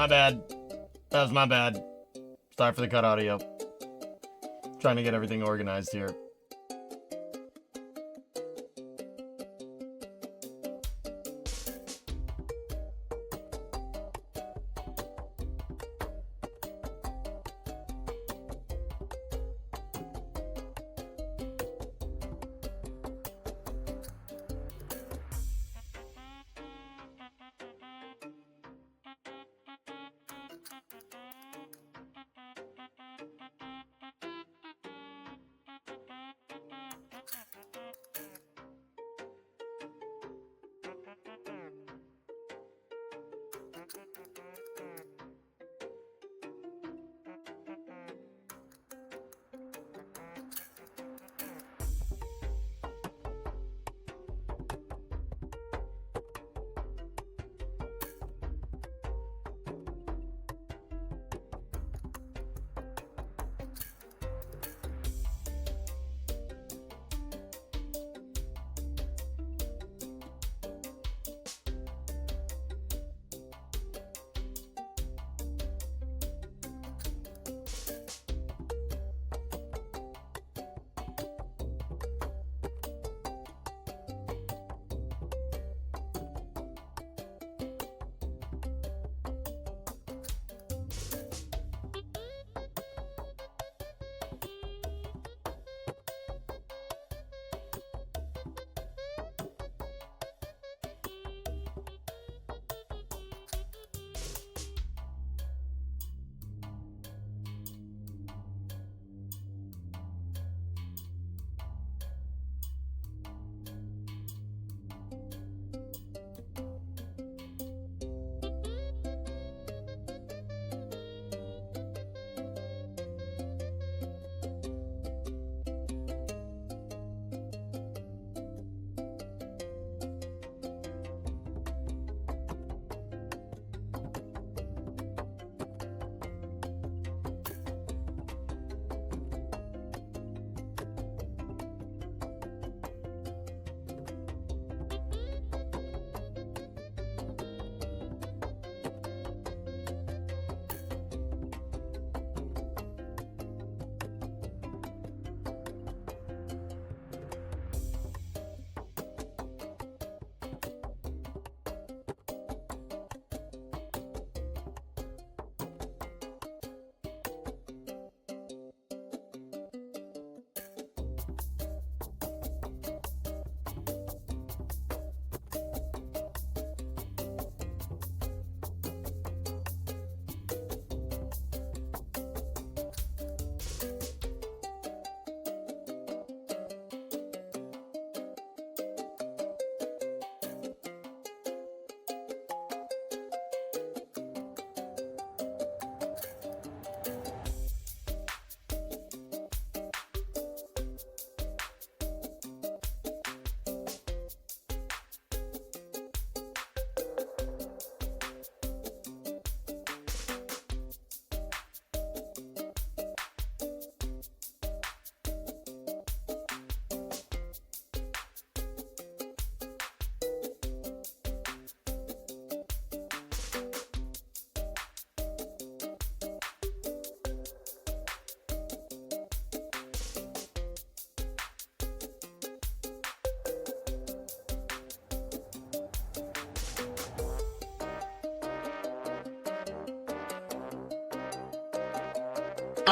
My bad. That was my bad. Sorry for the cut audio. Trying to get everything organized here.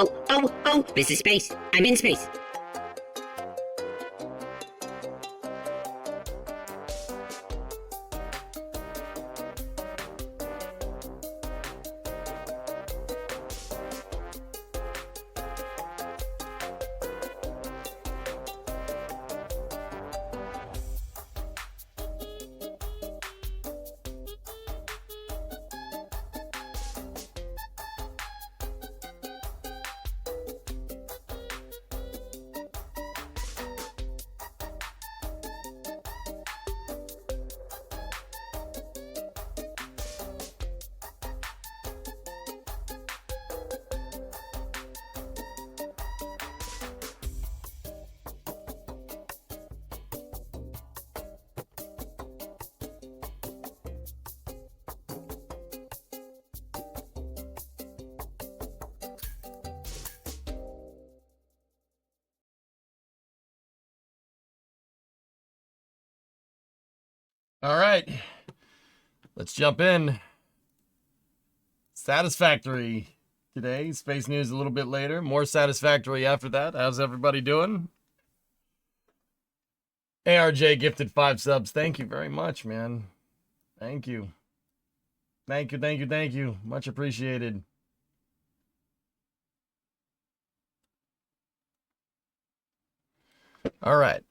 Oh, this is space. I'm in space. All right, let's jump in. Satisfactory today. Space news a little bit later. More Satisfactory after that. How's everybody doing? ARJ gifted 5 subs. Thank you very much, man. Thank you. Thank you. Much appreciated. All right.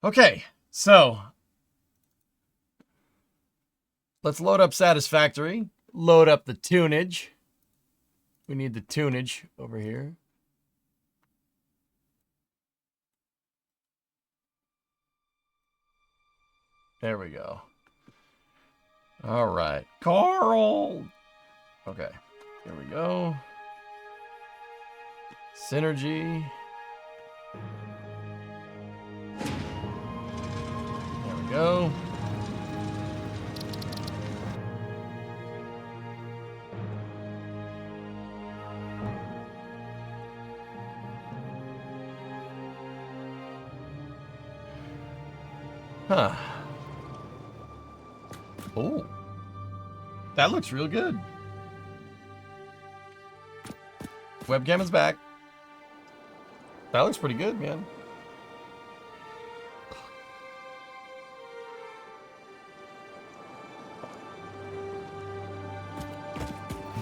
Okay, so let's load up Satisfactory. Load up the tunage. We need the tunage over here. There we go. All right. Carl. Okay, here we go. Synergy. There we go. Huh. Oh. That looks real good. Webcam is back. That looks pretty good, man.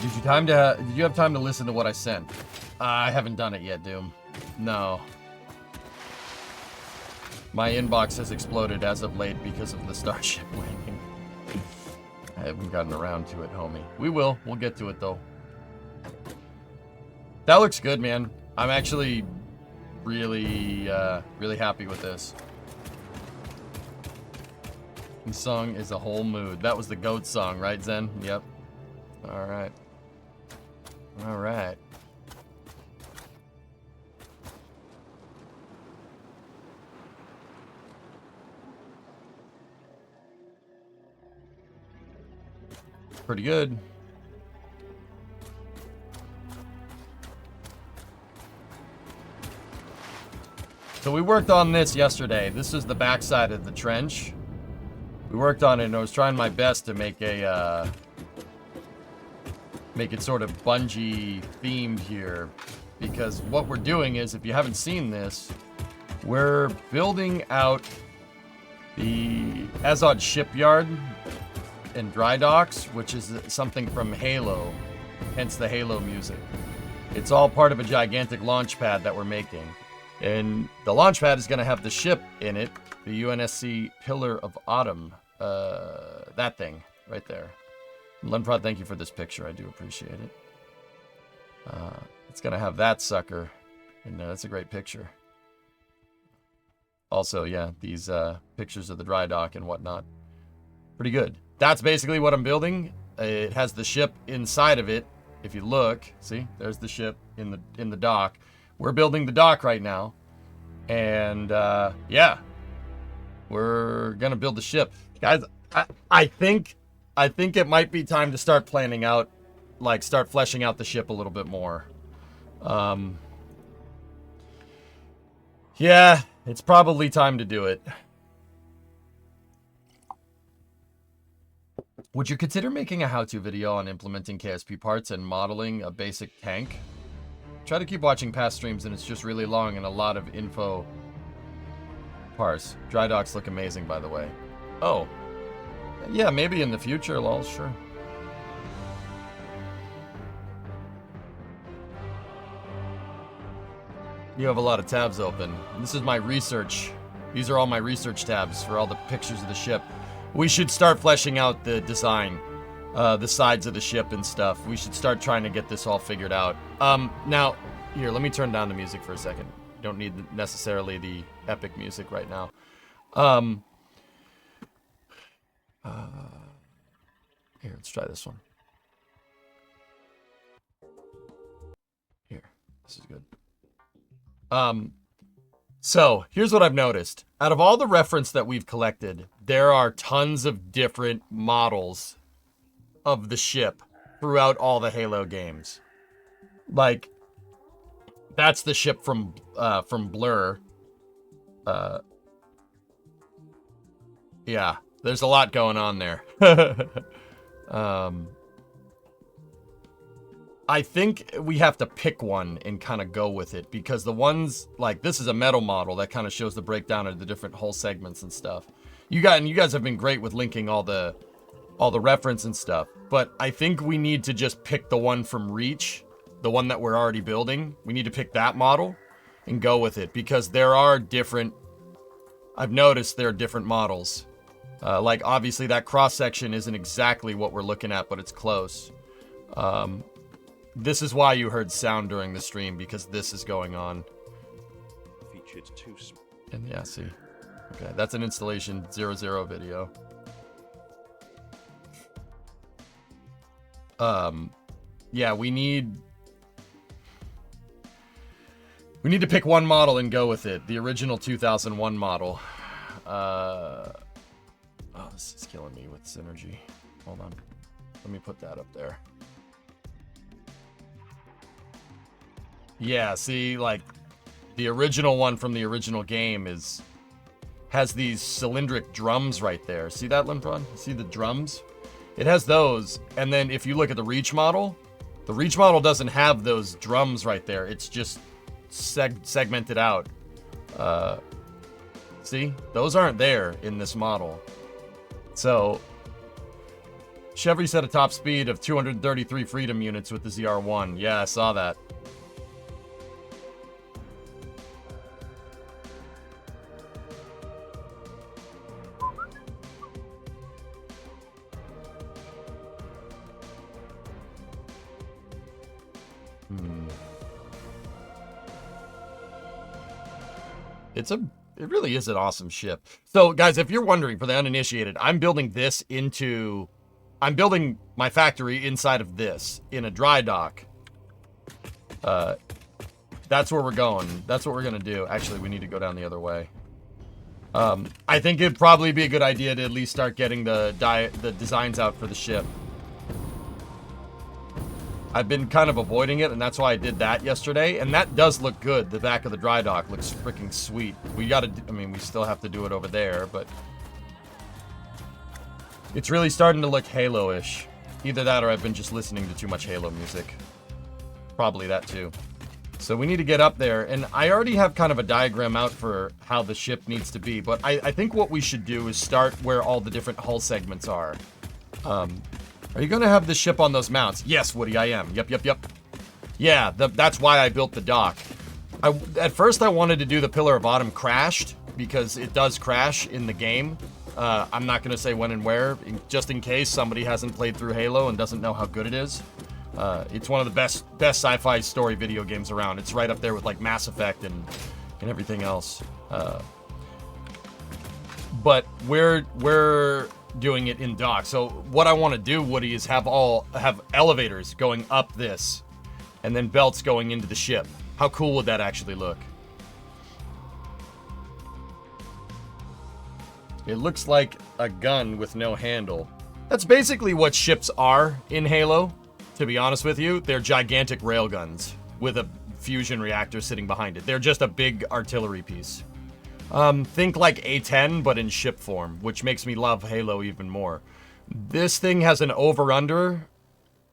Did you have time to listen to what I sent? I haven't done it yet, Doom. No. My inbox has exploded as of late because of the Starship landing. I haven't gotten around to it, homie. We will. We'll get to it, though. That looks good, man. I'm actually really happy with this. The song is a whole mood. That was the GOAT song, right, Zen? Yep. All right. All right. Pretty good. So we worked on this yesterday. This is the backside of the trench. We worked on it, and I was trying my best to make a make it sort of bungee themed here, because what we're doing is, if you haven't seen this, we're building out the Azod shipyard and dry docks, which is something from Halo, hence the Halo music. It's all part of a gigantic launch pad that we're making. And the launch pad is going to have the ship in it, the UNSC Pillar of Autumn. That thing right there. Lemprod, thank you for this picture. I do appreciate it. It's going to have that sucker. And that's a great picture. Also, yeah, these pictures of the dry dock and whatnot. Pretty good. That's basically what I'm building. It has the ship inside of it. If you look, see, there's the ship in the dock. We're building the dock right now. And yeah, we're gonna build the ship. Guys, I think it might be time to start planning out, like start fleshing out the ship a little bit more. Yeah, it's probably time to do it. Would you consider making a how-to video on implementing KSP parts and modeling a basic tank? Try to keep watching past streams and it's just really long and a lot of info. Parse. Dry docks look amazing, by the way. Oh. Yeah, maybe in the future, lol, sure. You have a lot of tabs open. This is my research. These are all my research tabs for all the pictures of the ship. We should start fleshing out the design, the sides of the ship and stuff. We should start trying to get this all figured out. Now, here, let me turn down the music for a second. Don't need necessarily the epic music right now. Here, let's try this one. Here, this is good. So here's what I've noticed. Out of all the reference that we've collected, there are tons of different models of the ship throughout all the Halo games. Like, that's the ship from Blur. Yeah, there's a lot going on there. I think we have to pick one and kind of go with it, because the ones, like, this is a metal model that kind of shows the breakdown of the different hull segments and stuff. You guys have been great with linking all the reference and stuff, but I think we need to just pick the one from Reach, the one that we're already building. We need to pick that model and go with it, because there are different, I've noticed there are different models. Like, obviously that cross section isn't exactly what we're looking at, but it's close. This is why you heard sound during the stream, because this is going on. Featured two. And yeah, see. Okay, that's an installation 00 video. Yeah, we need to pick one model and go with it. The original 2001 model. Oh, this is killing me with synergy. Hold on. Let me put that up there. Yeah, see, like, the original one from the original game has these cylindric drums right there. See that, Limpron? See the drums? It has those, and then if you look at the Reach model doesn't have those drums right there. It's just segmented out. See? Those aren't there in this model. So, Chevy set a top speed of 233 Freedom units with the ZR1. Yeah, I saw that. It really is an awesome ship. So, guys, if you're wondering, for the uninitiated, I'm building my factory inside of this, in a dry dock. That's where we're going. That's what we're gonna do. Actually, we need to go down the other way. I think it'd probably be a good idea to at least start getting the designs out for the ship. I've been kind of avoiding it, and that's why I did that yesterday, and that does look good. The back of the dry dock looks freaking sweet. We still have to do it over there, but it's really starting to look Halo-ish. Either that or I've been just listening to too much Halo music. Probably that too. So we need to get up there, and I already have kind of a diagram out for how the ship needs to be, but I think what we should do is start where all the different hull segments are. Are you going to have the ship on those mounts? Yes, Woody, I am. Yep. Yeah, that's why I built the dock. At first, I wanted to do the Pillar of Autumn crashed, because it does crash in the game. I'm not going to say when and where, just in case somebody hasn't played through Halo and doesn't know how good it is. It's one of the best sci-fi story video games around. It's right up there with, like, Mass Effect and everything else. But we're doing it in dock. So what I want to do, Woody, is have elevators going up this, and then belts going into the ship. How cool would that actually look? It looks like a gun with no handle. That's basically what ships are in Halo, to be honest with you. They're gigantic railguns with a fusion reactor sitting behind it. They're just a big artillery piece. Think like A-10, but in ship form, which makes me love Halo even more. This thing has an over-under,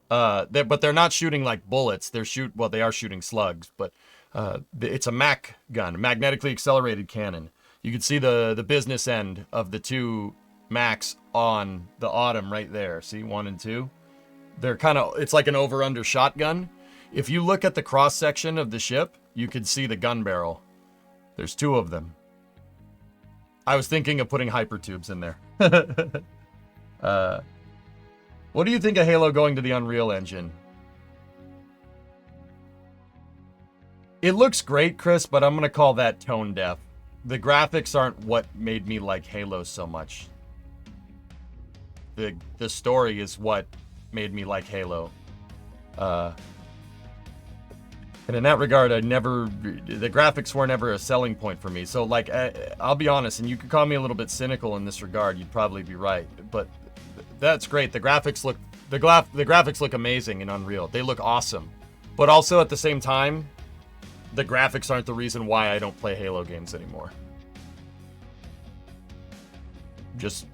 but they're not shooting like bullets. They are shooting slugs, but it's a MAC gun, magnetically accelerated cannon. You can see the business end of the two Macs on the Autumn right there. See, 1 and 2? They're it's like an over-under shotgun. If you look at the cross-section of the ship, you can see the gun barrel. There's 2 of them. I was thinking of putting hypertubes in there. What do you think of Halo going to the Unreal Engine? It looks great, Chris, but I'm going to call that tone deaf. The graphics aren't what made me like Halo so much. The story is what made me like Halo. And in that regard, the graphics were never a selling point for me. So, like, I'll be honest, and you could call me a little bit cynical in this regard. You'd probably be right, but that's great. The graphics look amazing in Unreal. They look awesome, but also at the same time, the graphics aren't the reason why I don't play Halo games anymore. Just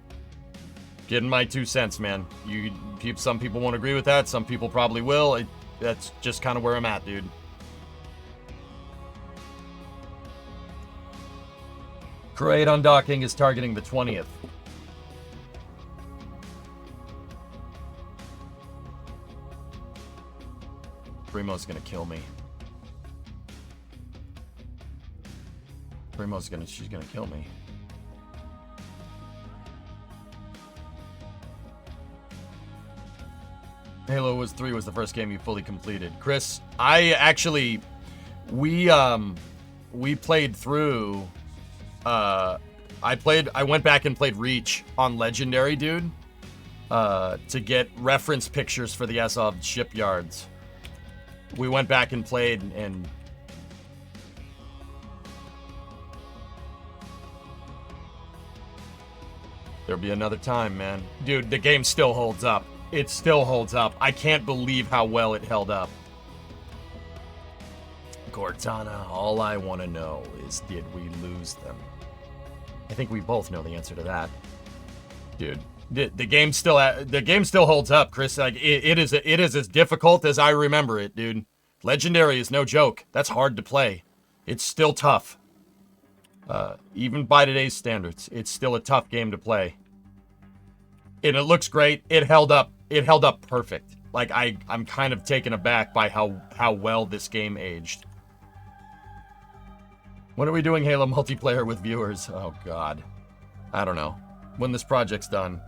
getting my 2 cents, man. Some people won't agree with that. Some people probably will. That's just kind of where I'm at, dude. Parade undocking is targeting the 20th. Primo's gonna kill me. She's gonna kill me. Halo 3 was the first game you fully completed. Chris, we played through, I went back and played Reach on Legendary, dude, to get reference pictures for the Azov shipyards. We went back and played, and there'll be another time, man. Dude, the game still holds up. It still holds up. I can't believe how well it held up. Cortana, all I want to know is, did we lose them? I think we both know the answer to that. Dude, the game still holds up, Chris. Like it is as difficult as I remember it, dude. Legendary is no joke. That's hard to play. It's still tough. Even by today's standards, it's still a tough game to play. And it looks great. It held up. It held up perfect. Like I'm kind of taken aback by how well this game aged. When are we doing Halo multiplayer with viewers? Oh God, I don't know. When this project's done.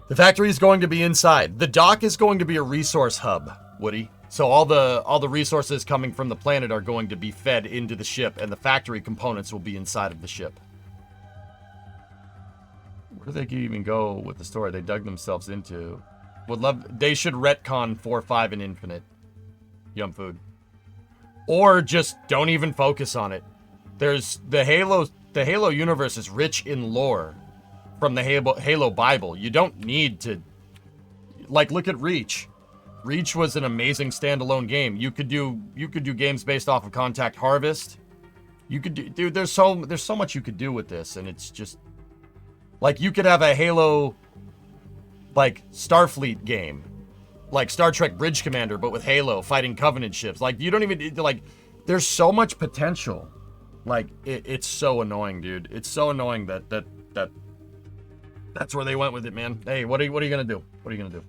The factory is going to be inside. The dock is going to be a resource hub, Woody. So all the resources coming from the planet are going to be fed into the ship, and the factory components will be inside of the ship. Where do they even go with the story they dug themselves into? They should retcon 4, 5, and Infinite. Yum food. Or just don't even focus on it. There's the Halo universe is rich in lore from the Halo Bible. You don't need to, like, look at Reach. Reach was an amazing standalone game. You could do games based off of Contact Harvest. You could do, dude, there's so much you could do with this, and it's just like you could have a Halo like Starfleet game. Like Star Trek Bridge Commander, but with Halo fighting Covenant ships. Like, you don't even, like, there's so much potential. Like, it's so annoying, dude. It's so annoying that's where they went with it, man. Hey, what are you gonna do? What are you gonna do?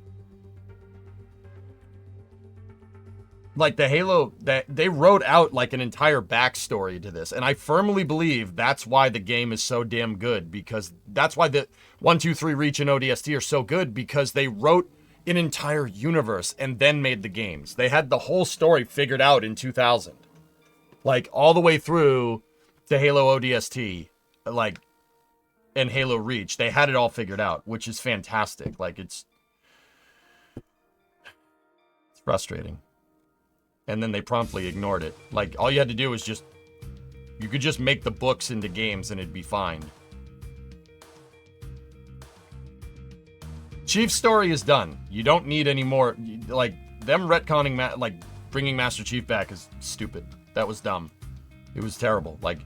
Like, the Halo, they wrote out, like, an entire backstory to this. And I firmly believe that's why the game is so damn good. Because that's why the 1, 2, 3 Reach and ODST are so good. Because they wrote an entire universe and then made the games. They had the whole story figured out in 2000. Like, all the way through to Halo ODST, like, and Halo Reach. They had it all figured out, which is fantastic. Like, it's frustrating. And then they promptly ignored it. Like, all you had to do was you could just make the books into games and it'd be fine. Chief's story is done. You don't need any more. Like, them retconning, like, bringing Master Chief back is stupid. That was dumb. It was terrible. Like,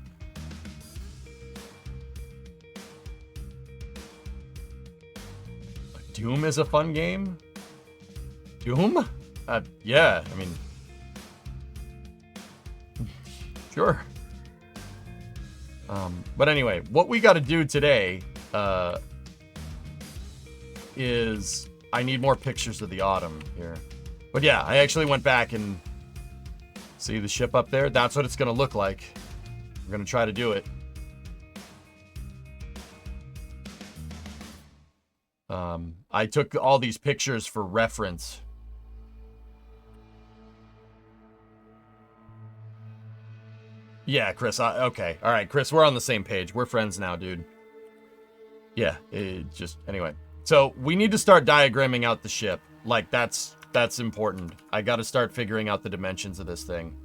Doom is a fun game? Doom? Yeah, I mean... Sure. But anyway, what we got to do today is... I need more pictures of the autumn here. But yeah, I actually went back and... See the ship up there? That's what it's going to look like. We're going to try to do it. I took all these pictures for reference. Yeah, Chris. Okay. All right, Chris, we're on the same page. We're friends now, dude. Yeah, anyway. So we need to start diagramming out the ship. Like, that's important. I got to start figuring out the dimensions of this thing.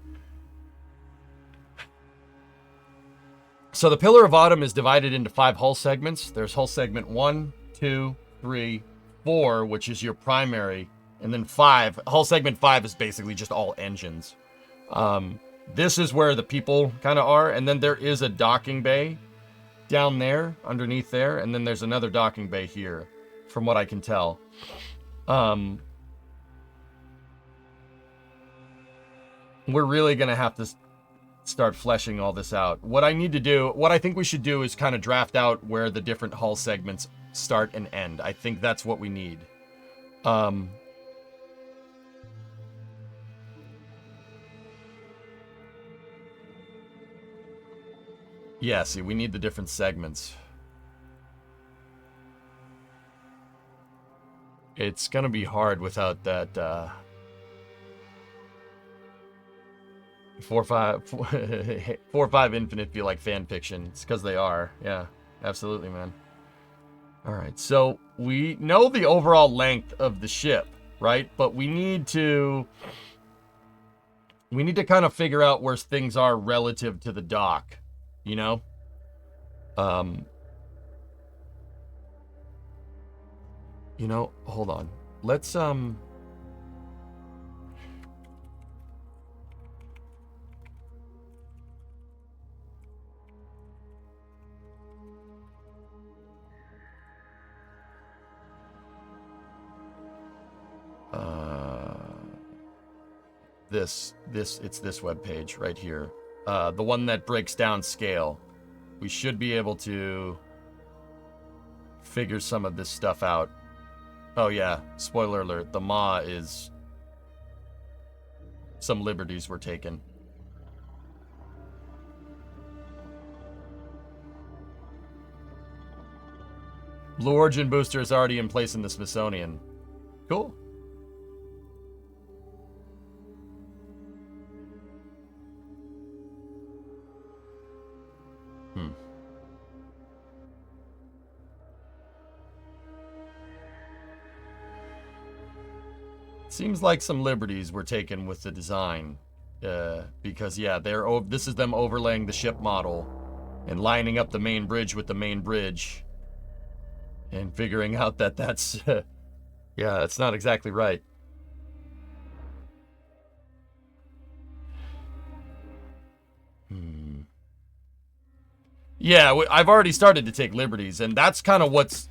So the Pillar of Autumn is divided into 5 hull segments. There's hull segment 1, 2, 3, 4, which is your primary, and then 5. Hull segment 5 is basically just all engines. This is where the people kind of are, and then there is a docking bay down there, underneath there, and then there's another docking bay here, from what I can tell. We're really going to have to start fleshing all this out. What I think we should do is kind of draft out where the different hull segments start and end. I think that's what we need. Yeah, see, we need the different segments. It's gonna be hard without that, 4-5 Infinite feel like fan fiction. It's because they are. Yeah, absolutely, man. Alright, so we know the overall length of the ship, right? But we need to kind of figure out where things are relative to the dock, you know? You know, hold on. Let's, it's this webpage right here. The one that breaks down scale. We should be able to figure some of this stuff out. Oh yeah, spoiler alert, the Ma is... Some liberties were taken. Blue Origin booster is already in place in the Smithsonian. Cool. Seems like some liberties were taken with the design, because yeah, this is them overlaying the ship model and lining up the main bridge with the main bridge and figuring out that that's yeah, that's not exactly right. Yeah, I've already started to take liberties, and that's kind of what's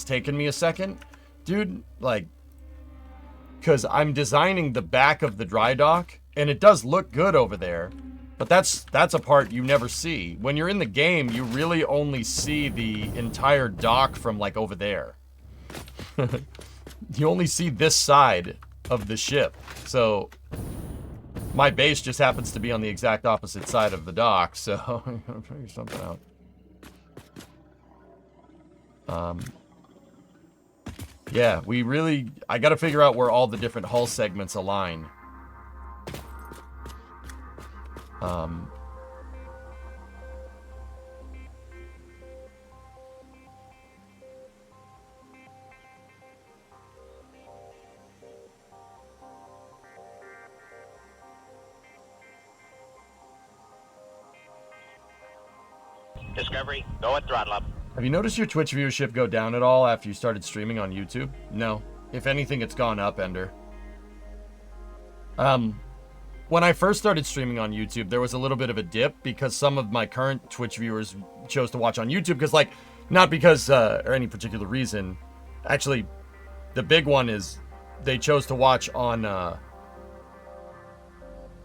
taken me a second, dude. Like, because I'm designing the back of the dry dock, and it does look good over there, but that's a part you never see. When you're in the game, you really only see the entire dock from, like, over there. You only see this side of the ship. So, my base just happens to be on the exact opposite side of the dock, so I'm gonna figure something out. Yeah, I gotta figure out where all the different hull segments align. Discovery, go at throttle up. Have you noticed your Twitch viewership go down at all after you started streaming on YouTube? No. If anything, it's gone up, Ender. When I first started streaming on YouTube, there was a little bit of a dip because some of my current Twitch viewers chose to watch on YouTube because, like, not because, or any particular reason, Actually, the big one is they chose to watch on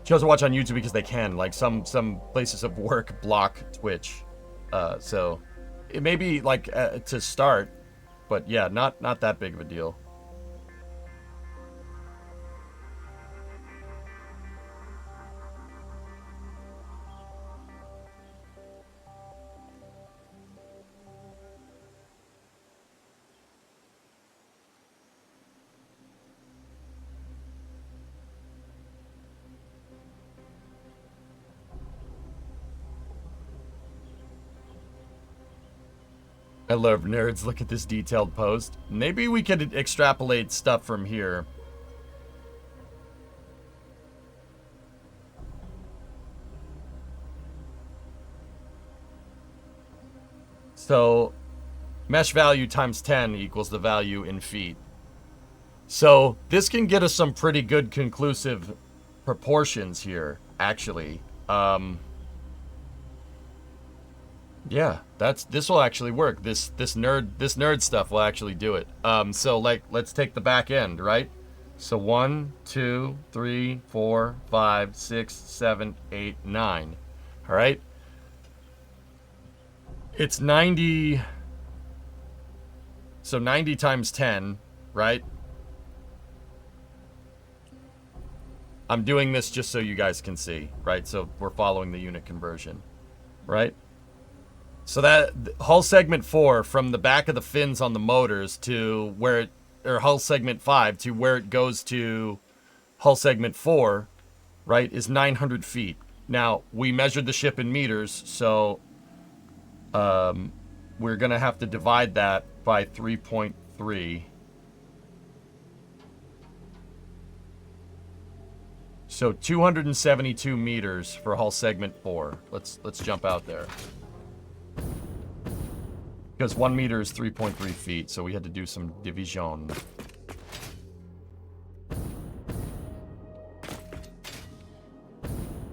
YouTube because they can. Like some places of work block Twitch, so it may be like to start, but yeah, not that big of a deal. I love nerds. Look at this detailed post. Maybe we could extrapolate stuff from here. So, mesh value times 10 equals the value in feet. So, this can get us some pretty good conclusive proportions here, actually. Yeah, this will actually work. This nerd stuff will actually do it. So like let's take the back end, right? So 1, 2, 3, 4, 5, 6, 7, 8, 9. All right. It's 90. So 90 times 10, right? I'm doing this just so you guys can see, right? So we're following the unit conversion, right? So that hull segment 4 from the back of the fins on the motors to where it, or hull segment 5 to where it goes to hull segment 4, right, is 900 feet. Now, we measured the ship in meters, so we're going to have to divide that by 3.3. So 272 meters for hull segment 4. Let's jump out there. Because 1 meter is 3.3 feet, so we had to do some division.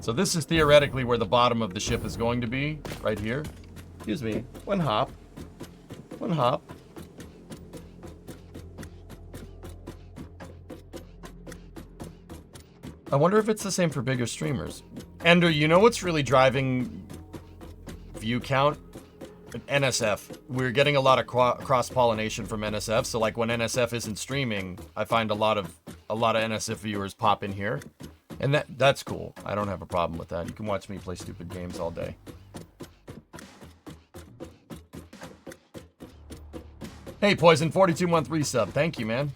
So this is theoretically where the bottom of the ship is going to be, right here. Excuse me, one hop. One hop. I wonder if it's the same for bigger streamers. Ender, you know what's really driving view count? NSF. We're getting a lot of cross-pollination from NSF, so like when NSF isn't streaming, I find a lot of NSF viewers pop in here. And that's cool. I don't have a problem with that. You can watch me play stupid games all day. Hey, Poison, 42 month resub. Thank you, man.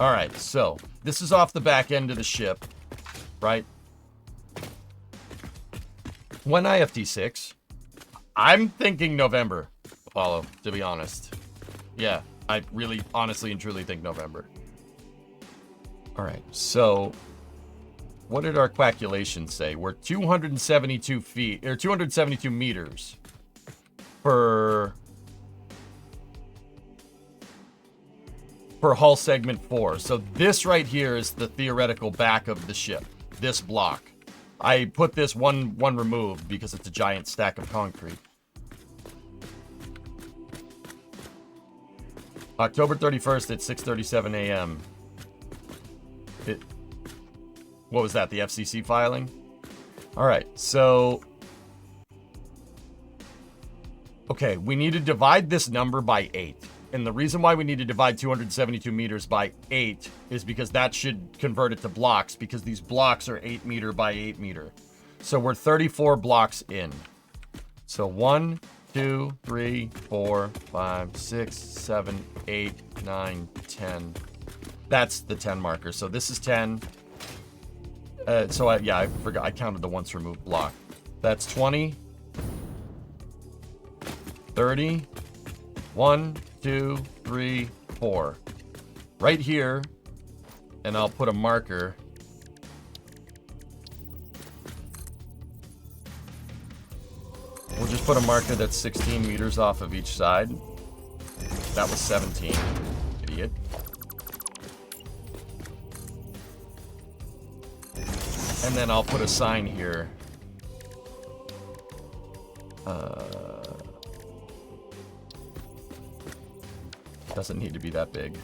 All right, so this is off the back end of the ship, right? When IFT6, I'm thinking November, Apollo, to be honest. Yeah, I really, honestly and truly think November. All right, so what did our calculations say? We're 272 feet, or 272 meters per hull segment 4. So this right here is the theoretical back of the ship, this block. I put this one removed because it's a giant stack of concrete. October 31st at 6:37 a.m. What was that, the FCC filing? All right, so okay, we need to divide this number by 8. And the reason why we need to divide 272 meters by 8 is because that should convert it to blocks, because these blocks are 8 meter by 8 meter. So we're 34 blocks in. So 1, 2, 3, 4, 5, 6, 7, 8, 9, 10. That's the 10 marker. So this is 10. I forgot. I counted the once removed block. That's 20. 30. 1, 2, 3, 4. Right here, and I'll put a marker. We'll just put a marker that's 16 meters off of each side. That was 17. Idiot. And then I'll put a sign here Doesn't need to be that big.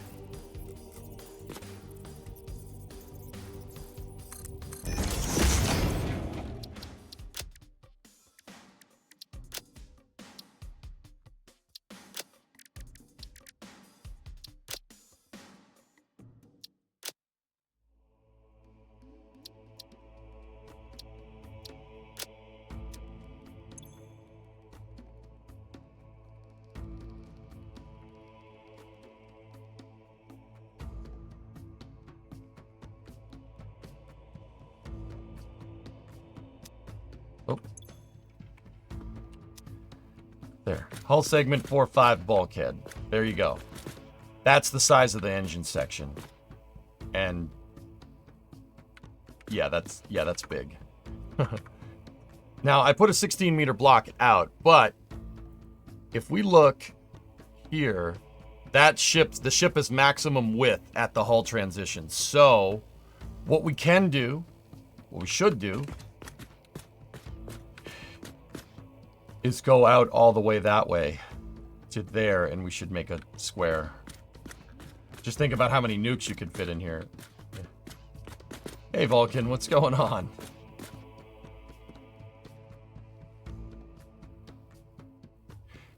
Oh. There. Hull segment 4.5 bulkhead. There you go. That's the size of the engine section. And yeah, that's big. Now, I put a 16-meter block out, but if we look here, the ship is maximum width at the hull transition. So, what we can do, what we should do, is go out all the way that way to there, and we should make a square. Just think about how many nukes you could fit in here. Hey, Vulcan, what's going on?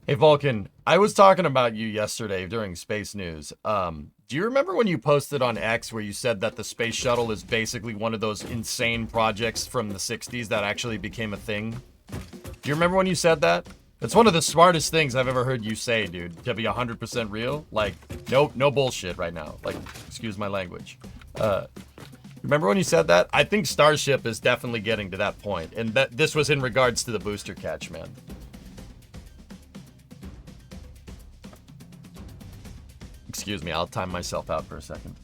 Hey, Vulcan, I was talking about you yesterday during Space News. Do you remember when you posted on X where you said that the space shuttle is basically one of those insane projects from the 60s that actually became a thing? Do you remember when you said that? It's one of the smartest things I've ever heard you say, dude. To be 100% real. Like, no bullshit right now. Like, excuse my language. Remember when you said that? I think Starship is definitely getting to that point. And that this was in regards to the booster catch, man. Excuse me, I'll time myself out for a second.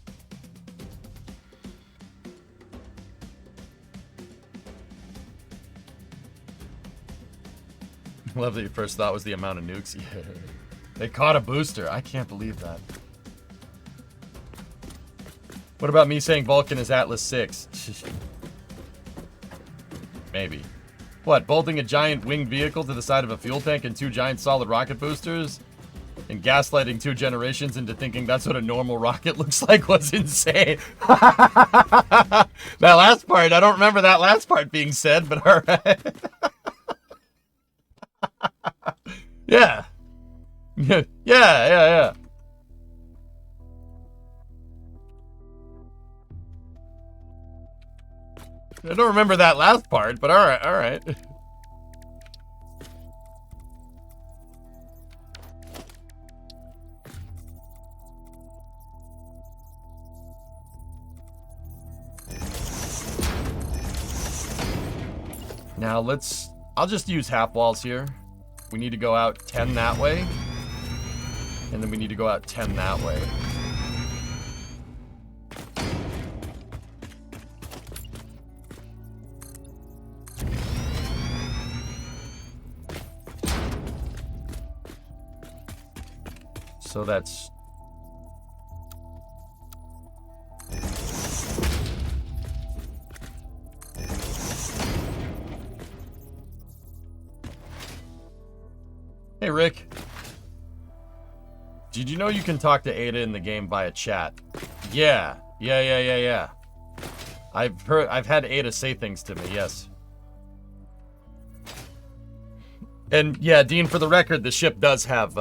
I love that your first thought was the amount of nukes. Yeah. They caught a booster. I can't believe that. What about me saying Vulcan is Atlas 6? Maybe. What, bolting a giant winged vehicle to the side of a fuel tank and 2 giant solid rocket boosters? And gaslighting 2 generations into thinking that's what a normal rocket looks like was insane. That last part, I don't remember that last part being said, but alright. Yeah. Yeah. I don't remember that last part, but alright. Now I'll just use half walls here. We need to go out 10 that way. And then we need to go out 10 that way. So that's... Hey, Rick. Did you know you can talk to Ada in the game via chat? Yeah. I've had Ada say things to me, yes. And yeah, Dean, for the record, the ship does have,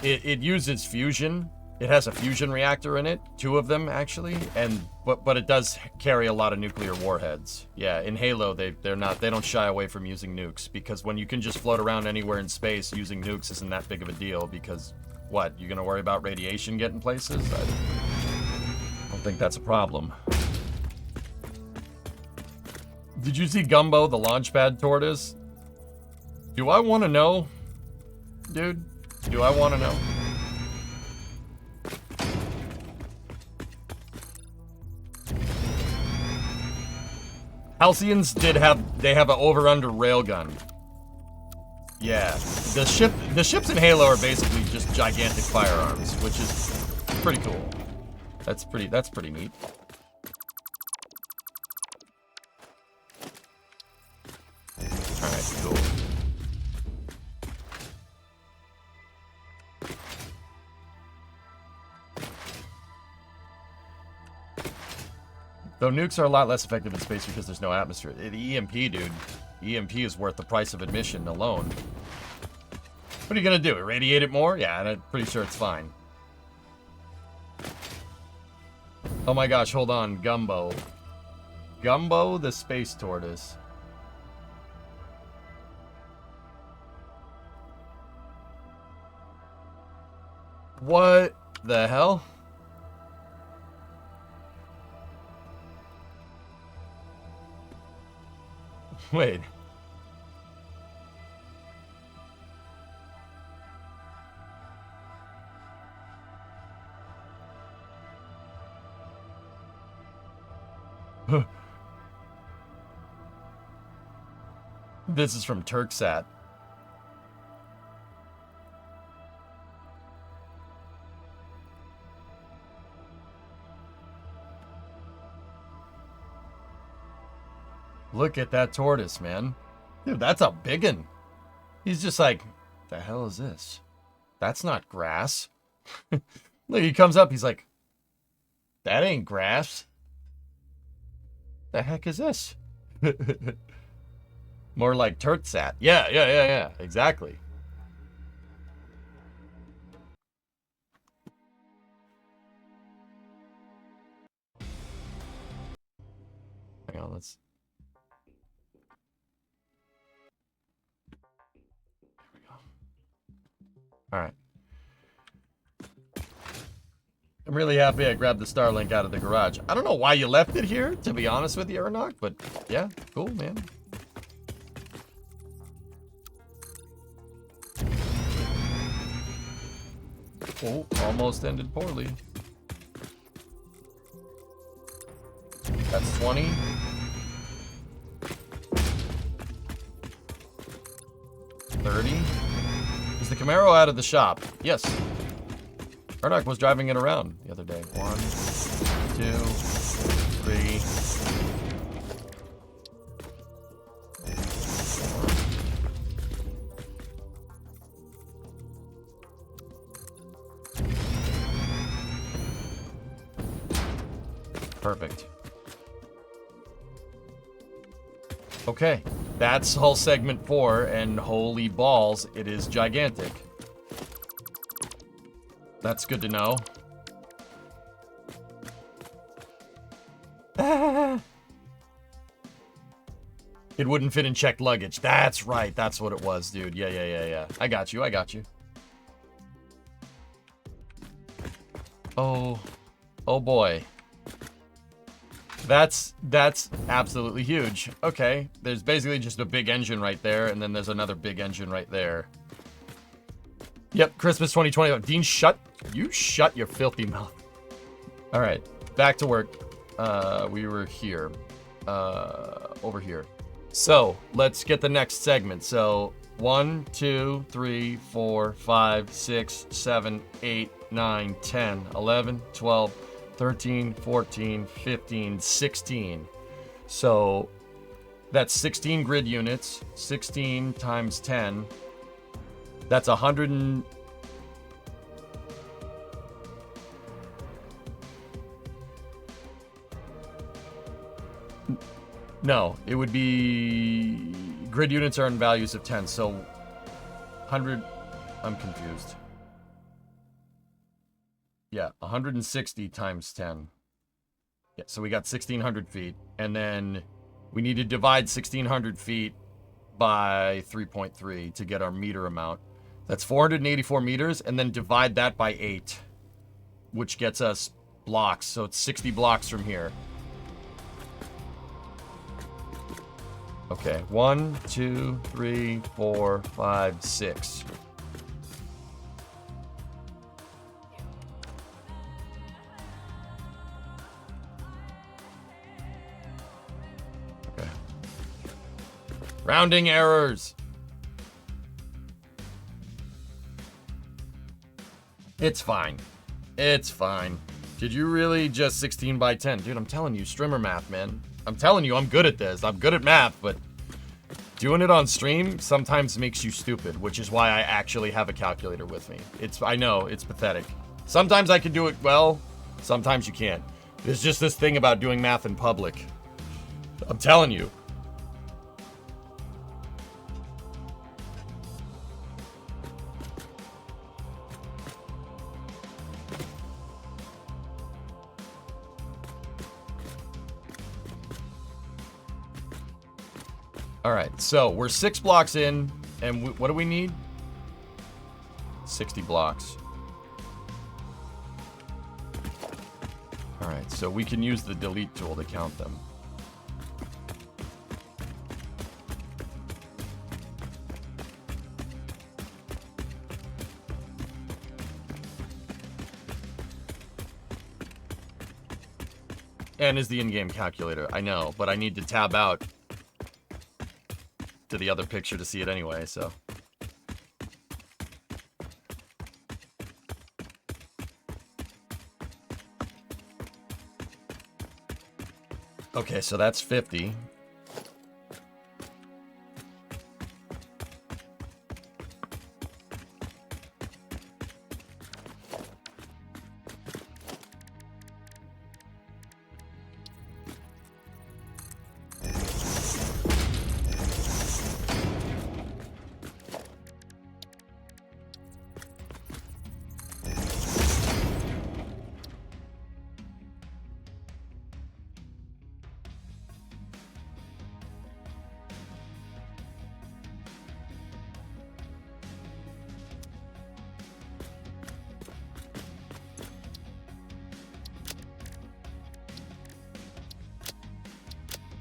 it uses fusion. It has a fusion reactor in it, 2 of them actually, but it does carry a lot of nuclear warheads. Yeah, in Halo they don't shy away from using nukes, because when you can just float around anywhere in space, using nukes isn't that big of a deal, because what, you're gonna worry about radiation getting places? I don't think that's a problem. Did you see Gumbo, the launchpad tortoise? Do I want to know? Dude, do I want to know? Halcyons they have an over-under railgun. Yeah, the ships in Halo are basically just gigantic firearms, which is pretty cool. That's pretty neat. All right, cool. Though nukes are a lot less effective in space because there's no atmosphere. The EMP, dude. EMP is worth the price of admission alone. What are you going to do? Irradiate it more? Yeah, and I'm pretty sure it's fine. Oh my gosh, hold on. Gumbo. Gumbo the space tortoise. What the hell? Wait. This is from Turksat. Look at that tortoise, man. Dude, that's a biggin. He's just like, the hell is this? That's not grass. Look, he comes up, he's like, that ain't grass. The heck is this? More like Turtsat. Yeah, exactly. Hang on, let's... There we go. Alright. I'm really happy I grabbed the Starlink out of the garage. I don't know why you left it here, to be honest with you, Ernok, but yeah, cool, man. Oh, almost ended poorly. That's 20. Is the Camaro out of the shop? Yes. Ernok was driving it around the other day. 1, 2, 3. Perfect. Okay, that's hull segment 4, and holy balls, it is gigantic. That's good to know. It wouldn't fit in checked luggage. That's right, that's what it was, dude. Yeah. I got you. Oh boy. That's absolutely huge. Okay, there's basically just a big engine right there, and then there's another big engine right there. Yep, Christmas 2020. Dean, shut your filthy mouth. All right, back to work. We were here, over here. So let's get the next segment. So 1, 2, 3, 4, 5, 6, 7, 8, 9, 10, 11, 12, 13, 14, 15, 16. So that's 16 grid units. 16 times 10. That's 100 and... No, it would be... Grid units are in values of 10, so 100... I'm confused. Yeah, 160 times 10. Yeah, so we got 1,600 feet. And then we need to divide 1,600 feet by 3.3 to get our meter amount. That's 484 meters, and then divide that by 8, which gets us blocks. So it's 60 blocks from here. Okay, 1, 2, 3, 4, 5, 6. Okay. Rounding errors. It's fine. It's fine. Did you really just 16 by 10? Dude, I'm telling you, streamer math, man. I'm telling you, I'm good at this. I'm good at math, but doing it on stream sometimes makes you stupid, which is why I actually have a calculator with me. I know, it's pathetic. Sometimes I can do it well, sometimes you can't. There's just this thing about doing math in public. I'm telling you. All right, so we're 6 blocks in, and what do we need? 60 blocks. All right, so we can use the delete tool to count them. N is the in-game calculator, I know, but I need to tab out to the other picture to see it anyway, so. Okay, so that's 50.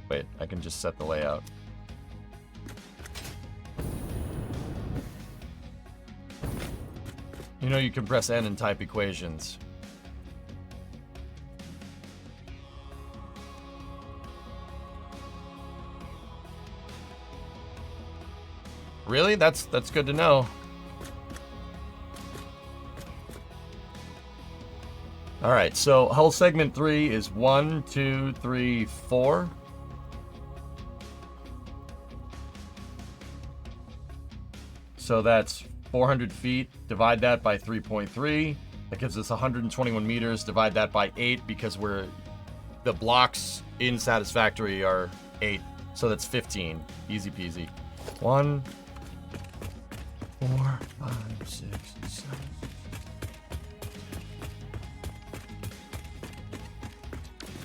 Wait, I can just set the layout. You know you can press N and type equations. Really? That's good to know. All right, so hull segment 3 is 1, 2, 3, 4. So that's 400 feet. Divide that by 3.3. That gives us 121 meters. Divide that by 8 because the blocks in Satisfactory are 8. So that's 15. Easy peasy. 1, 4, 5, 6, 7.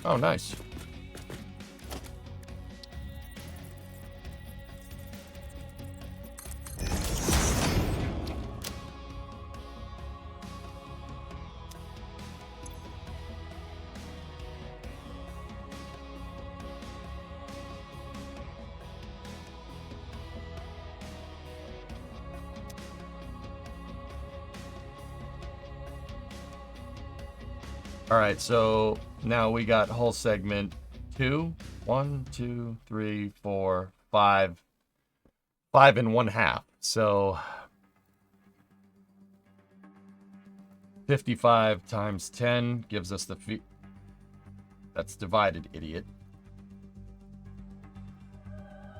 Oh, nice. All right, so now we got hull segment 2. 1, 2, 3, 4, 5. 5 and 1/2. So 55 times 10 gives us the feet. That's divided, idiot.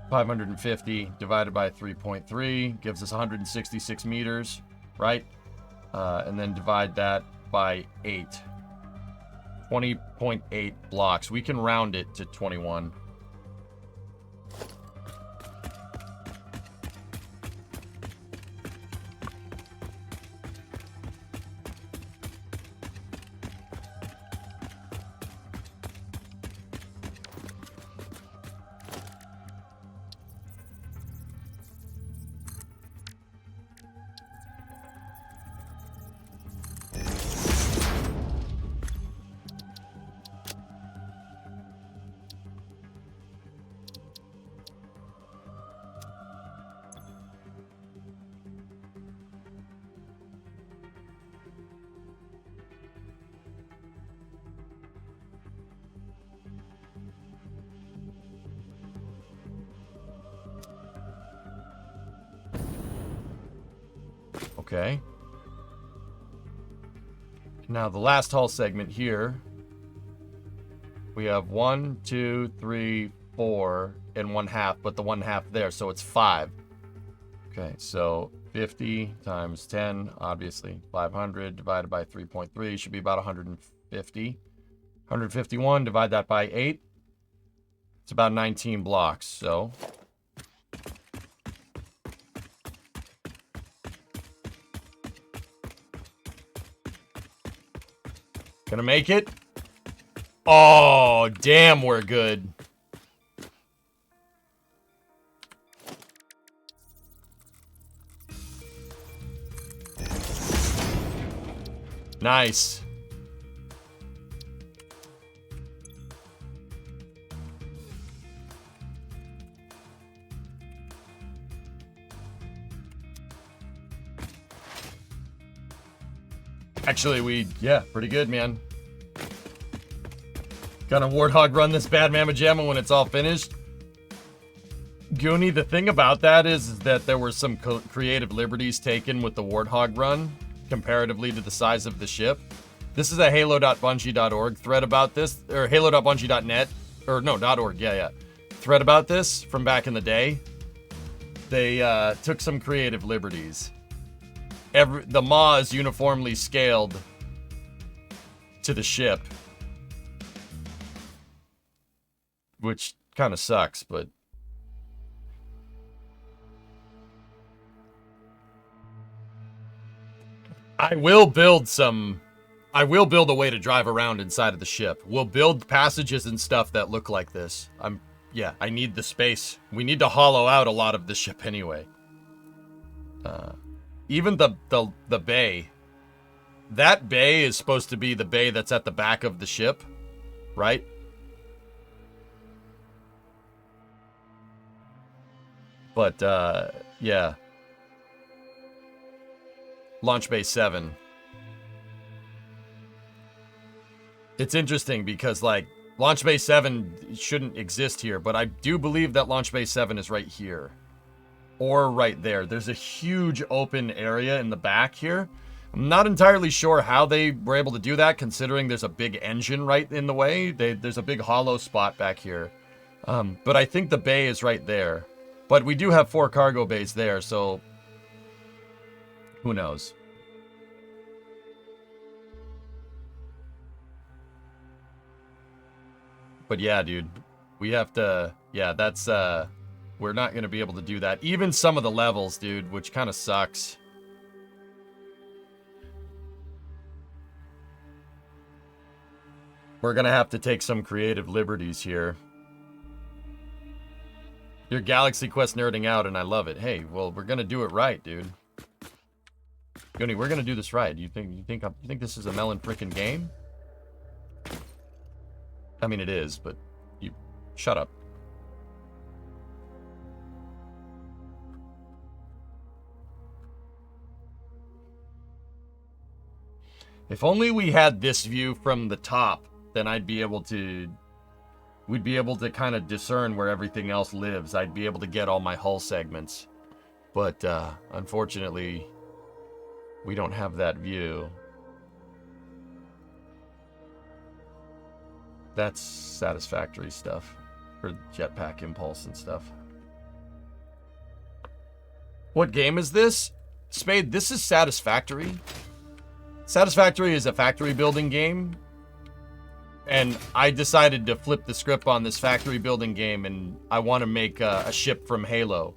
550 divided by 3.3 gives us 166 meters, right? And then divide that by 8. 20.8 blocks. We can round it to 21. Okay. Now the last hull segment here, we have 1, 2, 3, 4 and 1/2, but the 1/2 there, so it's 5. Okay, so 50 times 10, obviously 500 divided by 3.3 should be about 150. 151, divide that by 8. It's about 19 blocks, so... Gonna make it? Oh, damn, we're good. Nice. Actually, yeah, pretty good, man. Gonna Warthog run this bad Mamma Jamma when it's all finished. Goonie, the thing about that is that there were some creative liberties taken with the Warthog run, comparatively to the size of the ship. This is a halo.bungie.org thread about this, or halo.bungie.net, or no, .org, yeah. Thread about this from back in the day. They took some creative liberties. The maw is uniformly scaled to the ship, which kind of sucks, but I will build a way to drive around inside of the ship. We'll build passages and stuff that look like this. I need the space. We need to hollow out a lot of the ship anyway. Even the bay. That bay is supposed to be the bay that's at the back of the ship, right? But, yeah. Launch Bay 7. It's interesting because, like, Launch Bay 7 shouldn't exist here, but I do believe that Launch Bay 7 is right here. Or right there. There's a huge open area in the back here. I'm not entirely sure how they were able to do that, considering there's a big engine right in the way. There's a big hollow spot back here. But I think the bay is right there. But we do have 4 cargo bays there, so... who knows? But yeah, dude. We have to... yeah, that's... we're not going to be able to do that. Even some of the levels, dude, which kind of sucks. We're going to have to take some creative liberties here. You're Galaxy Quest nerding out, and I love it. Hey, well, we're going to do it right, dude. Goonie, we're going to do this right. You think this is a melon frickin' game? I mean, it is, but you... shut up. If only we had this view from the top, then I'd be able to... we'd be able to kind of discern where everything else lives. I'd be able to get all my hull segments. But, unfortunately, we don't have that view. That's Satisfactory stuff. For jetpack impulse and stuff. What game is this? Spade, this is Satisfactory. Satisfactory is a factory building game. And I decided to flip the script on this factory building game, and I want to make a ship from Halo.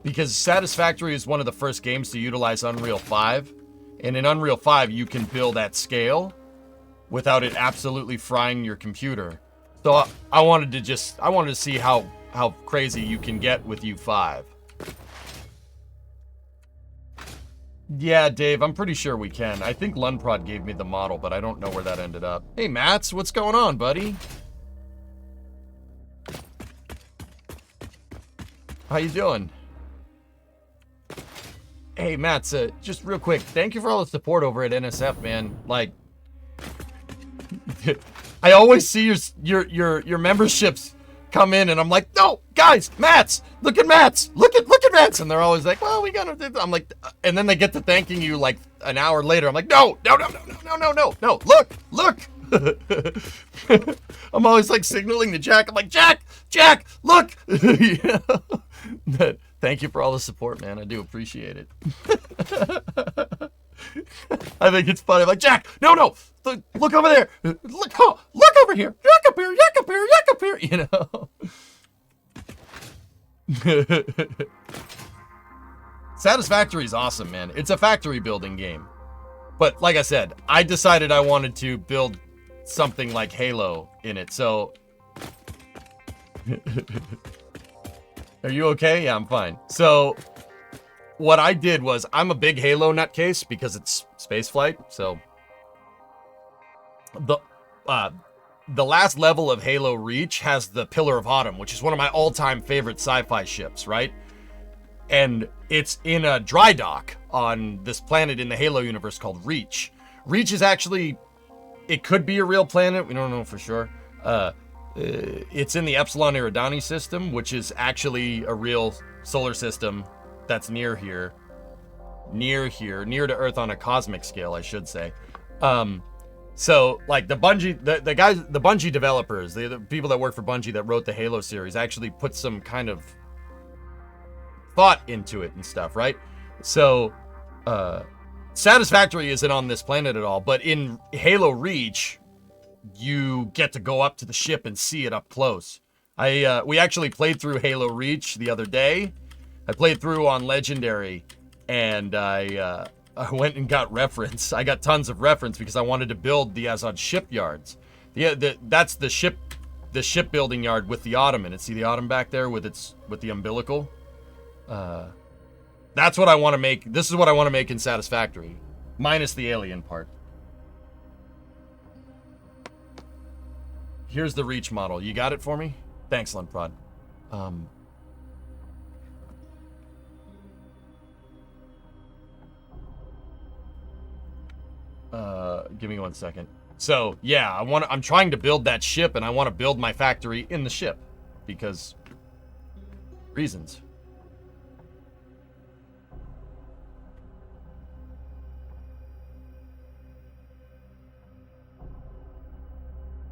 Because Satisfactory is one of the first games to utilize Unreal 5. And in Unreal 5, you can build at scale without it absolutely frying your computer. So I wanted to see how crazy you can get with U5. Yeah, Dave, I'm pretty sure we can. I think Lunprod gave me the model, but I don't know where that ended up. Hey, Mats, what's going on, buddy? How you doing? Hey, Mats, just real quick, thank you for all the support over at NSF, man. Like, I always see your memberships come in, and I'm like, no, guys, Mats, look at Mats, look at Mats, and they're always like, well, we gotta do that. I'm like, and then they get to thanking you like an hour later. I'm like, no, look. I'm always like signaling to Jack. I'm like, Jack, look. You know? Thank you for all the support, man. I do appreciate it. I think it's funny. I'm like, Jack, no. Look over there. Look over here. Look up here. You know? Satisfactory is awesome, man. It's a factory building game. But like I said, I decided I wanted to build something like Halo in it. So, are you okay? Yeah, I'm fine. So, what I did was, I'm a big Halo nutcase because it's spaceflight. So, the last level of Halo Reach has the Pillar of Autumn, which is one of my all-time favorite sci-fi ships, right? And it's in a dry dock on this planet in the Halo universe called Reach. Reach is actually, it could be a real planet. We don't know for sure. It's in the Epsilon Eridani system, which is actually a real solar system that's near to Earth on a cosmic scale, I should say. So like the Bungie, the guys, the Bungie developers, the people that work for Bungie that wrote the Halo series actually put some kind of thought into it and stuff, right? So, Satisfactory isn't on this planet at all, but in Halo Reach, you get to go up to the ship and see it up close. We actually played through Halo Reach the other day. I played through on Legendary, and I went and got reference. I got tons of reference because I wanted to build the Azod shipyards. That's the shipbuilding yard with the Ottoman. See the Ottoman back there with the umbilical? That's what I want to make. This is what I want to make in Satisfactory, minus the alien part. Here's the Reach model. You got it for me? Thanks, Lunprod. Give me 1 second. So, yeah, I'm trying to build that ship, and I want to build my factory in the ship because reasons.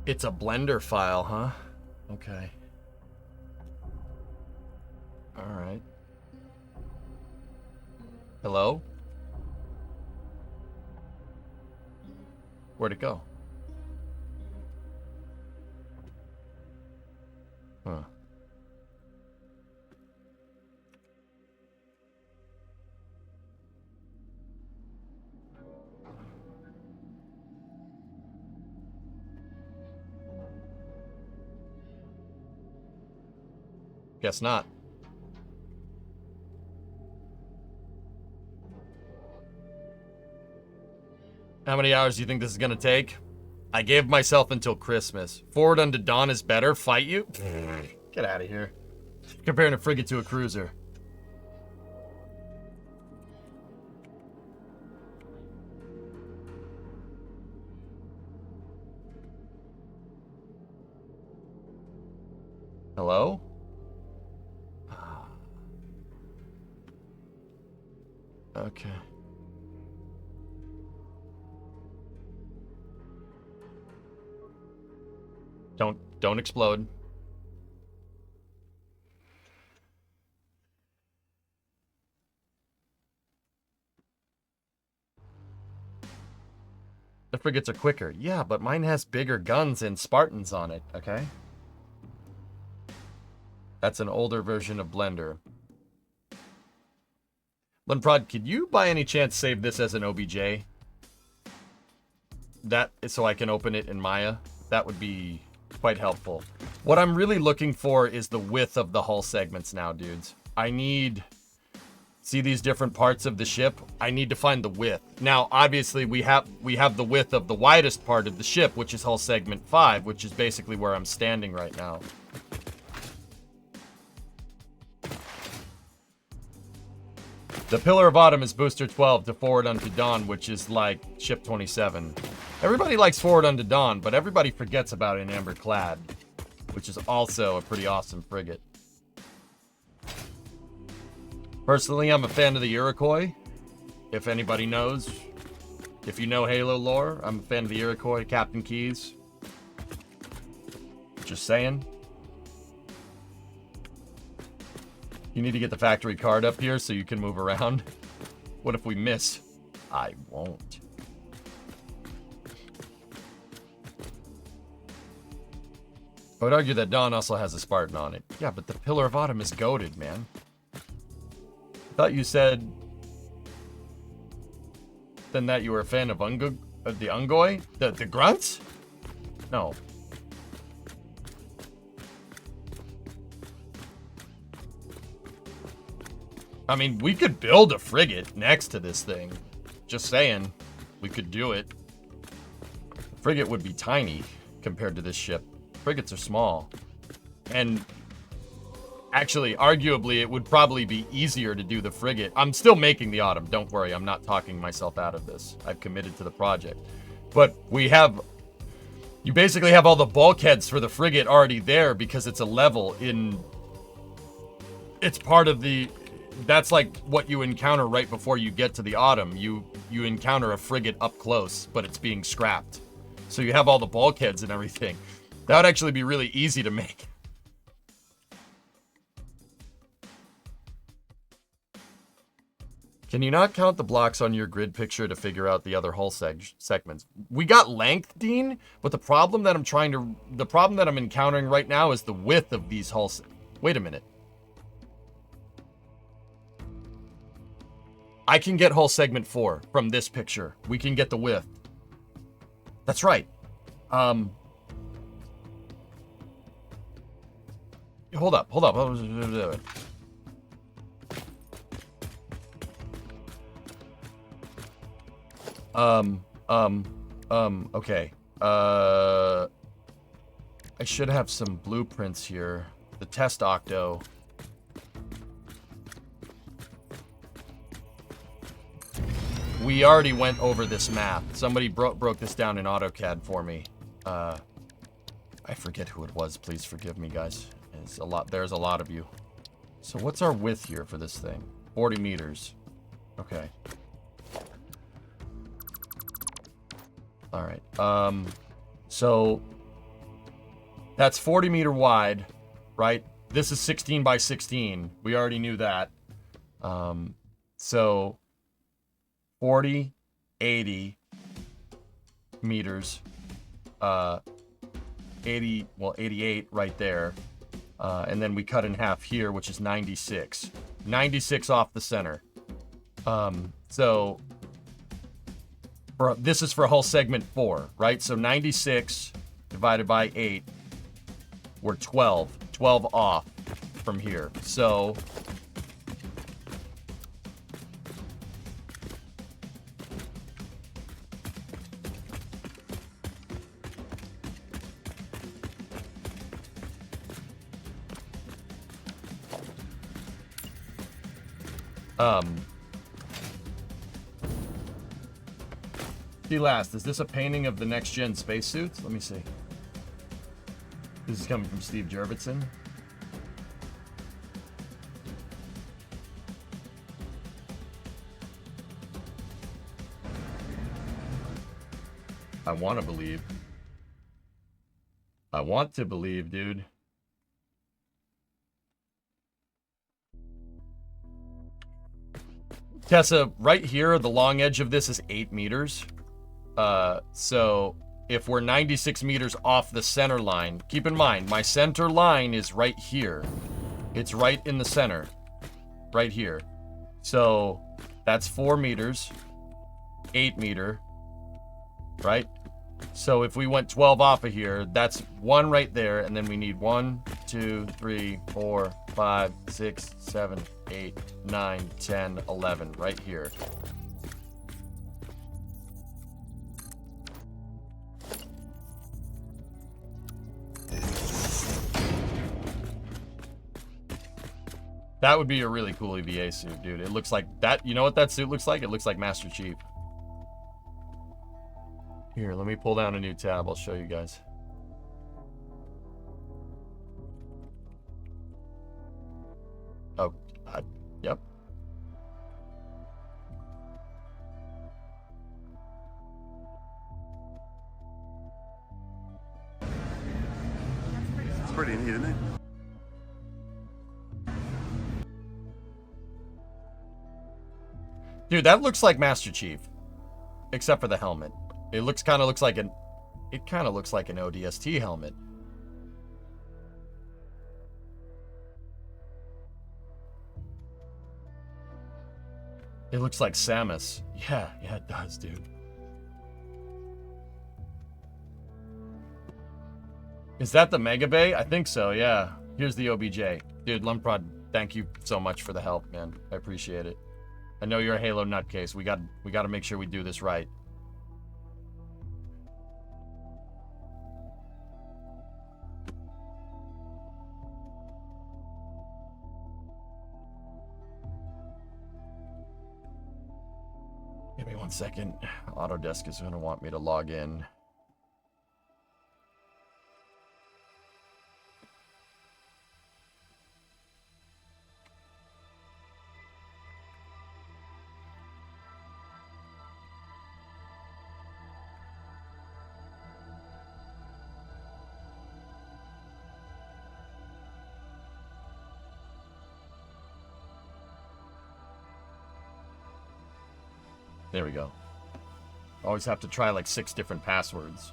It's a Blender file, huh? Okay. All right. Hello? Where'd it go? Huh. Guess not. How many hours do you think this is gonna take? I gave myself until Christmas. Forward unto dawn is better. Fight you? Get out of here. Comparing a frigate to a cruiser. Hello? Okay. Don't explode. The frigates are quicker. Yeah, but mine has bigger guns and Spartans on it, okay? That's an older version of Blender. Lunprod, could you by any chance save this as an OBJ? That is so I can open it in Maya. That would be quite helpful. What I'm really looking for is the width of the hull segments now, dudes. I need... See these different parts of the ship? I need to find the width. Now, obviously, we have the width of the widest part of the ship, which is hull segment 5, which is basically where I'm standing right now. The Pillar of Autumn is booster 12 to Forward Unto Dawn, which is like ship 27. Everybody likes Forward Unto Dawn, but everybody forgets about an Amber Clad, which is also a pretty awesome frigate. Personally, I'm a fan of the Iroquois. If anybody knows, if you know Halo lore, I'm a fan of the Iroquois, Captain Keyes. Just saying. You need to get the factory card up here so you can move around. What if we miss? I won't. I would argue that Dawn also has a Spartan on it. Yeah, but the Pillar of Autumn is goated, man. I thought you said then that you were a fan of the Ungoi? The grunts? No. I mean, we could build a frigate next to this thing. Just saying. We could do it. The frigate would be tiny compared to this ship. Frigates are small. And actually, arguably, it would probably be easier to do the frigate. I'm still making the Autumn. Don't worry, I'm not talking myself out of this. I've committed to the project. But we have... You basically have all the bulkheads for the frigate already there because it's a level in... It's part of the... That's like what you encounter right before you get to the Autumn. You encounter a frigate up close, but it's being scrapped. So you have all the bulkheads and everything. That would actually be really easy to make. Can you not count the blocks on your grid picture to figure out the other hull segments? We got length, Dean, but the problem that I'm encountering right now is the width of these hull. Wait a minute. I can get hull segment 4 from this picture. We can get the width. That's right. Hold up. Okay. I should have some blueprints here. The test octo. We already went over this map. Somebody broke this down in AutoCAD for me. I forget who it was. Please forgive me, guys. It's a lot. There's a lot of you. So what's our width here for this thing? 40 meters. Okay. All right. So that's 40 meter wide, right? This is 16 by 16. We already knew that. So 40, 80 meters, 88 right there. And then we cut in half here, which is 96. 96 off the center. So this is for hull segment 4, right? So 96 divided by 8, we're 12. 12 off from here. So see last, is this a painting of the next gen spacesuits? Let me see. This is coming from Steve Jurvetson. I want to believe. I want to believe, dude. Tessa, right here, the long edge of this is 8 meters. So if we're 96 meters off the center line, keep in mind, my center line is right here. It's right in the center. Right here. So that's 4 meters. 8 meter. Right? So if we went 12 off of here, that's 1 right there, and then we need 1, 2, 3, 4, 5, 6, 7, 8, 9, 10, 11 right here. That would be a really cool EVA suit, dude. It looks like that. You know what that suit looks like? It looks like Master Chief. Here, let me pull down a new tab. I'll show you guys. Oh, yep. It's pretty neat, isn't it? Dude, that looks like Master Chief. except for the helmet. It kind of looks like an ODST helmet. It looks like Samus. Yeah, it does, dude. Is that the Mega Bay? I think so, yeah. Here's the OBJ. Dude, Lumprod, thank you so much for the help, man. I appreciate it. I know you're a Halo nutcase. We got to make sure we do this right. Give me 1 second. Autodesk is going to want me to log in. There we go. Always have to try like 6 different passwords.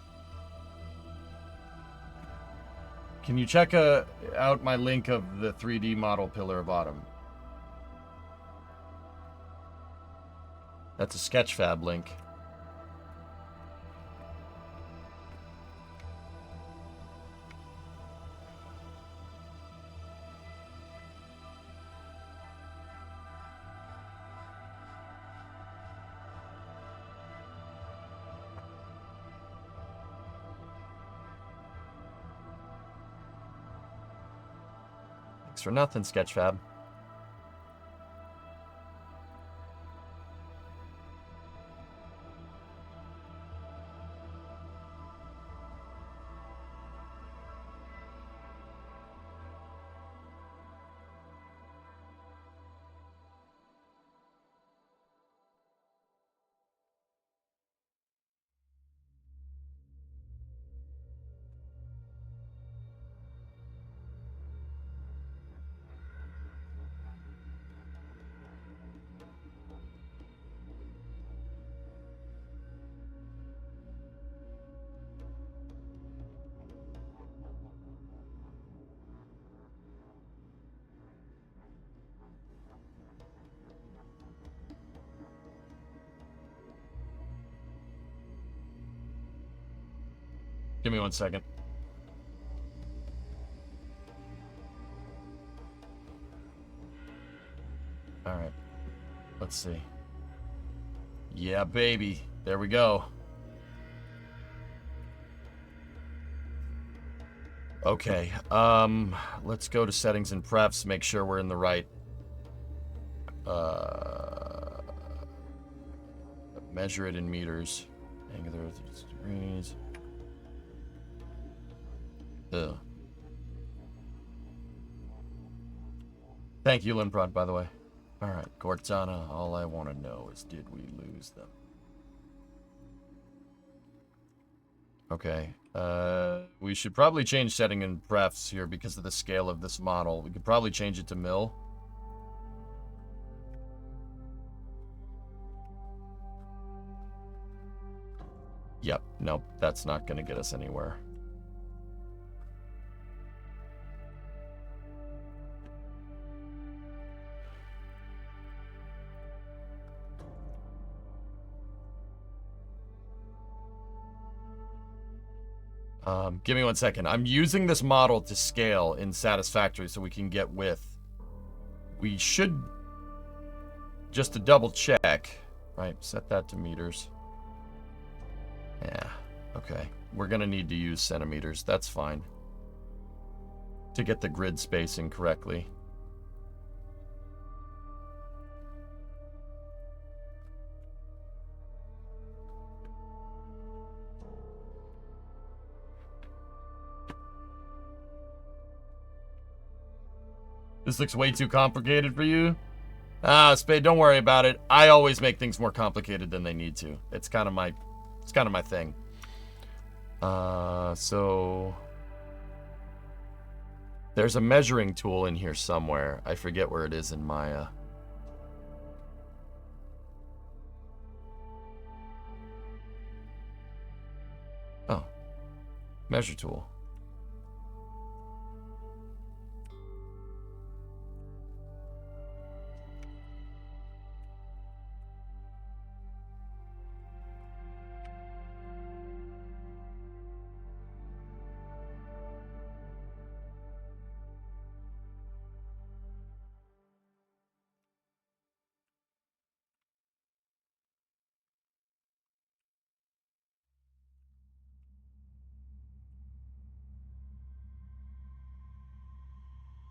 Can you check out my link of the 3D model Pillar of Autumn? That's a Sketchfab link. Thanks for nothing, Sketchfab. Give me 1 second. All right. Let's see. Yeah, baby. There we go. Okay. Let's go to settings and prefs. Make sure we're in the right. Measure it in meters. Angular degrees. Ugh. Thank you, Limprod, by the way. Alright, Cortana, all I want to know is, did we lose them? Okay. We should probably change setting and prefs here because of the scale of this model. We could probably change it to mil. Yep, nope, that's not going to get us anywhere. Give me 1 second. I'm using this model to scale in Satisfactory so we can get width. We should, just to double check, right, set that to meters. Yeah, okay. We're going to need to use centimeters. That's fine. To get the grid spacing correctly. This looks way too complicated for you. Spade, don't worry about it. I always make things more complicated than they need to. It's kind of my thing. So there's a measuring tool in here somewhere. I forget where it is in Maya. Measure tool.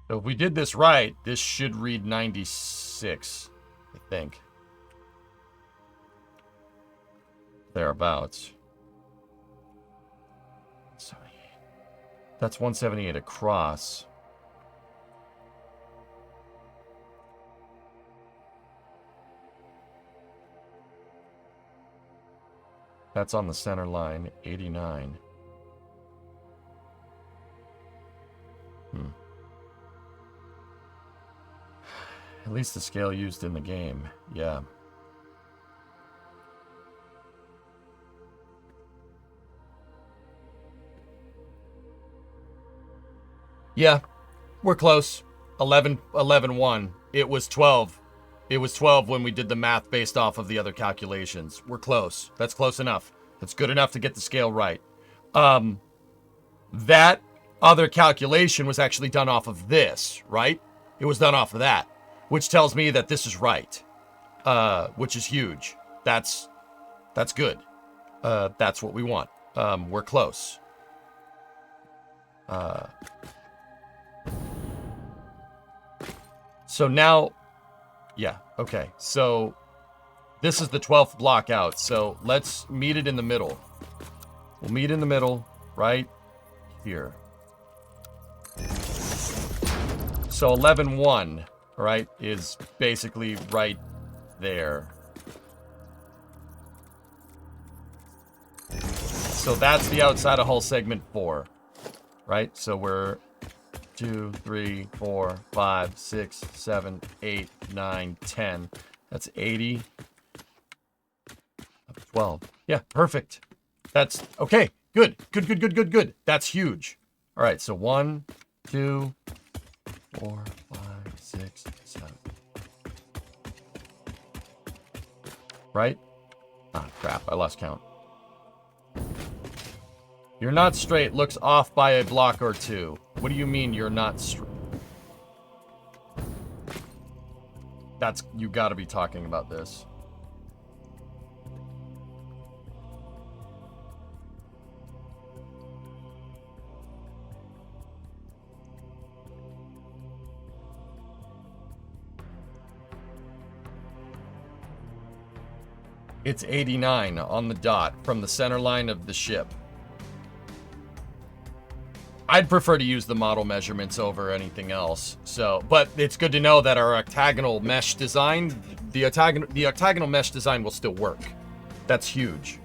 So if we did this right, this should read 96, I think. Thereabouts. 78. That's 178 across. That's on the center line, 89. At least the scale used in the game. Yeah. Yeah, we're close. 11, 1. It was 12. It was 12 when we did the math based off of the other calculations. We're close. That's close enough. That's good enough to get the scale right. That other calculation was actually done off of this, right? It was done off of that, which tells me that this is right, which is huge. That's good. That's what we want. We're close. So now, yeah, okay. So this is the 12th block out. So let's meet it in the middle. We'll meet in the middle right here. So 11, 1, right, is basically right there. So that's the outside of hull segment 4, right? So we're 2, 3, 4, 5, 6, 7, 8, 9, 10. That's 80. 12. Yeah, perfect. That's okay. Good. Good. That's huge. All right, so 1, 2, 4, 5, 6, 7. Right? Ah, crap. I lost count. You're not straight. Looks off by a block or two. What do you mean you're not straight? That's... You gotta be talking about this. It's 89 on the dot from the center line of the ship. I'd prefer to use the model measurements over anything else. So, but it's good to know that our octagonal mesh design, the octagonal mesh design will still work. That's huge.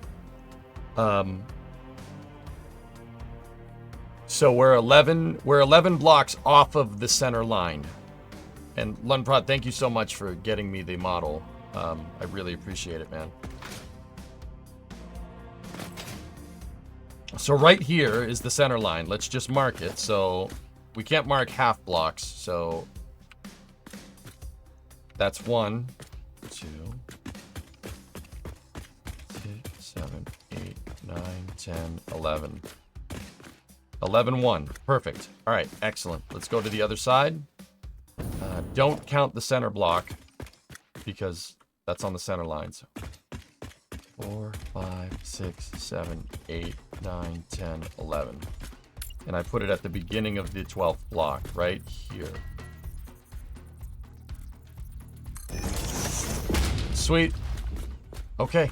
So we're 11 blocks off of the center line. And Lundprod, thank you so much for getting me the model. I really appreciate it, man. So right here is the center line. Let's just mark it. So we can't mark half blocks. So that's 1, 2, 6, 7, 8, 9, 10, 11. 11, 1. Perfect. All right, excellent. Let's go to the other side. Don't count the center block because that's on the center line. So 4, 5, 6, 7, 8, 9, 10, 11. And I put it at the beginning of the 12th block, right here. Sweet. Okay,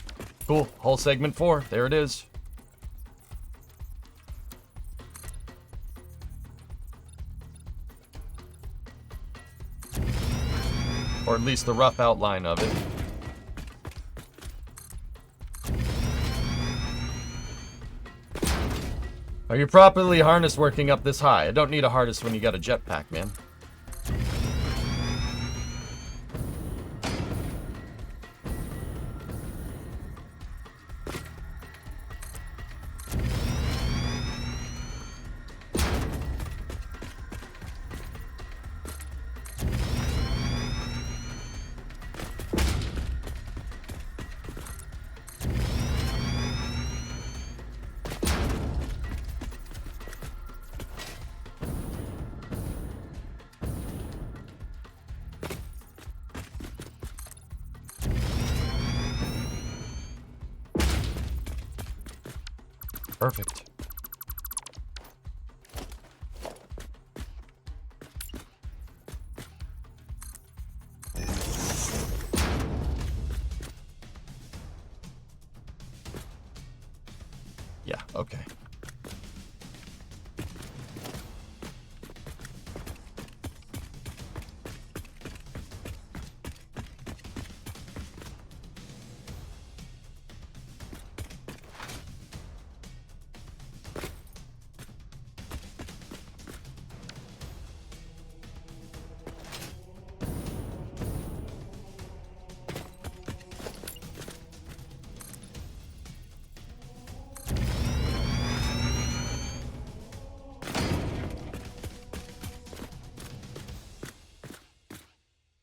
cool. Hull segment 4. There it is. Or at least the rough outline of it. Are you properly harness working up this high? I don't need a harness when you got a jetpack, man. Perfect. Yeah, okay.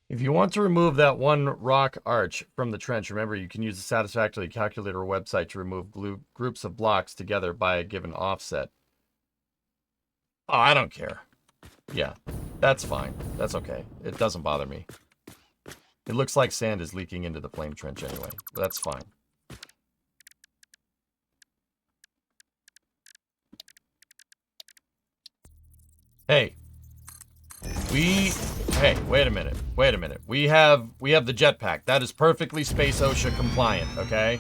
If you want to remove that one rock arch from the trench, remember you can use the Satisfactory calculator website to remove groups of blocks together by a given offset. Oh, I don't care. Yeah, that's fine. That's okay. It doesn't bother me. It looks like sand is leaking into the flame trench anyway, but that's fine. Hey. Hey, wait a minute. Wait a minute. We have the jetpack. That is perfectly Space OSHA compliant, okay?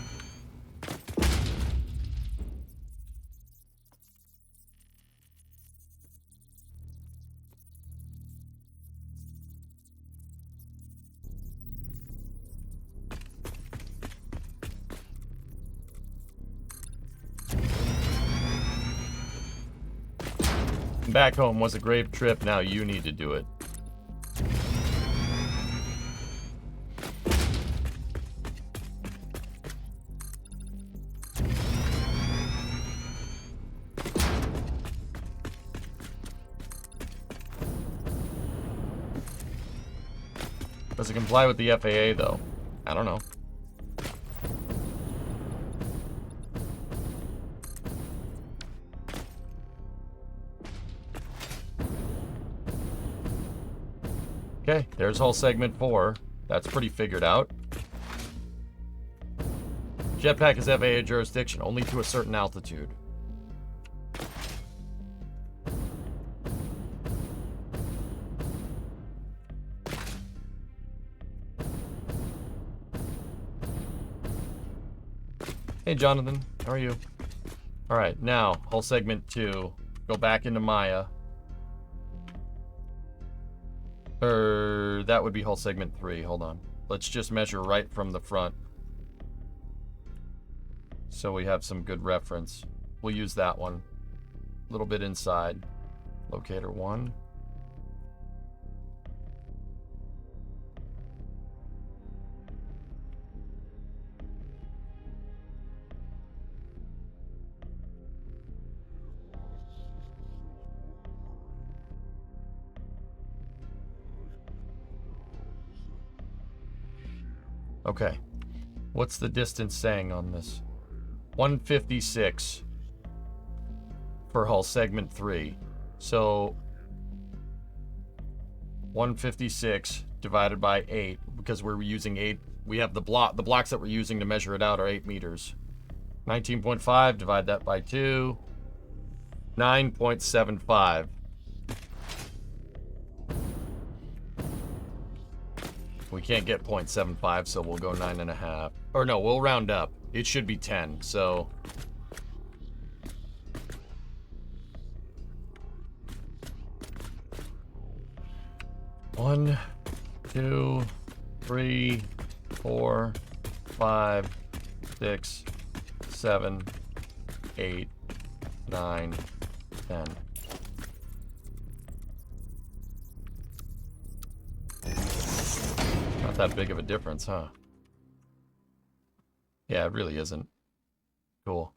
Back home was a great trip. Now you need to do it. Does it comply with the FAA, though? I don't know. Okay, there's hull segment 4. That's pretty figured out. Jetpack is FAA jurisdiction, only to a certain altitude. Hey, Jonathan. How are you? All right, now, hull segment 2. Go back into Maya. That would be hull segment 3. Hold on. Let's just measure right from the front, so we have some good reference. We'll use that one. A little bit inside. Locator 1. Okay. What's the distance saying on this? 156 for hull segment 3. So 156 divided by 8, because we're using 8. We have the blocks that we're using to measure it out are 8 meters. 19.5, divide that by 2. 9.75. We can't get 0.75, so we'll go 9.5. Or no, we'll round up. It should be 10, so... One, 2, 3, 4, 5, 6, 7, 8, 9, 10. Not that big of a difference, huh? Yeah, it really isn't. Cool.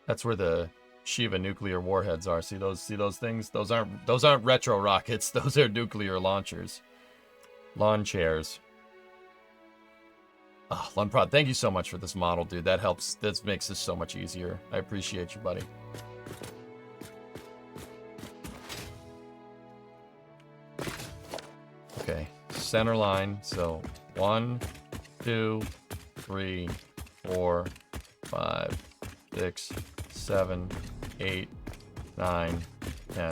That's where the Shiva nuclear warheads are. See those things? Those aren't retro rockets. Those are nuclear launchers. Lawn chairs. Oh, Lunprod, thank you so much for this model, dude. That helps. That makes this so much easier. I appreciate you, buddy. Okay, center line. So 1, 2, 3, 4, 5, 6, 7, 8, 9, 10.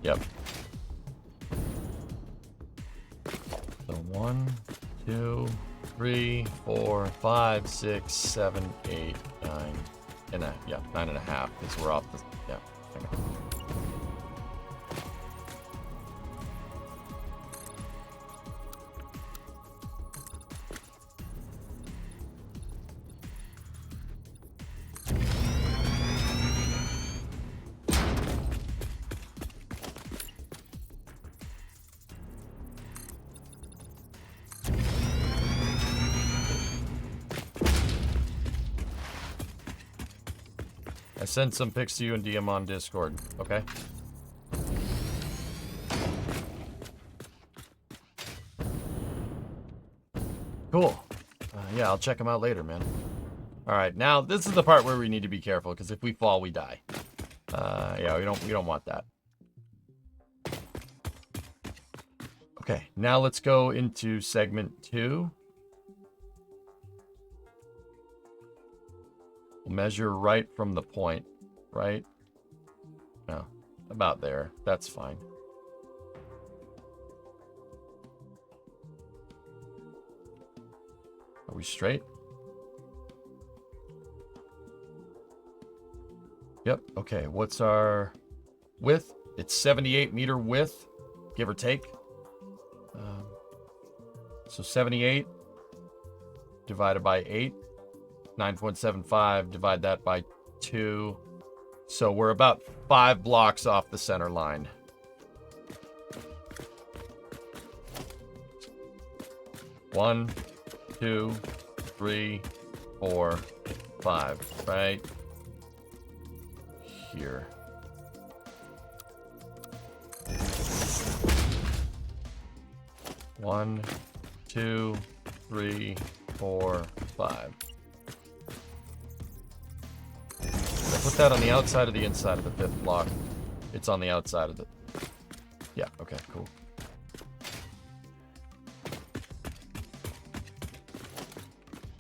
Yep. So 1, 2, 3, 4, 5, 6, 7, 8, 9, and a, yeah, 9.5 because we're off the, yeah. Hang on. I sent some pics to you and DM on Discord, okay? Cool. Yeah, I'll check them out later, man. Alright, now this is the part where we need to be careful, because if we fall, we die. Yeah, we don't want that. Okay, now let's go into segment 2. We'll measure right from the point, right? No, about there. That's fine. Are we straight? Yep, okay. What's our width? It's 78-meter width, give or take. So 78 divided by 8, 9.75, divide that by 2. So we're about 5 blocks off the center line. One, 2, 3, 4, 5, right here. One, 2, 3, 4, 5. Put that on the outside of the inside of the 5th block. It's on the outside of the... Yeah, okay, cool.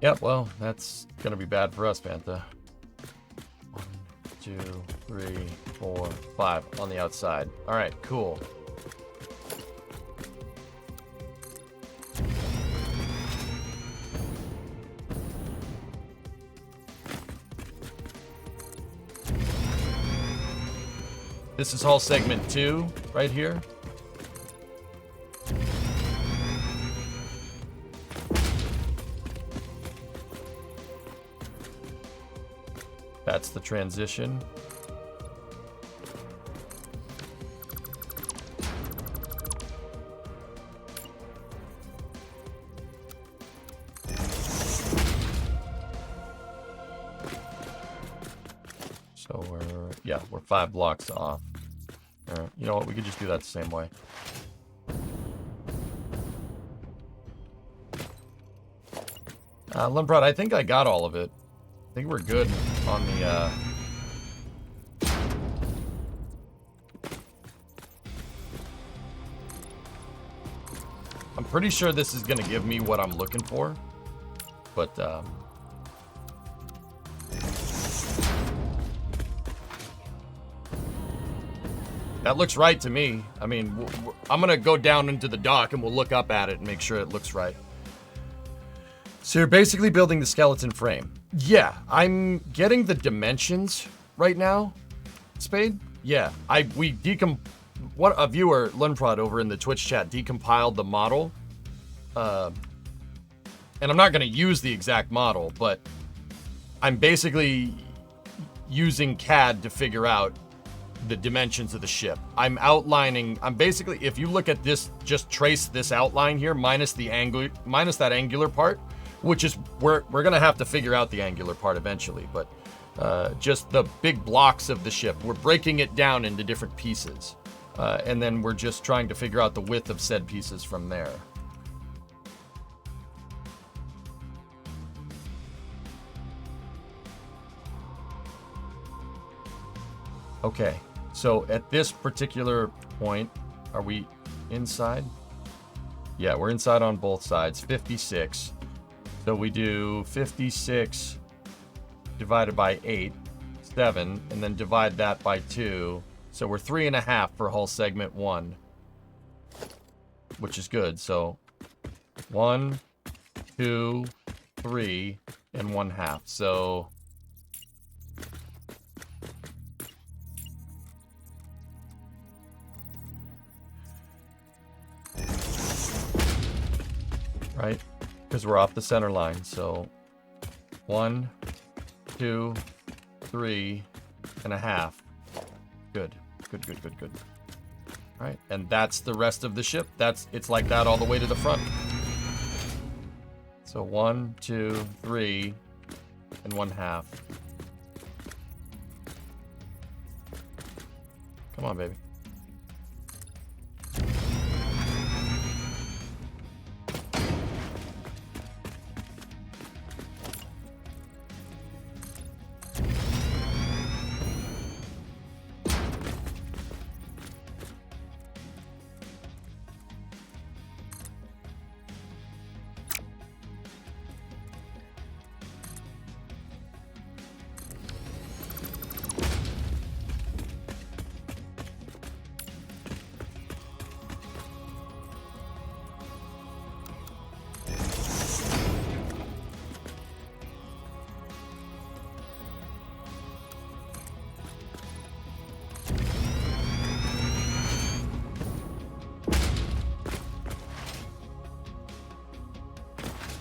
Yep, well, that's gonna be bad for us, Fanta. 1, 2, 3, 4, 5 on the outside. Alright, cool. This is all segment 2 right here. That's the transition. So we're 5 blocks off. You know what? We could just do that the same way. Limprod, I think I got all of it. I think we're good on the, I'm pretty sure this is gonna give me what I'm looking for. But, that looks right to me. I mean, I'm gonna go down into the dock and we'll look up at it and make sure it looks right. So you're basically building the skeleton frame. Yeah, I'm getting the dimensions right now, Spade. Yeah, what a viewer, Lunprod, over in the Twitch chat decompiled the model. And I'm not going to use the exact model, but I'm basically using CAD to figure out the dimensions of the ship. I'm basically, if you look at this, just trace this outline here, minus that angular part, which is, we're going to have to figure out the angular part eventually, but just the big blocks of the ship. We're breaking it down into different pieces. And then we're just trying to figure out the width of said pieces from there. Okay, so at this particular point, are we inside? Yeah, we're inside on both sides, 56. So we do 56 divided by 8, 7, and then divide that by 2. So we're 3.5 for hull segment 1, which is good. So 1, 2, 3, and 1/2. So right, because we're off the center line. So 1, 2, 3.5. Good. Good. All right, and that's the rest of the ship. It's like that all the way to the front. So 1, 2, 3, and 1/2. Come on, baby.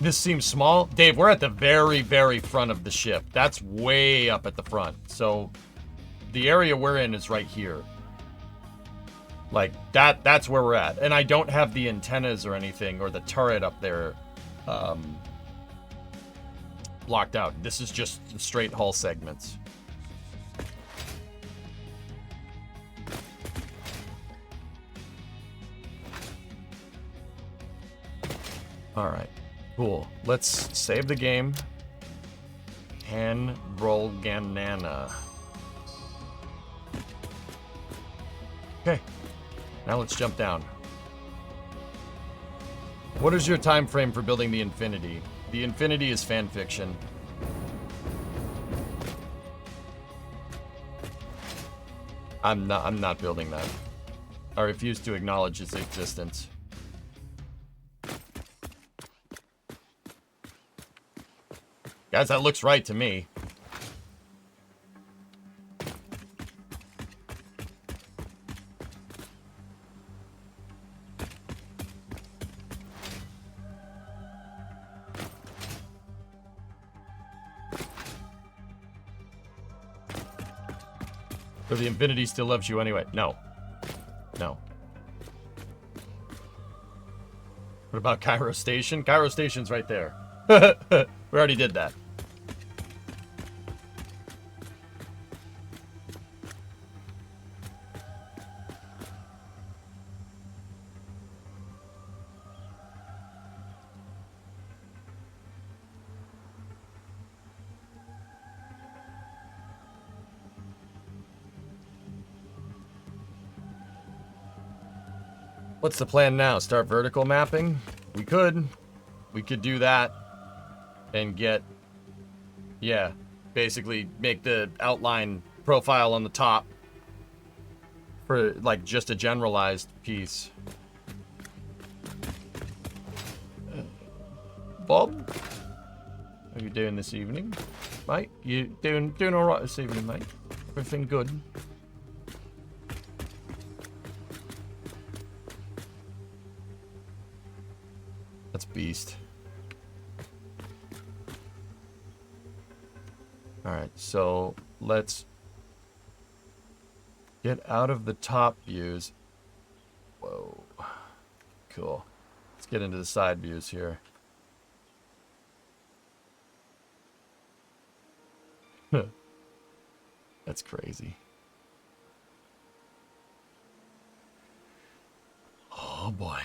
This seems small. Dave, we're at the very, very front of the ship. That's way up at the front. So the area we're in is right here. Like, that's where we're at. And I don't have the antennas or anything, or the turret up there blocked out. This is just the straight hull segments. All right. Cool. Let's save the game. Ganana. Okay. Now let's jump down. What is your time frame for building the Infinity? The Infinity is fan fiction. I'm not building that. I refuse to acknowledge its existence. Guys, that looks right to me. So the Infinity still loves you anyway? No. No. What about Cairo Station? Cairo Station's right there. We already did that. What's the plan now? Start vertical mapping? We could do that and get, yeah, basically make the outline profile on the top for like just a generalized piece. Bob, how you doing this evening, mate? You doing all right this evening, mate? Everything good? That's beast. Alright, so let's get out of the top views. Whoa. Cool. Let's get into the side views here. That's crazy. Oh boy.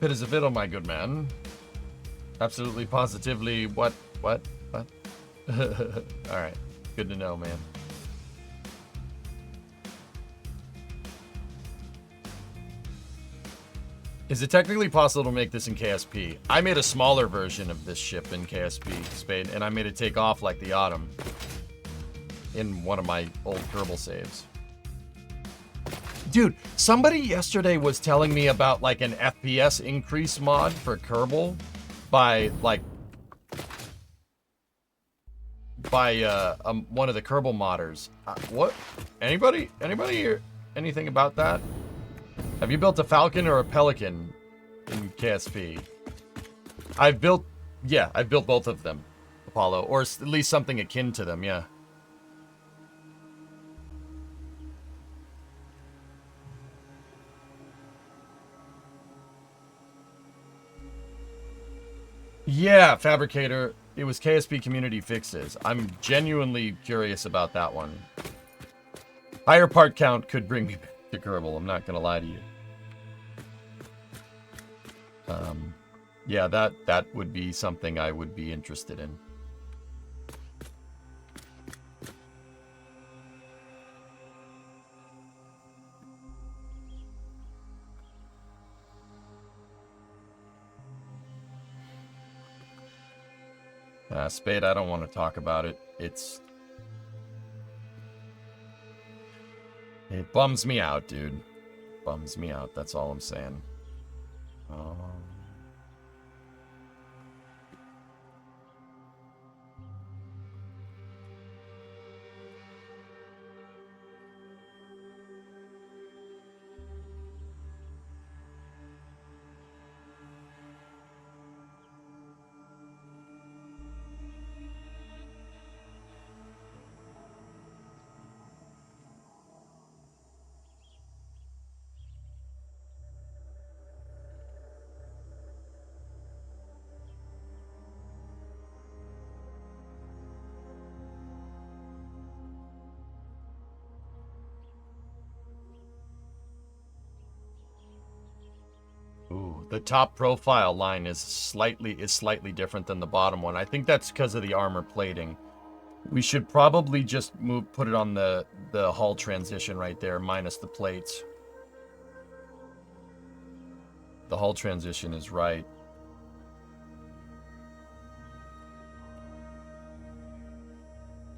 Fit as a fiddle, my good man. Absolutely, positively, what? Alright, good to know, man. Is it technically possible to make this in KSP? I made a smaller version of this ship in KSP, Spade, and I made it take off like the Autumn in one of my old Kerbal saves. Dude, somebody yesterday was telling me about like an FPS increase mod for Kerbal by like one of the Kerbal modders. What? Anybody hear anything about that? Have you built a Falcon or a Pelican in KSP? I've built both of them, Apollo, or at least something akin to them, yeah. Yeah, Fabricator. It was KSP Community Fixes. I'm genuinely curious about that one. Higher part count could bring me back to Kerbal. I'm not gonna lie to you. Yeah, that would be something I would be interested in. Spade, I don't want to talk about it. It bums me out, dude. Bums me out, that's all I'm saying. The top profile line is slightly different than the bottom one. I think that's because of the armor plating. We should probably just put it on the hull transition right there, minus the plates. The hull transition is right.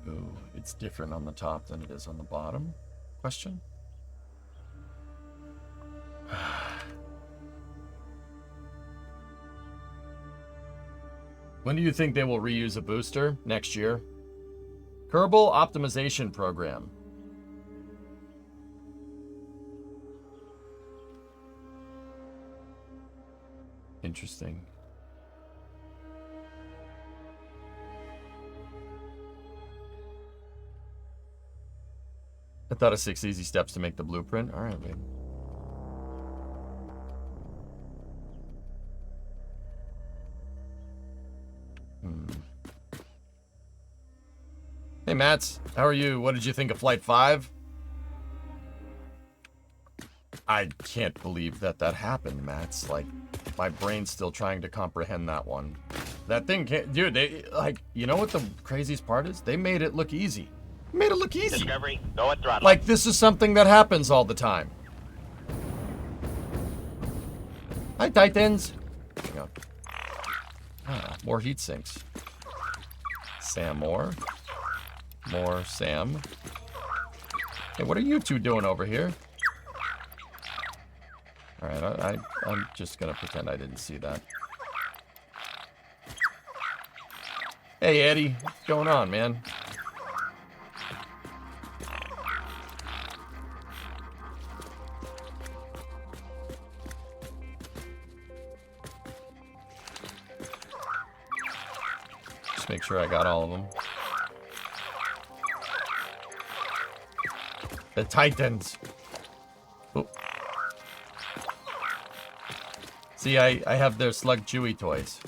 Ooh, it's different on the top than it is on the bottom? Question? When do you think they will reuse a booster? Next year. Kerbal optimization program. Interesting. I thought of 6 easy steps to make the blueprint. All right, babe. Hey, Mats. How are you? What did you think of Flight 5? I can't believe that happened, Mats. Like, my brain's still trying to comprehend that one. That thing can't... Dude, they... Like, you know what the craziest part is? They made it look easy. Made it look easy. Discovery, go at throttle. Like, this is something that happens all the time. Hi, Titans. Hang on. Ah, more heat sinks. Sam more. More Sam. Hey, what are you two doing over here? Alright, I'm just gonna pretend I didn't see that. Hey, Eddie. What's going on, man? Just make sure I got all of them. The Titans. Oh. See, I have their Slug Chewy toys.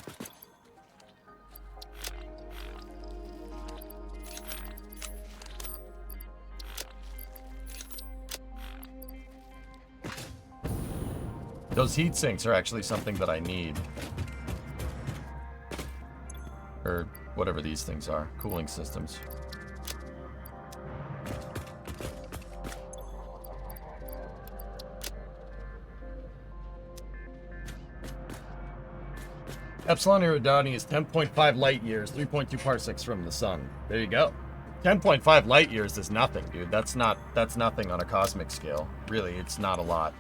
Those heat sinks are actually something that I need. Or whatever these things are. Cooling systems. Epsilon Eridani is 10.5 light years, 3.2 parsecs from the sun. There you go. 10.5 light years is nothing, dude. That's nothing on a cosmic scale. Really, it's not a lot.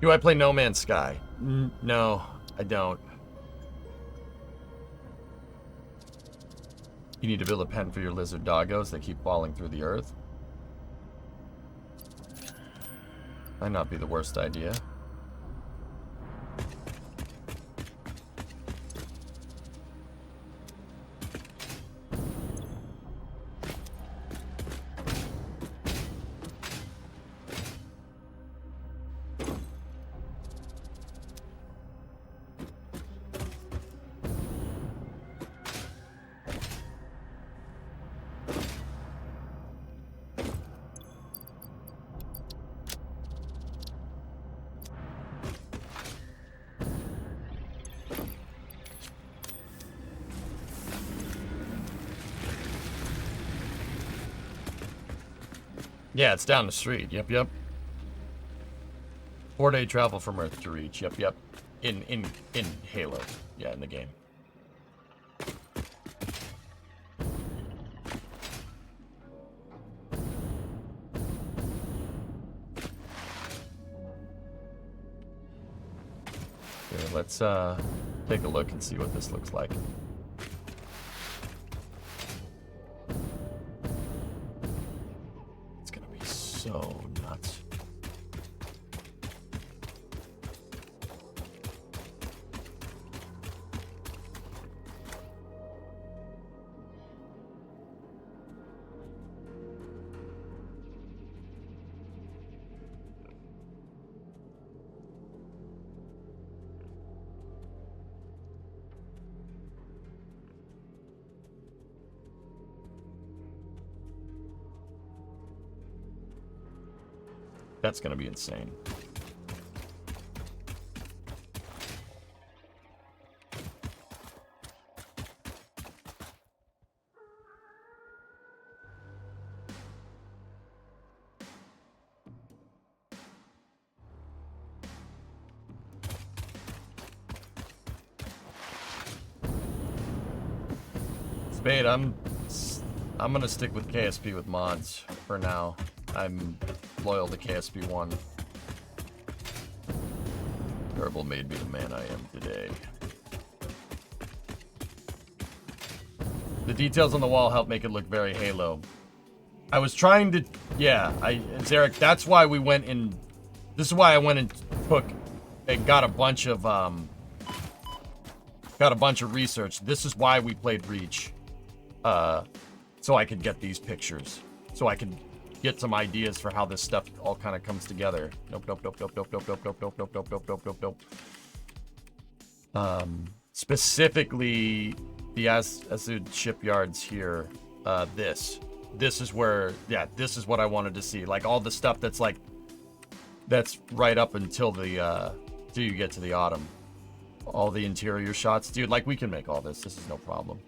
Do I play No Man's Sky? No, I don't. You need to build a pen for your lizard doggos that keep falling through the earth. Might not be the worst idea. Yeah, it's down the street. Yep, yep. 4-day travel from Earth to reach. Yep, yep. In Halo. Yeah, in the game. Here, let's take a look and see what this looks like. So nuts. That's gonna be insane. Spade, I'm gonna stick with KSP with mods for now. I'm loyal to KSP1. Kerbal made me the man I am today. The details on the wall help make it look very Halo. I was trying to, yeah, Zarek, that's why we went in, this is why I went and took, and got a bunch of research. This is why we played Reach. So I could get these pictures. So I could get some ideas for how this stuff all kind of comes together. Specifically, the Azud shipyards here. This is where, yeah, this is what I wanted to see. Like all the stuff that's like, that's right up until the, till you get to the autumn. all the interior shots. Dude, like, we can make all this. This is no problem.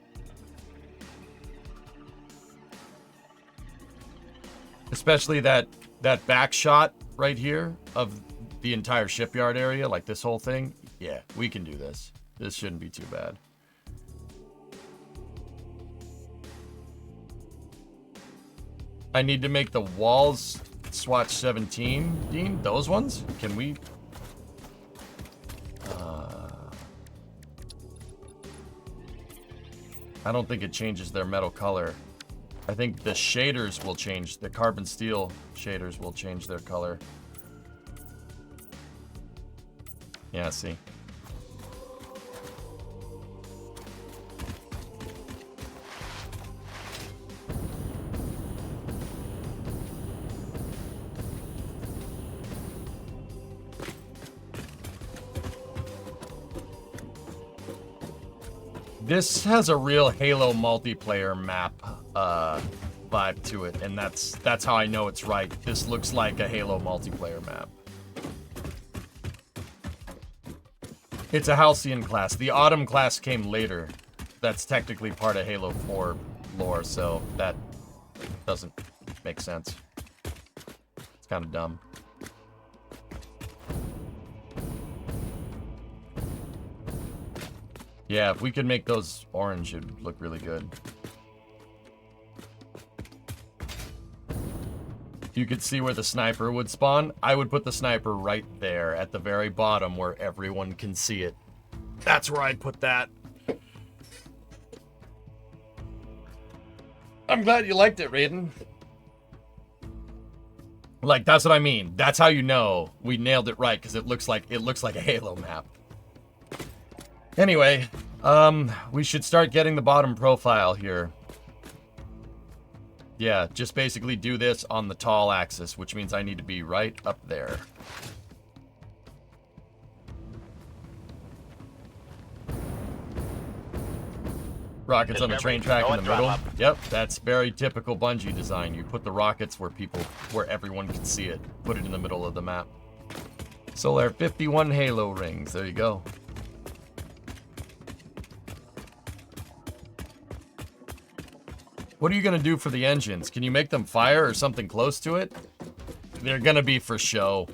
Especially that back shot right here of the entire shipyard area, like this whole thing. Yeah, we can do this. This shouldn't be too bad. I need to make the walls swatch 17, Dean. Those ones? Can we... I don't think it changes their metal color. I think the shaders will change. The carbon steel shaders will change their color. Yeah, see. This has a real Halo multiplayer map vibe to it, and that's how I know it's right. This looks like a Halo multiplayer map. It's a Halcyon class. The Autumn class came later. That's technically part of Halo 4 lore, so that doesn't make sense. It's kind of dumb. Yeah, if we could make those orange, it'd look really good. You could see where the sniper would spawn. I would put the sniper right there at the very bottom where everyone can see it. That's where I'd put that. I'm glad you liked it, Raiden. Like, that's what I mean. That's how you know we nailed it right, because it looks like a Halo map. Anyway, we should start getting the bottom profile here. Yeah, just basically do this on the tall axis, which means I need to be right up there. Rockets on the train track in the middle. Yep, that's very typical Bungie design. You put the rockets where everyone can see it. Put it in the middle of the map. Solar 51 Halo rings. There you go. What are you going to do for the engines? Can you make them fire or something close to it? They're going to be for show,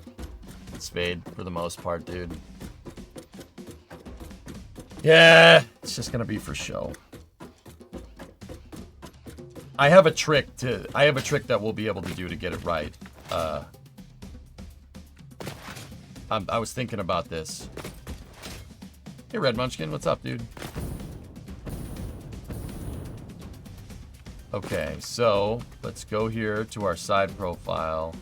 Spade, for the most part, dude. Yeah, it's just going to be for show. I have a trick that we'll be able to do to get it right. I was thinking about this. Hey, Red Munchkin, what's up, dude? Okay, so let's go here to our side profile.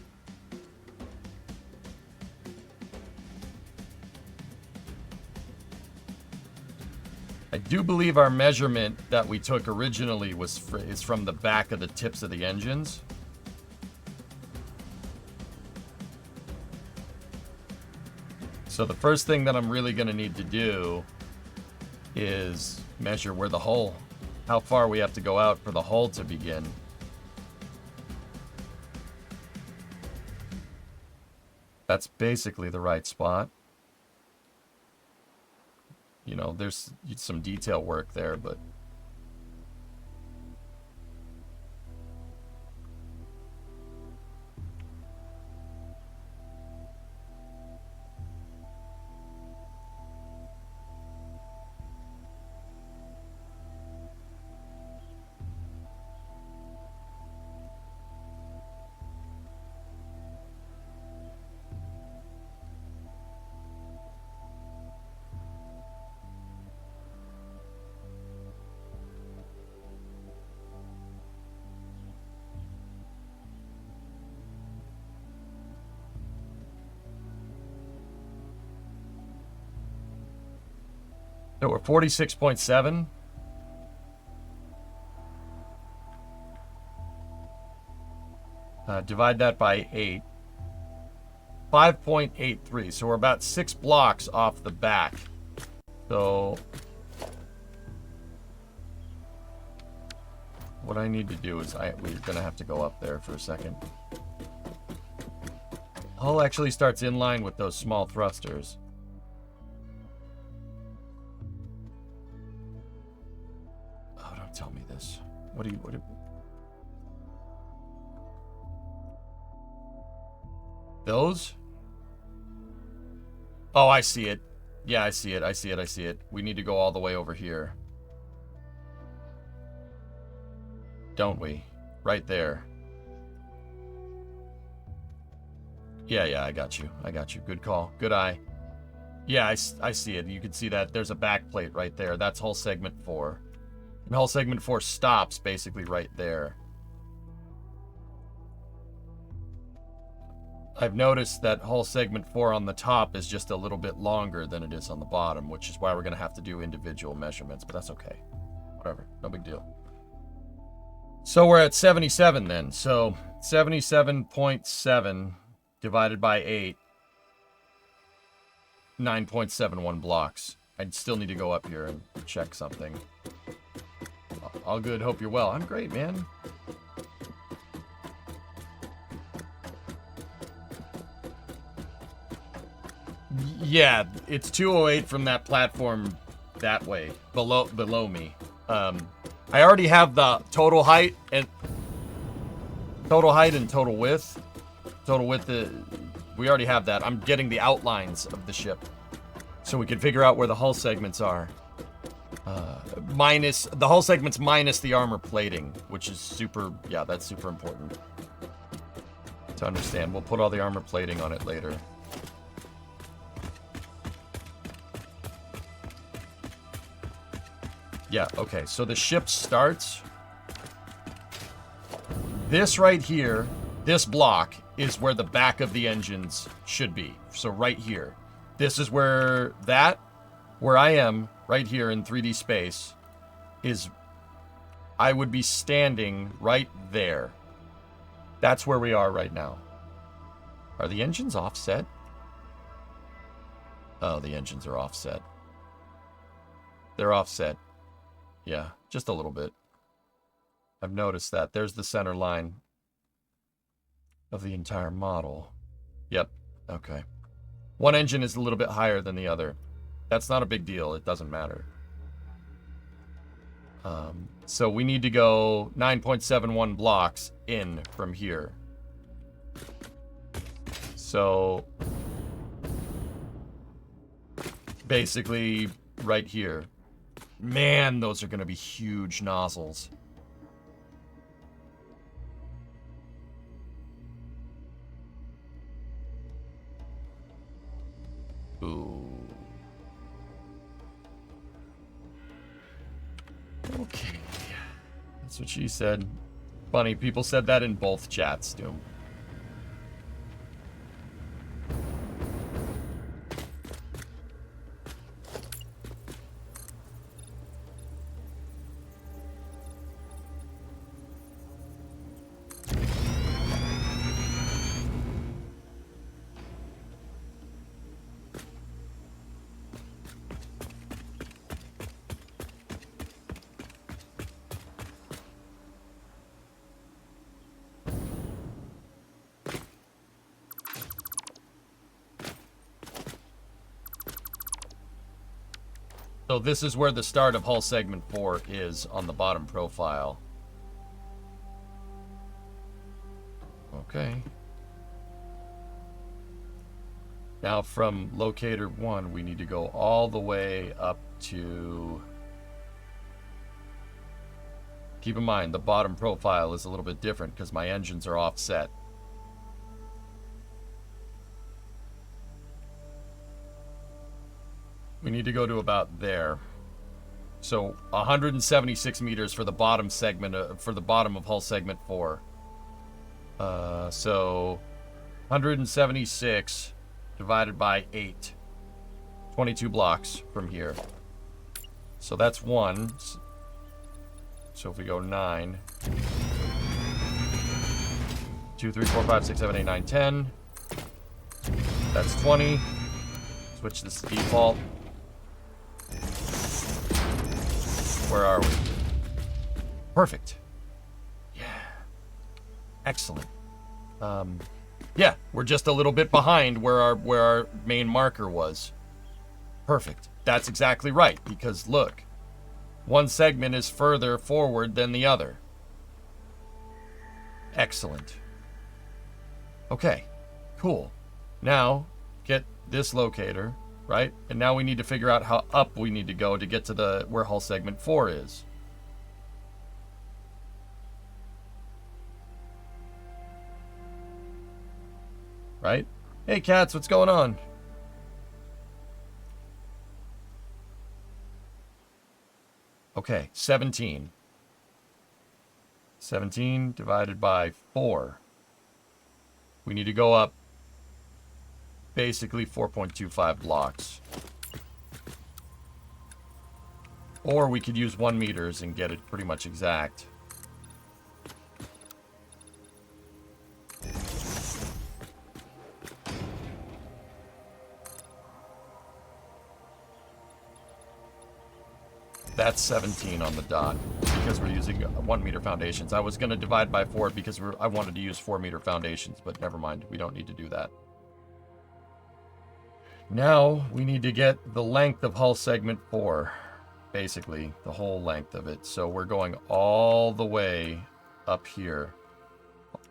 I do believe our measurement that we took originally is from the back of the tips of the engines. So the first thing that I'm really going to need to do is measure where the hull, how far we have to go out for the hull to begin. That's basically the right spot. You know, there's some detail work there, but... So we're 46.7. Divide that by 8. 5.83. So we're about 6 blocks off the back. So what I need to do is we're going to have to go up there for a second. Hull actually starts in line with those small thrusters. tell me this. Those? Oh, I see it. Yeah, I see it. We need to go all the way over here. Don't we? Right there. Yeah, I got you. Good call. Good eye. Yeah, I see it. You can see that. There's a back plate right there. That's hull segment 4. And hull segment 4 stops basically right there. I've noticed that hull segment 4 on the top is just a little bit longer than it is on the bottom, which is why we're going to have to do individual measurements, but that's okay. Whatever, no big deal. So we're at 77 then. So 77.7 divided by 8, 9.71 blocks. I still need to go up here and check something. All good, hope you're well. I'm great, man. Yeah, it's 208 from that platform that way, below me. I already have the total height and total width. Total width, we already have that. I'm getting the outlines of the ship, so we can figure out where the hull segments are. Minus the hull segments minus the armor plating, which is super. Yeah, that's super important to understand. We'll put all the armor plating on it later. Yeah, okay, so the ship starts. This right here, this block, is where the back of the engines should be. So right here. This is where I am, right here in 3D space, is I would be standing right there. That's where we are right now. Are the engines offset? Oh, the engines are offset. They're offset. Yeah, just a little bit. I've noticed that. There's the center line of the entire model. Yep, okay. One engine is a little bit higher than the other. That's not a big deal. It doesn't matter. So we need to go 9.71 blocks in from here. So basically right here. Man, those are going to be huge nozzles. Ooh. Okay. That's what she said. Funny, people said that in both chats, Doom. So this is where the start of hull segment 4 is on the bottom profile. Okay. Now from locator 1, we need to go all the way up to... Keep in mind, the bottom profile is a little bit different because my engines are offset. We need to go to about there. So 176 meters for the bottom segment, for the bottom of hull segment 4. So 176 divided by 8. 22 blocks from here. So that's 1. So if we go 9. 2, 3, 4, 5, 6, 7, 8, 9, 10. That's 20. Switch this to default. Where are we? Perfect. Yeah. Excellent. Yeah, we're just a little bit behind where our main marker was. Perfect. That's exactly right, because look. one segment is further forward than the other. Excellent. Okay, cool. Now, get this locator, right? And now we need to figure out how up we need to go to get to the where hull segment 4 is. Right? Hey, cats, what's going on? Okay, 17. 17 divided by 4. We need to go up basically 4.25 blocks. Or we could use 1 meters and get it pretty much exact. That's 17 on the dot because we're using 1 meter foundations. I was going to divide by 4 because I wanted to use 4 meter foundations, but never mind. We don't need to do that. Now we need to get the length of hull segment 4. Basically, the whole length of it. So we're going all the way up here.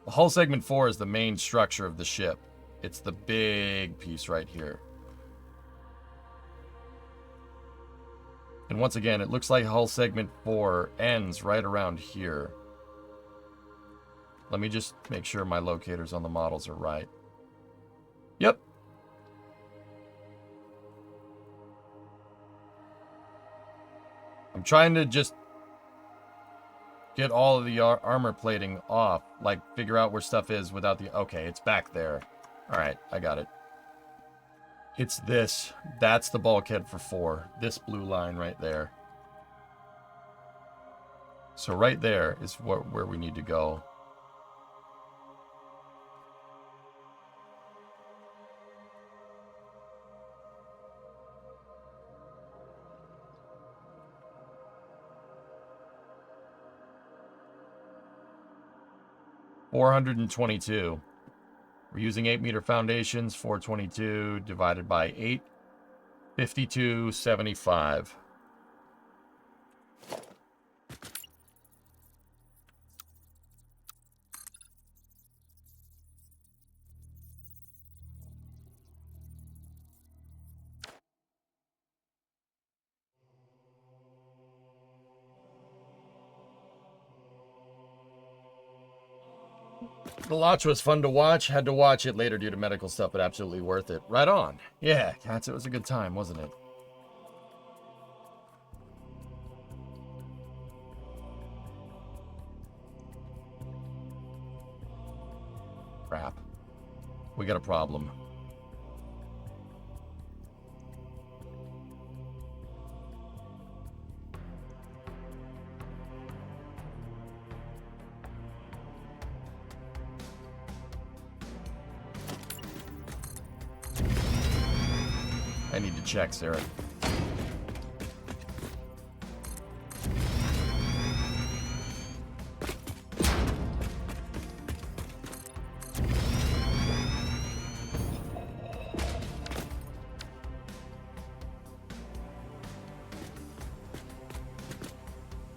Hull segment 4 is the main structure of the ship. It's the big piece right here. And once again, it looks like hull segment 4 ends right around here. Let me just make sure my locators on the models are right. Yep. I'm trying to just get all of the armor plating off. Like, figure out where stuff is without the... Okay, it's back there. Alright, I got it. It's this. That's the bulkhead for 4. This blue line right there. So right there is where we need to go. $422. We're using 8 meter foundations. 422 divided by 8. 52.75. The launch was fun to watch. Had to watch it later due to medical stuff, but absolutely worth it. Right on. Yeah, cats, it was a good time, wasn't it? Crap. We got a problem. I need to check, Sarah.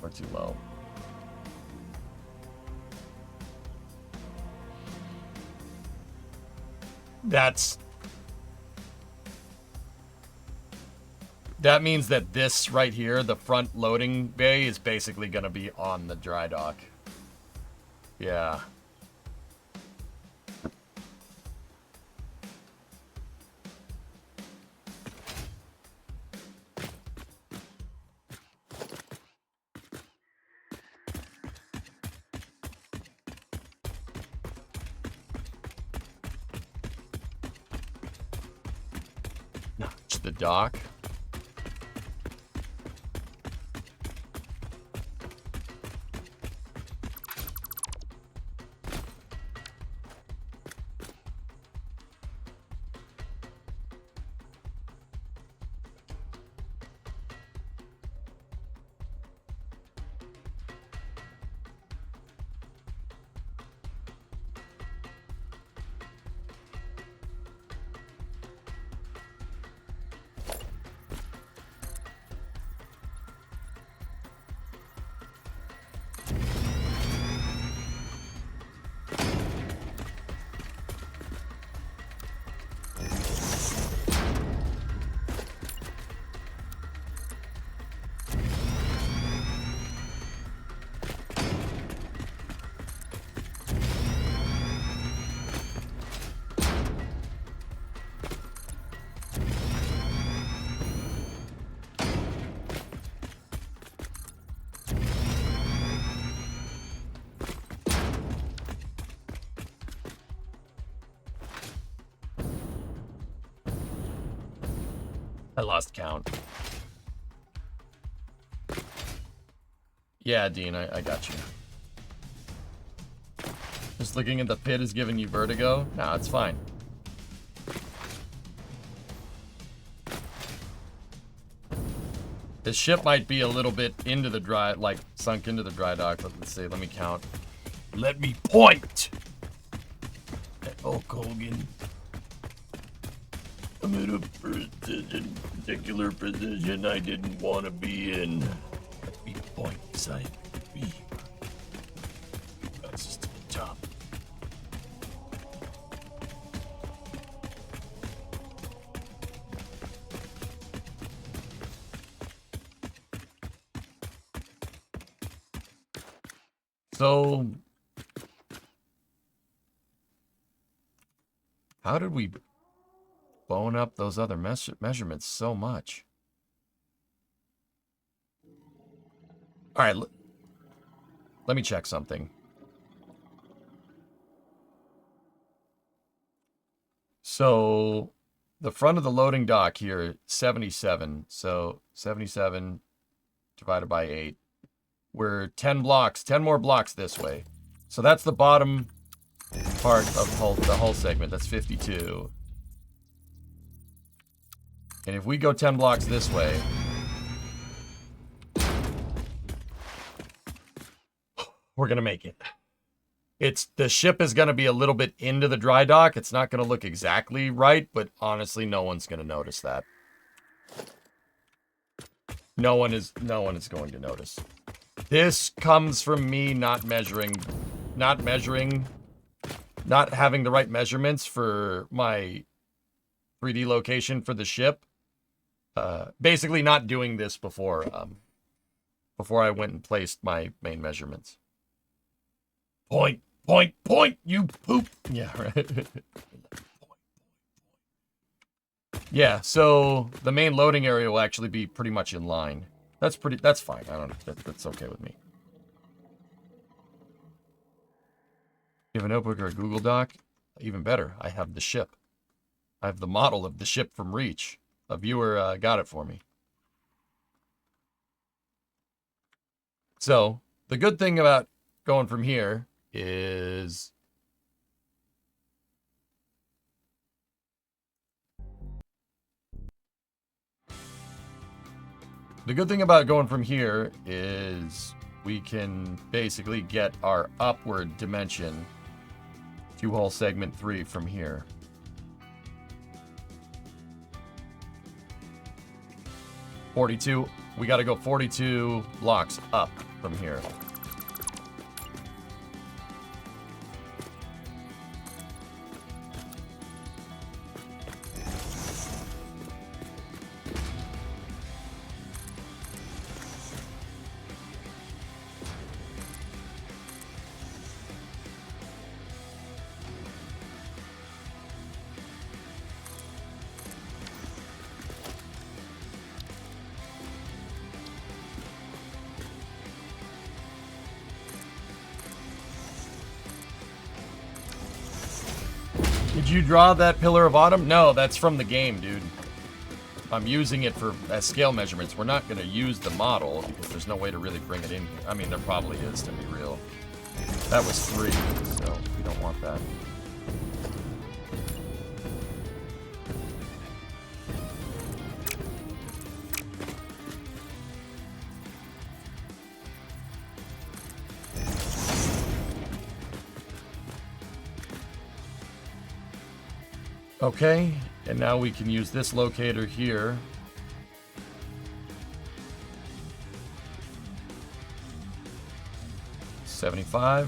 Or too low. That means that this right here, the front loading bay, is basically going to be on the dry dock. Yeah. Notch the dock. I lost count. Yeah, Dean, I got you. Just looking at the pit is giving you vertigo? No, it's fine. The ship might be a little bit into the dry, like sunk into the dry dock. Let's see, let me count. Let me point! At Hulk Hogan. I'm in a particular position I didn't want to be in. Let me point beside the beam. That's to the top. So, how did we bone up those other measurements so much? All right, let me check something. So, the front of the loading dock here, 77. So, 77 divided by 8. We're 10 blocks, 10 more blocks this way. So that's the bottom part of the hull segment. That's 52. And if we go 10 blocks this way, we're going to make it. The ship is going to be a little bit into the dry dock. It's not going to look exactly right, but honestly, no one's going to notice that. No one is going to notice. This comes from me not having the right measurements for my 3D location for the ship. Basically not doing this before I went and placed my main measurements. Point, you poop. Yeah, right. Yeah, so the main loading area will actually be pretty much in line. That's fine. That's okay with me. You have a notebook or a Google Doc? Even better, I have the ship. I have the model of the ship from Reach. A viewer got it for me. So, the good thing about going from here is... The good thing about going from here is we can basically get our upward dimension to hull segment 3 from here. $42. We got to go 42 blocks up from here. Did you draw that Pillar of Autumn? No, that's from the game, dude. I'm using it as scale measurements. We're not going to use the model because there's no way to really bring it in here. I mean, there probably is, to be real. That was 3, so we don't want that. Okay, and now we can use this locator here. $75.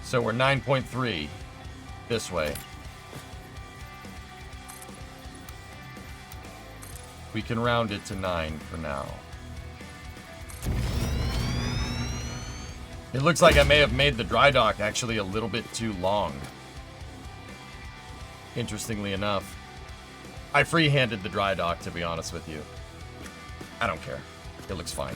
So we're 9.3 this way. We can round it to 9 for now. It looks like I may have made the dry dock actually a little bit too long. Interestingly enough. I free-handed the dry dock, to be honest with you. I don't care. It looks fine.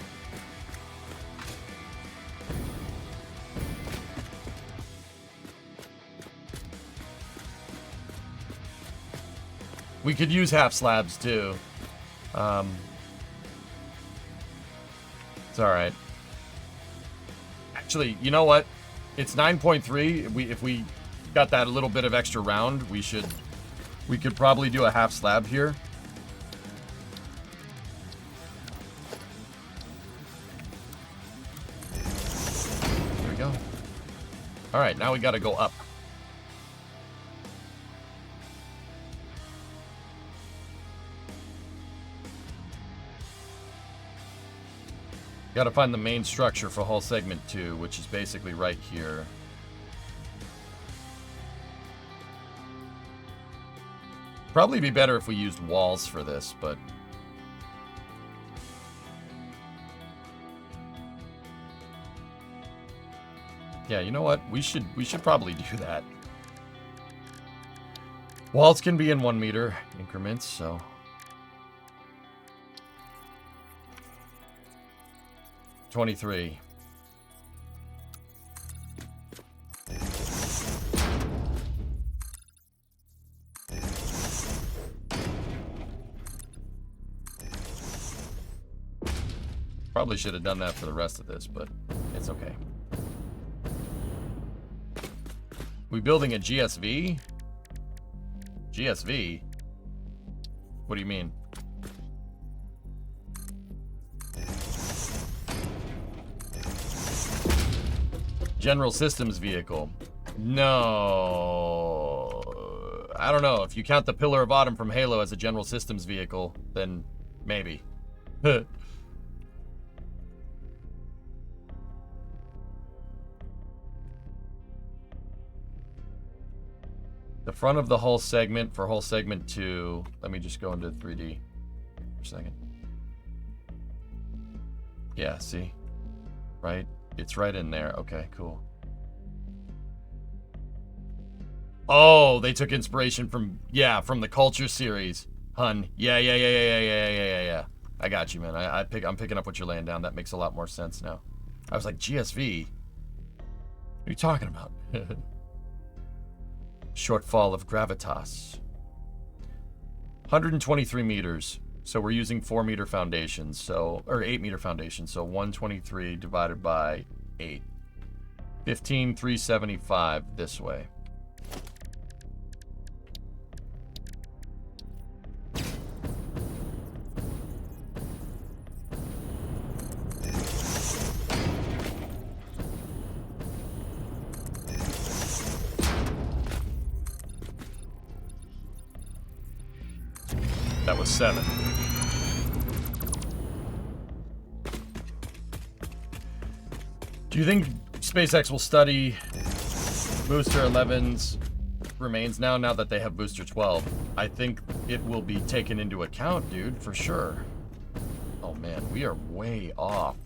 We could use half slabs too. It's all right. Actually, you know what? It's 9.3. If we got that a little bit of extra round, we could probably do a half slab here. There we go. All right, now we got to go up. Got to find the main structure for hull segment 2, which is basically right here. Probably be better if we used walls for this, but yeah, you know what? We should probably do that. Walls can be in 1 meter increments, so 23. Probably should have done that for the rest of this, but it's okay. We building a GSV? GSV? What do you mean? General Systems vehicle. No. I don't know. If you count the Pillar of Autumn from Halo as a General Systems vehicle, then maybe. The front of the hull segment for hull segment 2. Let me just go into 3D for a second. Yeah, see? Right? It's right in there. Okay, cool. Oh, they took inspiration from the Culture series, hun. Yeah. I got you, man. I'm picking up what you're laying down. That makes a lot more sense now. I was like, GSV? What are you talking about? Shortfall of gravitas. 123 meters. So we're using 4 meter foundations, or 8 meter foundations. So 123 divided by 8. 15,375 this way. That was 7. Do you think SpaceX will study Booster 11's remains now that they have Booster 12? I think it will be taken into account, dude, for sure. Oh man, we are way off.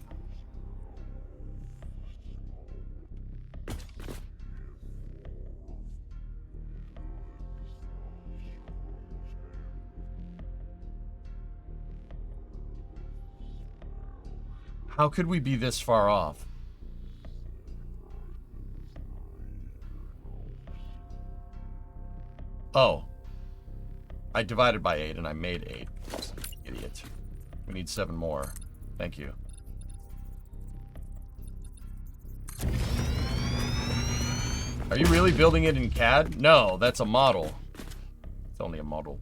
How could we be this far off? Oh. I divided by 8 and I made 8. Idiot. We need 7 more. Thank you. Are you really building it in CAD? No, that's a model. It's only a model.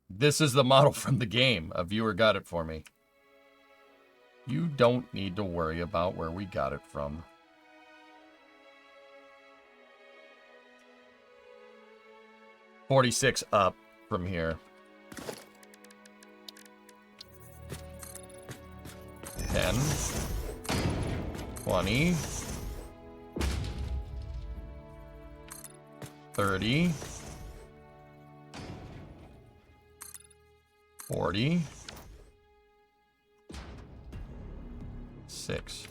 This is the model from the game. A viewer got it for me. You don't need to worry about where we got it from. $46 up from here. 10, 20, 30, 40, 6.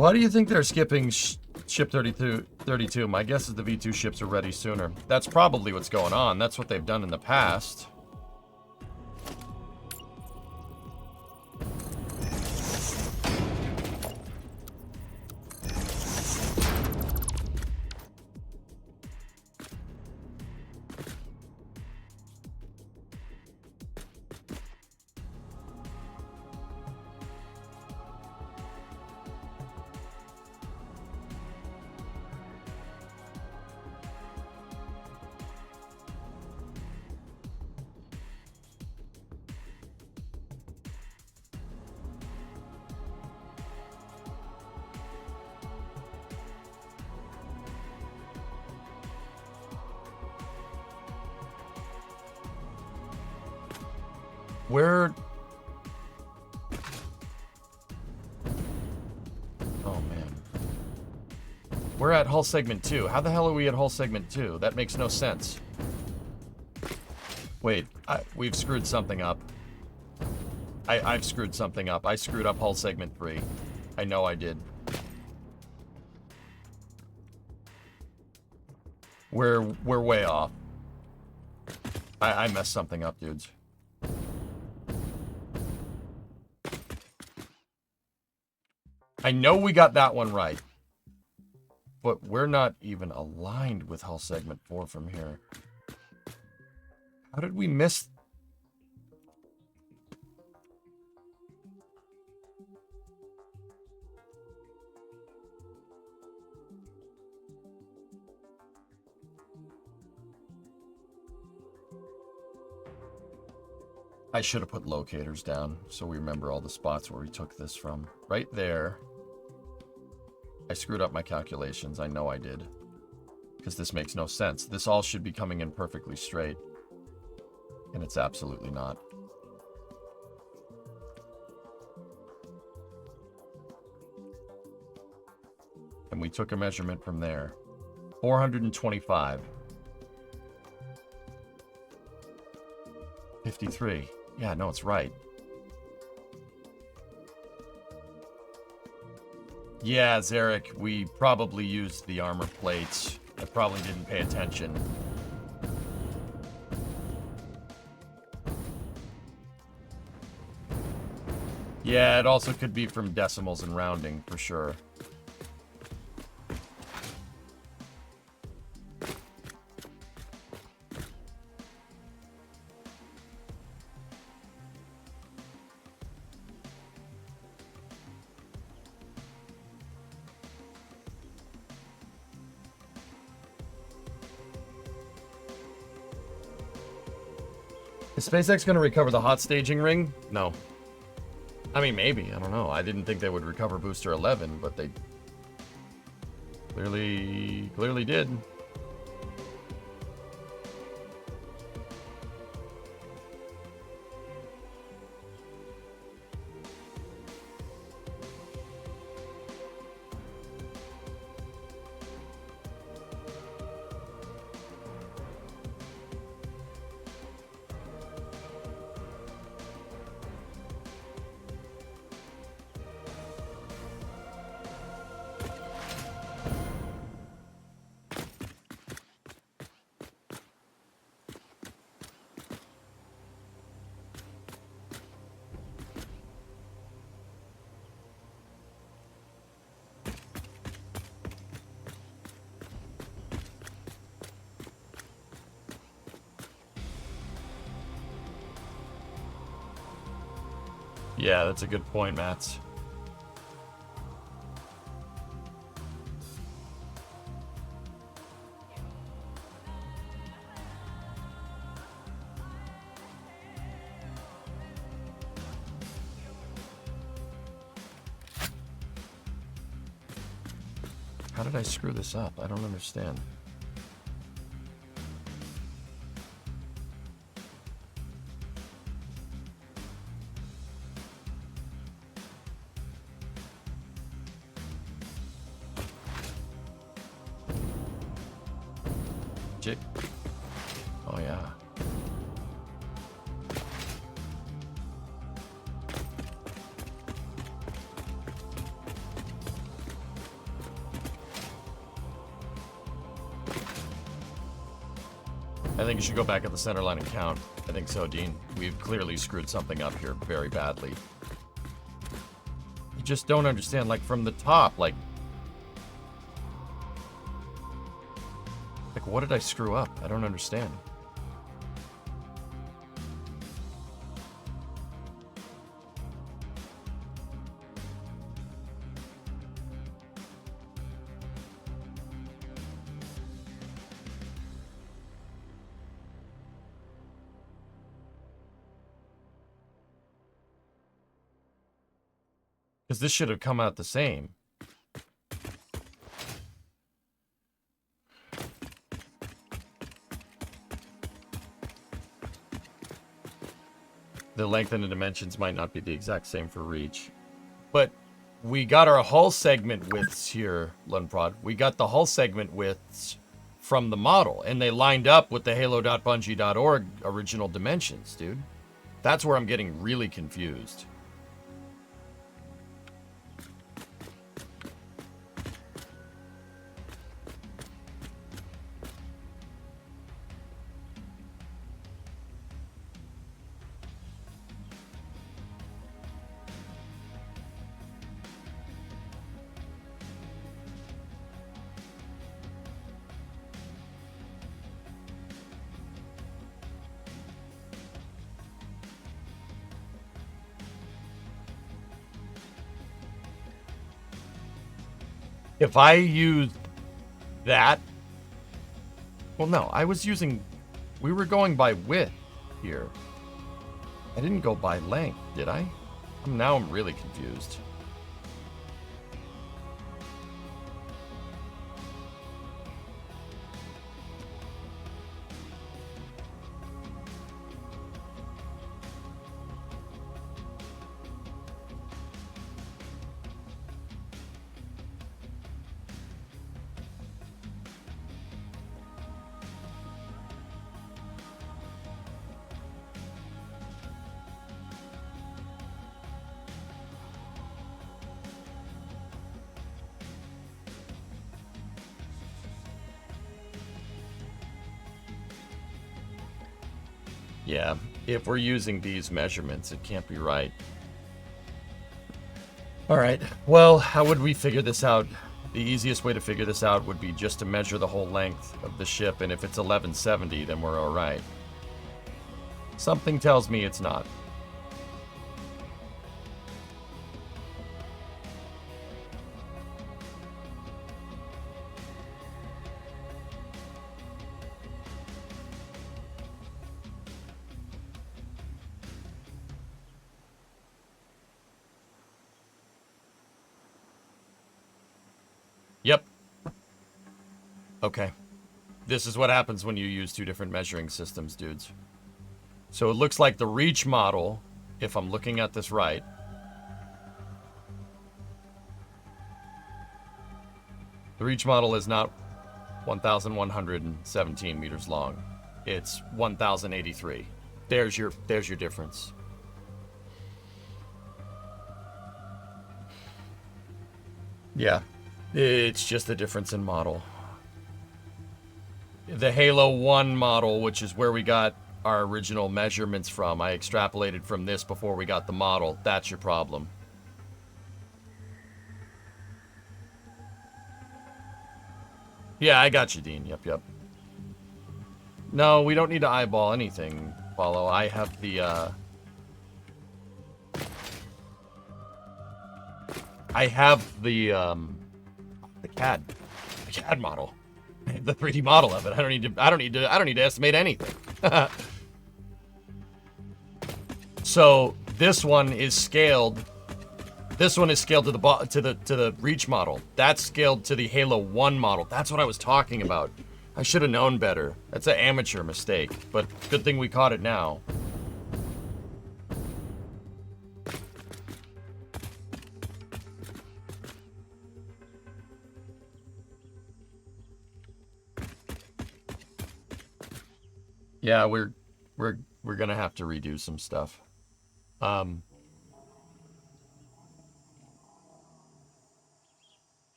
Why do you think they're skipping ship 32? My guess is the V2 ships are ready sooner. That's probably what's going on. That's what they've done in the past. Where... Oh, man. We're at hull segment 2. How the hell are we at hull segment 2? That makes no sense. Wait, we've screwed something up. I've screwed something up. I screwed up hull segment 3. I know I did. We're way off. I messed something up, dudes. I know we got that one right. But we're not even aligned with hull segment 4 from here. How did we miss... I should have put locators down so we remember all the spots where we took this from. Right there. I screwed up my calculations. I know I did. Because this makes no sense. This all should be coming in perfectly straight. And it's absolutely not. And we took a measurement from there. 425. 53. Yeah, no, it's right. Yeah, Zarek, we probably used the armor plates. I probably didn't pay attention. Yeah, it also could be from decimals and rounding, for sure. Is SpaceX going to recover the hot staging ring? No. I mean, maybe. I don't know. I didn't think they would recover Booster 11, but they clearly did. Yeah, that's a good point, Mats. How did I screw this up? I don't understand. Oh, yeah. I think you should go back at the center line and count. I think so, Dean. We've clearly screwed something up here very badly. You just don't understand, like, from the top, like, what did I screw up? I don't understand. Because this should have come out the same. The length and the dimensions might not be the exact same for reach. But we got our hull segment widths here, Lunprod. We got the hull segment widths from the model, and they lined up with the halo.bungie.org original dimensions, dude. That's where I'm getting really confused. If I use that, well, no, I was using, we were going by width here. I didn't go by length, did I? Now I'm really confused. Yeah, if we're using these measurements, it can't be right. All right, well, how would we figure this out? The easiest way to figure this out would be just to measure the whole length of the ship, and if it's 1170, then we're all right. Something tells me it's not. Yep. Okay. This is what happens when you use two different measuring systems, dudes. So it looks like the reach model, if I'm looking at this right, the reach model is not 1,117 meters long. It's 1,083. There's your difference. Yeah. It's just a difference in model. The Halo 1 model, which is where we got our original measurements from, I extrapolated from this before we got the model. That's your problem. Yeah, I got you, Dean. Yep. No, we don't need to eyeball anything, Follow. I have the, CAD model, the 3D model of it. I don't need to estimate anything. So this one is scaled. This one is scaled to the reach model. That's scaled to the Halo 1 model. That's what I was talking about. I should have known better. That's an amateur mistake, but good thing we caught it now. Yeah, we're gonna have to redo some stuff. Can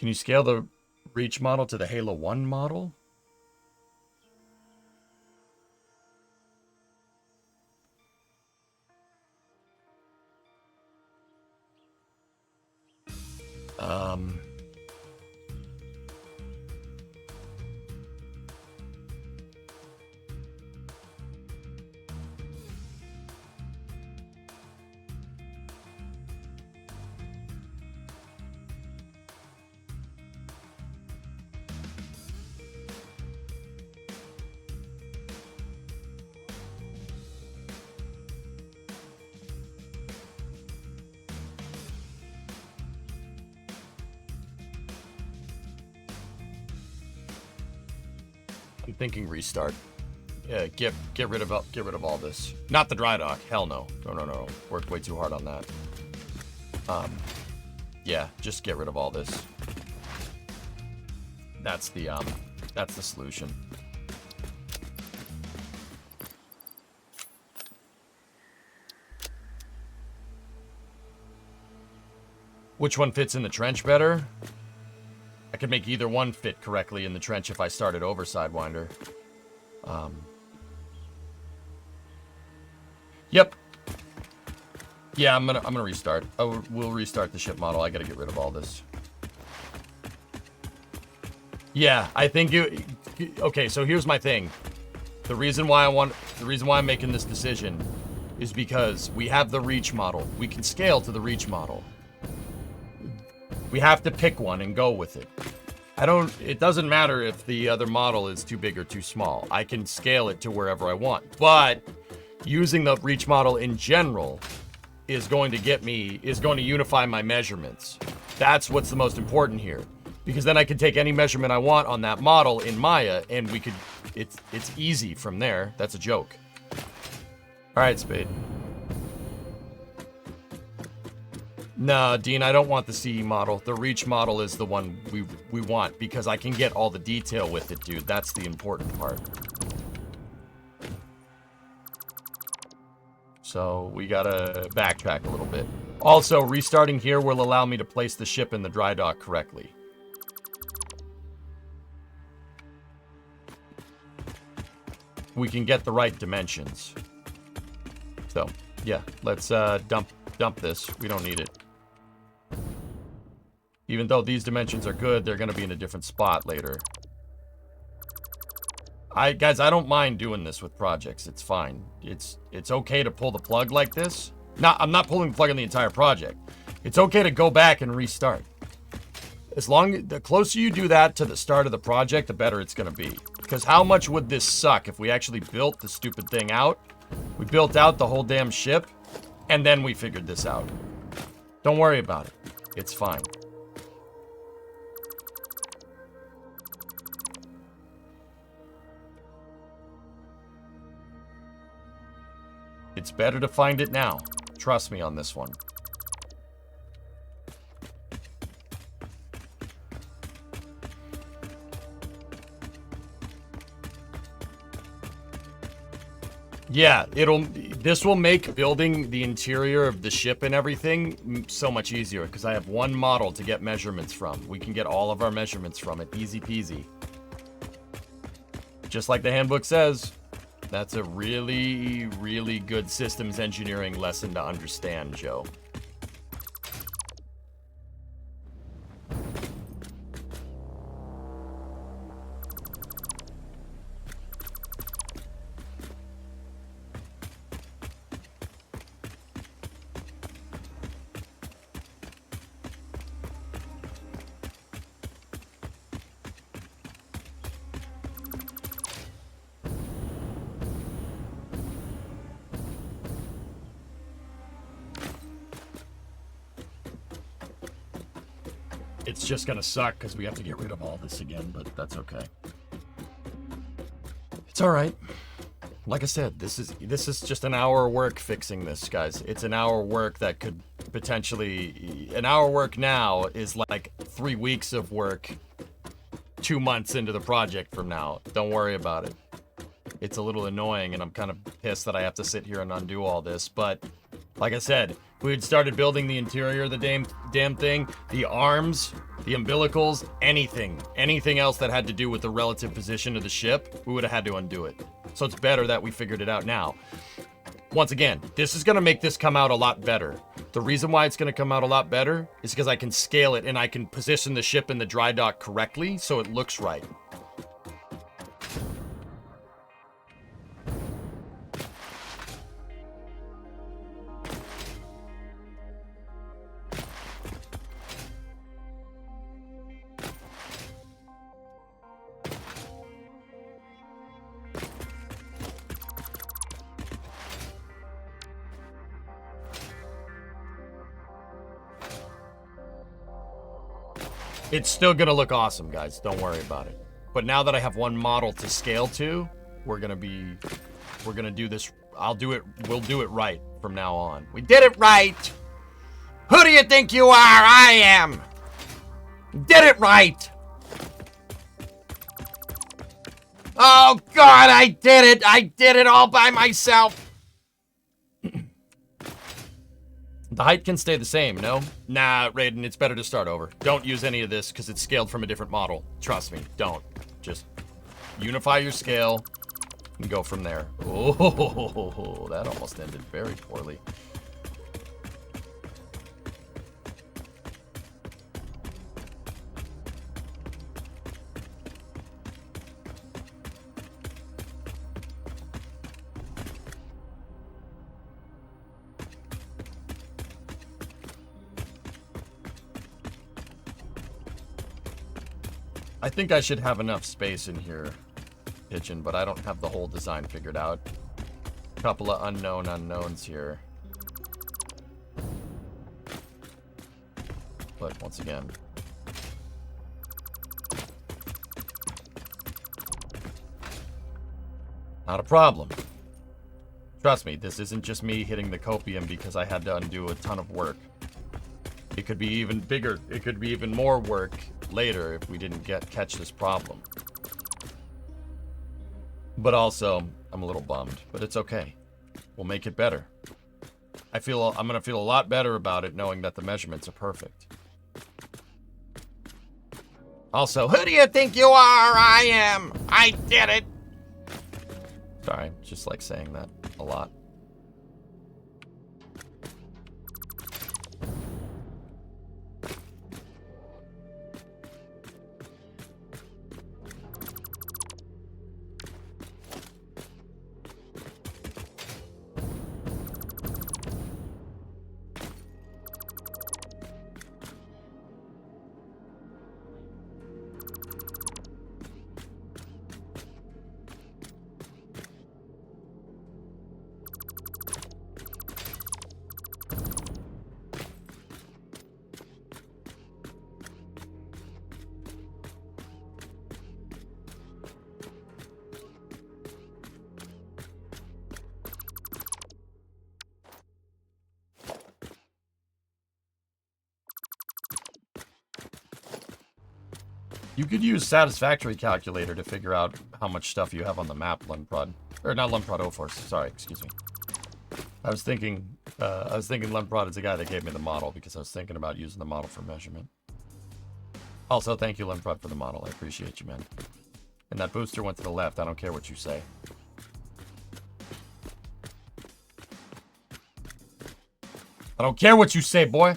you scale the reach model to the Halo 1 model? I'm thinking restart. Yeah, get rid of all this. Not the dry dock. Hell no. No. Worked way too hard on that. Yeah, just get rid of all this. That's the solution. Which one fits in the trench better? I could make either one fit correctly in the trench if I started over Sidewinder. Yep. Yeah, I'm gonna restart. Oh, we'll restart the ship model. I gotta get rid of all this. Yeah, I think you. Okay, so here's my thing. The reason why I'm making this decision is because we have the reach model. We can scale to the reach model. We have to pick one and go with it. It doesn't matter if the other model is too big or too small. I can scale it to wherever I want. But using the reach model in general is going to unify my measurements. That's what's the most important here. Because then I can take any measurement I want on that model in Maya and it's easy from there. That's a joke. All right, Spade. Nah, Dean, I don't want the CE model. The reach model is the one we want because I can get all the detail with it, dude. That's the important part. So we gotta backtrack a little bit. Also, restarting here will allow me to place the ship in the dry dock correctly. We can get the right dimensions. So, yeah, let's dump this. We don't need it. Even though these dimensions are good, they're going to be in a different spot later. Guys, I don't mind doing this with projects. It's fine. It's okay to pull the plug like this. I'm not pulling the plug on the entire project. It's okay to go back and restart. The closer you do that to the start of the project, the better it's going to be. Because how much would this suck if we actually built the stupid thing out? We built out the whole damn ship, and then we figured this out. Don't worry about it. It's fine. It's better to find it now. Trust me on this one. Yeah, this will make building the interior of the ship and everything so much easier because I have one model to get measurements from. We can get all of our measurements from it. Easy peasy. Just like the handbook says, that's a really, really good systems engineering lesson to understand, Joe. It's just gonna suck because we have to get rid of all this again, but that's okay. It's all right. Like I said, this is just an hour of work fixing this, guys. It's an hour of work that could potentially... An hour work now is like 3 weeks of work 2 months into the project from now. Don't worry about it. It's a little annoying, and I'm kind of pissed that I have to sit here and undo all this, but like I said, if we had started building the interior of the damn thing, the arms, the umbilicals, anything else that had to do with the relative position of the ship, we would have had to undo it. So it's better that we figured it out now. Once again, this is going to make this come out a lot better. The reason why it's going to come out a lot better is because I can scale it and I can position the ship in the dry dock correctly so it looks right. It's still gonna look awesome, guys. Don't worry about it. But now that I have one model to scale to, we're gonna do this. We'll do it right from now on. We did it right! Who do you think you are? I am! Did it right! Oh God, I did it! I did it all by myself! The height can stay the same, no? Nah, Raiden, it's better to start over. Don't use any of this, because it's scaled from a different model. Trust me, don't. Just unify your scale and go from there. Oh, that almost ended very poorly. I think I should have enough space in here, Pigeon, but I don't have the whole design figured out. A couple of unknown unknowns here. But once again, not a problem. Trust me, this isn't just me hitting the copium because I had to undo a ton of work. It could be even bigger. It could be even more work later if we didn't catch this problem. But also, I'm a little bummed, but it's okay. We'll make it better. I'm gonna feel a lot better about it knowing that the measurements are perfect. Also, who do you think you are? I am. I did it. Sorry, just like saying that a lot. You could use Satisfactory calculator to figure out how much stuff you have on the map, Lunprod. Or not Lunprod, O-Force. Sorry, excuse me. I was thinking Lunprod is the guy that gave me the model because I was thinking about using the model for measurement. Also, thank you, Lunprod, for the model. I appreciate you, man. And that booster went to the left. I don't care what you say. I don't care what you say, boy.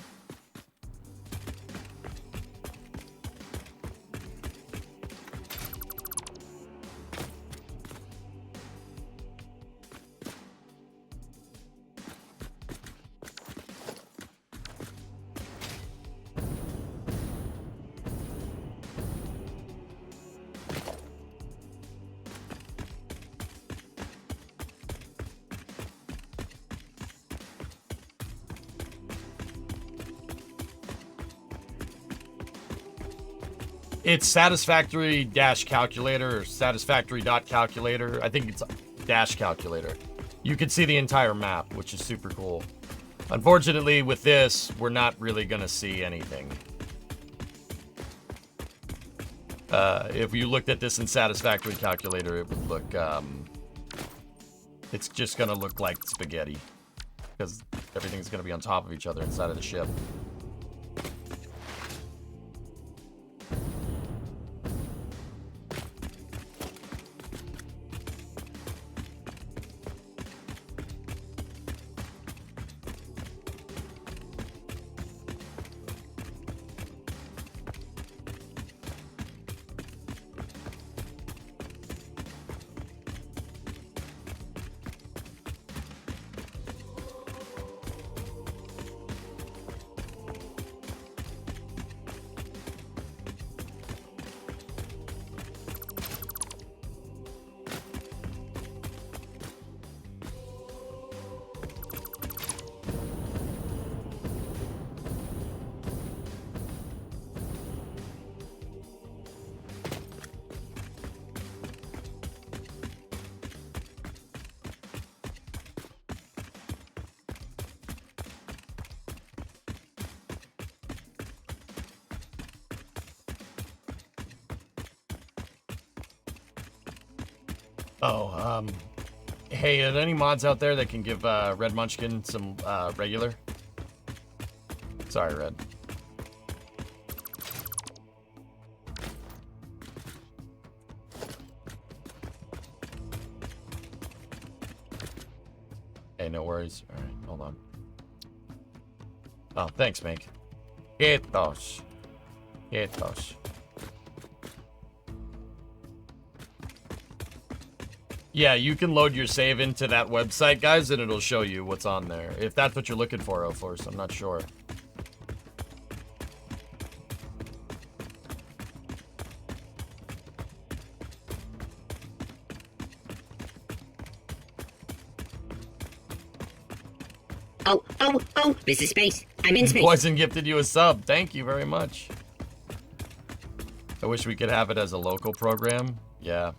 It's Satisfactory dash calculator or satisfactory.calculator. I think it's dash calculator. You can see the entire map, which is super cool. Unfortunately, with this, we're not really going to see anything. If you looked at this in Satisfactory calculator, it would look, it's just going to look like spaghetti. Because everything's going to be on top of each other inside of the ship. Oh, hey, are there any mods out there that can give Red Munchkin some regular? Sorry, Red. Hey, no worries. All right, hold on. Oh, thanks, Mink. Ethos. Ethos. Yeah, you can load your save into that website, guys, and it'll show you what's on there. If that's what you're looking for, Force, I'm not sure. Oh, this is space. I'm in space. Poison gifted you a sub. Thank you very much. I wish we could have it as a local program. Yeah.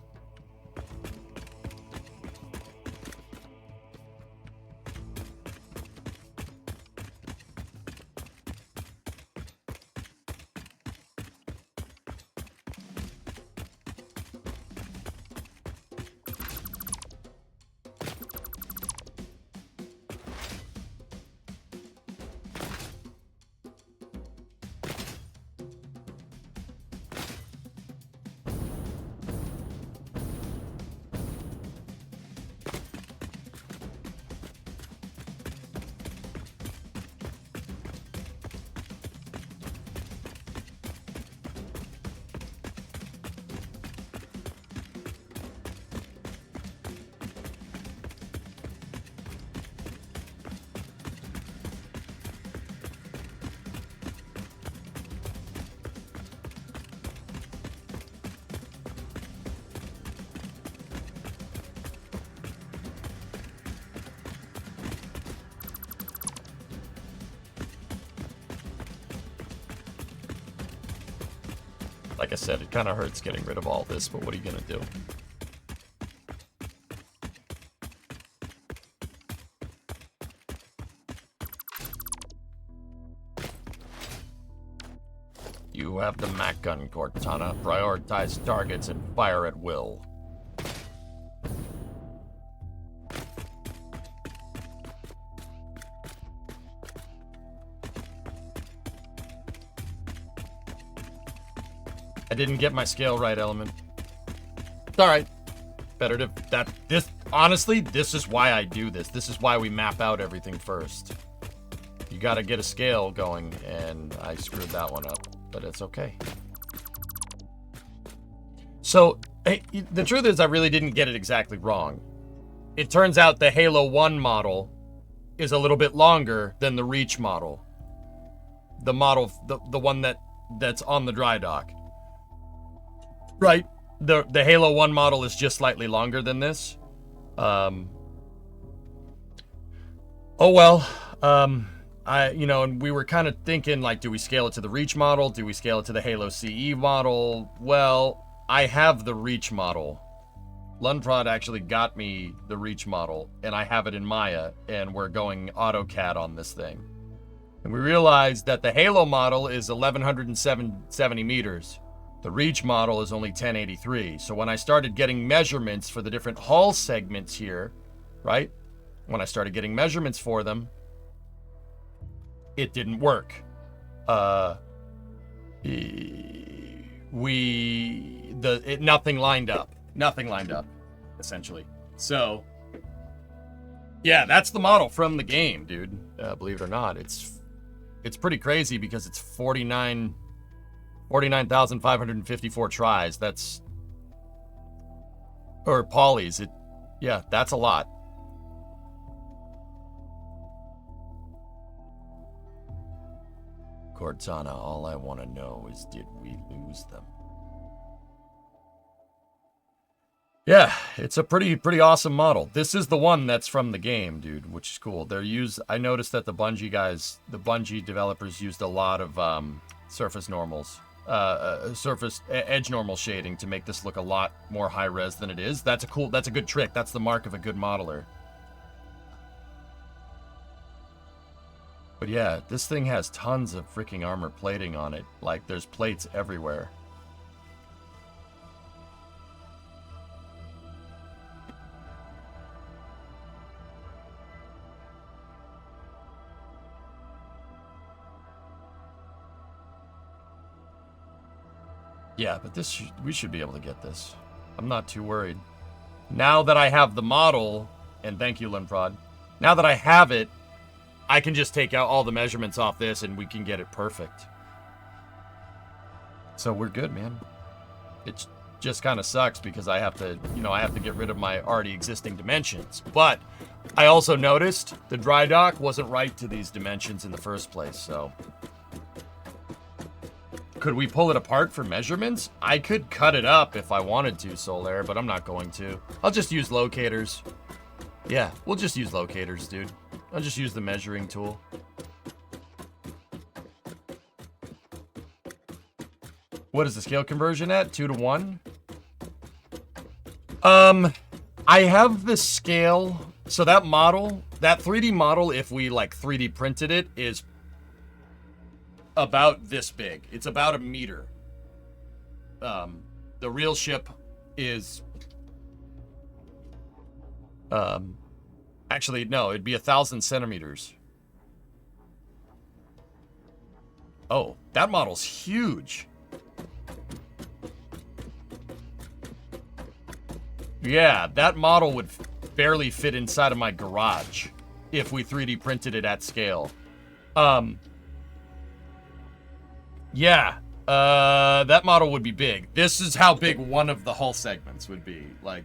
Like I said, it kind of hurts getting rid of all this, but what are you going to do? You have the Mac gun, Cortana. Prioritize targets and fire at will. I didn't get my scale right, Element. It's alright. Better to... Honestly, this is why I do this. This is why we map out everything first. You gotta get a scale going, and I screwed that one up. But it's okay. So, hey, the truth is I really didn't get it exactly wrong. It turns out the Halo 1 model is a little bit longer than the Reach model. The model, the one that's on the dry dock. Right. The Halo 1 model is just slightly longer than this. Oh well. And we were kind of thinking, like, do we scale it to the Reach model? Do we scale it to the Halo CE model? Well, I have the Reach model. Lundprod actually got me the Reach model, and I have it in Maya, and we're going AutoCAD on this thing. And we realized that the Halo model is 1,170 meters. The Reach model is only 1083. So when I started getting measurements for the different hull segments here, right? When I started getting measurements for them, it didn't work. Nothing lined up. Nothing lined up, essentially. So, yeah, that's the model from the game, dude. Believe it or not, it's pretty crazy because it's 49,554 tries. That's... Or polys. Yeah, that's a lot. Cortana, all I want to know is, did we lose them? Yeah, it's a pretty awesome model. This is the one that's from the game, dude, which is cool. I noticed that the Bungie developers used a lot of surface normals, surface edge normal shading to make this look a lot more high res than it is. That's a good trick. That's the mark of a good modeler. But yeah, this thing has tons of freaking armor plating on it. Like, there's plates everywhere. Yeah, but we should be able to get this. I'm not too worried. Now that I have the model, and thank you, Limprod. Now that I have it, I can just take out all the measurements off this and we can get it perfect. So we're good, man. It just kind of sucks because I have to, I have to get rid of my already existing dimensions. But I also noticed the dry dock wasn't right to these dimensions in the first place, so... Could we pull it apart for measurements? I could cut it up if I wanted to, Solaire, but I'm not going to. I'll just use locators. Yeah, we'll just use locators, dude. I'll just use the measuring tool. What is the scale conversion at? 2 to 1? I have the scale. So that model, that 3D model, if we like 3D printed it, is about this big. It's about 1 meter. The real ship is actually no, it'd be 1,000 centimeters. Oh, that model's huge. Yeah, that model would barely fit inside of my garage if we 3D printed it at scale. Yeah, that model would be big. This is how big one of the hull segments would be. Like,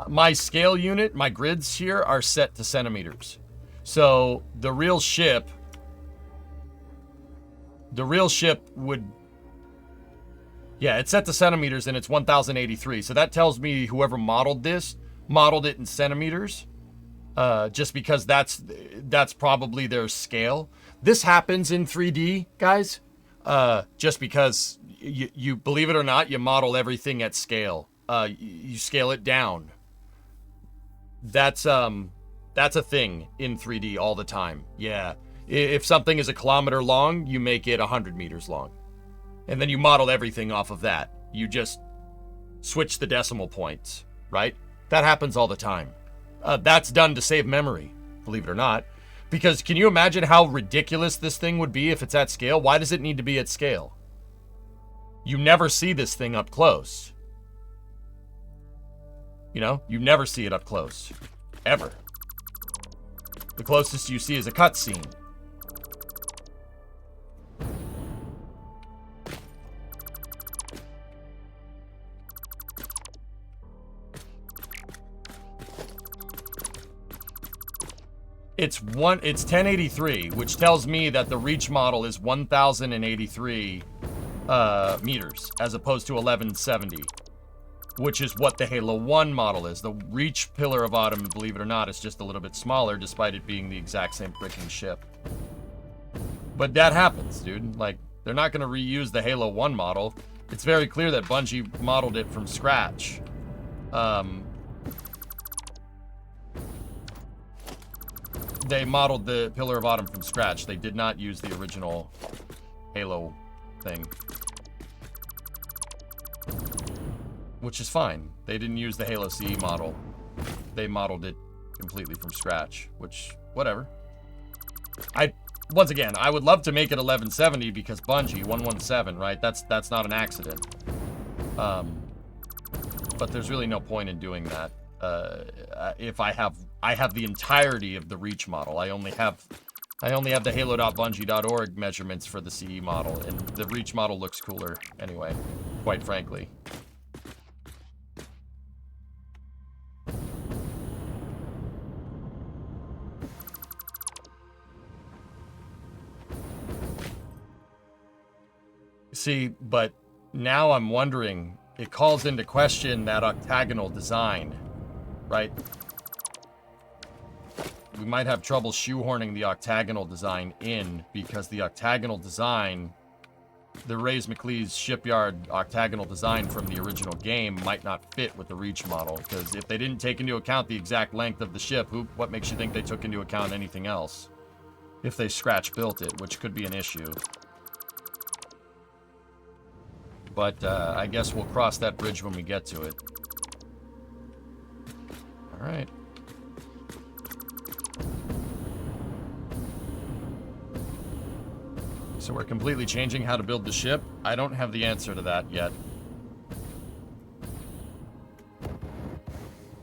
my scale unit, my grids here are set to centimeters. So the real ship would, yeah, it's set to centimeters and it's 1,083. So that tells me whoever modeled this modeled it in centimeters, just because that's probably their scale. This happens in 3D, guys, just because you believe it or not, you model everything at scale. You scale it down. That's a thing in 3D all the time. Yeah, if something is 1 kilometer long, you make it 100 meters long, and then you model everything off of that. You just switch the decimal points, right? That happens all the time. That's done to save memory, believe it or not. Because can you imagine how ridiculous this thing would be if it's at scale? Why does it need to be at scale? You never see this thing up close. You never see it up close. Ever. The closest you see is a cutscene. It's 1083, which tells me that the reach model is 1,083 meters, as opposed to 1170, which is what the Halo 1 model is. The reach Pillar of Autumn, believe it or not, is just a little bit smaller, despite it being the exact same freaking ship. But that happens, dude. Like, they're not going to reuse the Halo 1 model. It's very clear that Bungie modeled it from scratch. They modeled the Pillar of Autumn from scratch. They did not use the original Halo thing. Which is fine. They didn't use the Halo CE model. They modeled it completely from scratch, which, whatever. Once again, I would love to make it 1170 because Bungie, 117, right? That's not an accident. But there's really no point in doing that. If I have the entirety of the reach model. I only have the halo.bungie.org measurements for the CE model, and the reach model looks cooler anyway, quite frankly. See, but now I'm wondering, it calls into question that octagonal design, right? We might have trouble shoehorning the octagonal design in, because the octagonal design, the Raise McLee's shipyard octagonal design from the original game might not fit with the Reach model, because if they didn't take into account the exact length of the ship, what makes you think they took into account anything else? If they scratch built it, which could be an issue. But I guess we'll cross that bridge when we get to it. All right. So we're completely changing how to build the ship. I don't have the answer to that yet.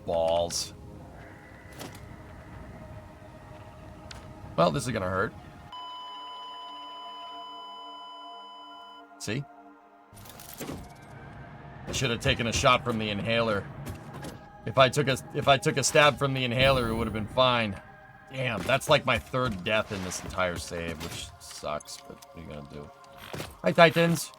Balls. Well, this is gonna hurt. See? I should have taken a shot from the inhaler. If I took a stab from the inhaler, it would have been fine. Damn, that's like my third death in this entire save, which sucks, but what are you gonna do? Hi, Titans.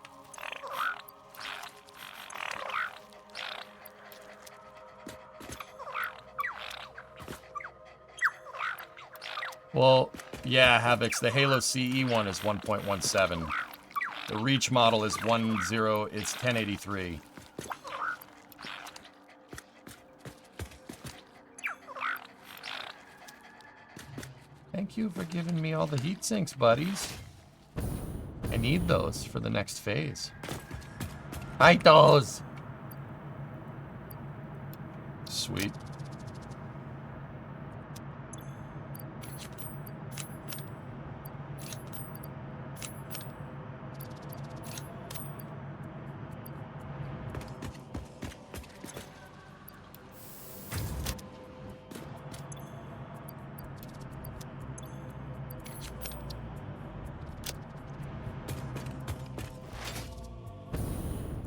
Well, yeah, Havix, the Halo CE one is 1.17. The Reach model is 10, it's 1083. Thank you for giving me all the heat sinks, buddies. I need those for the next phase. Fight those! Sweet.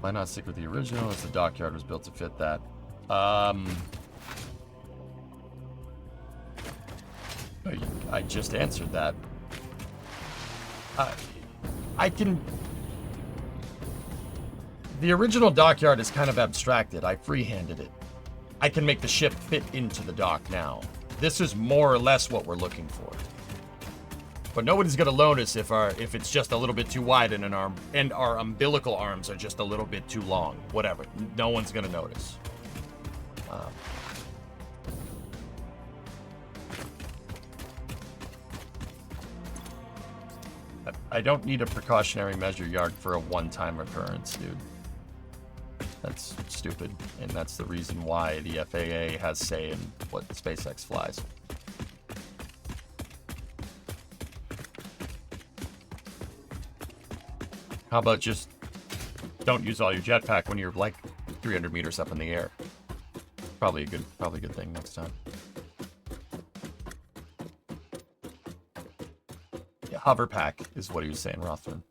Why not stick with the original as the dockyard was built to fit that? I just answered that. I can... The original dockyard is kind of abstracted. I freehanded it. I can make the ship fit into the dock now. This is more or less what we're looking for. But nobody's gonna notice if it's just a little bit too wide in an arm, and our umbilical arms are just a little bit too long. Whatever. No one's gonna notice. I don't need a precautionary measure yard for a one-time occurrence, dude. That's stupid, and that's the reason why the FAA has say in what SpaceX flies. How about just don't use all your jetpack when you're like 300 meters up in the air? Probably a good thing next time. Yeah, hover pack is what he was saying, Rothman.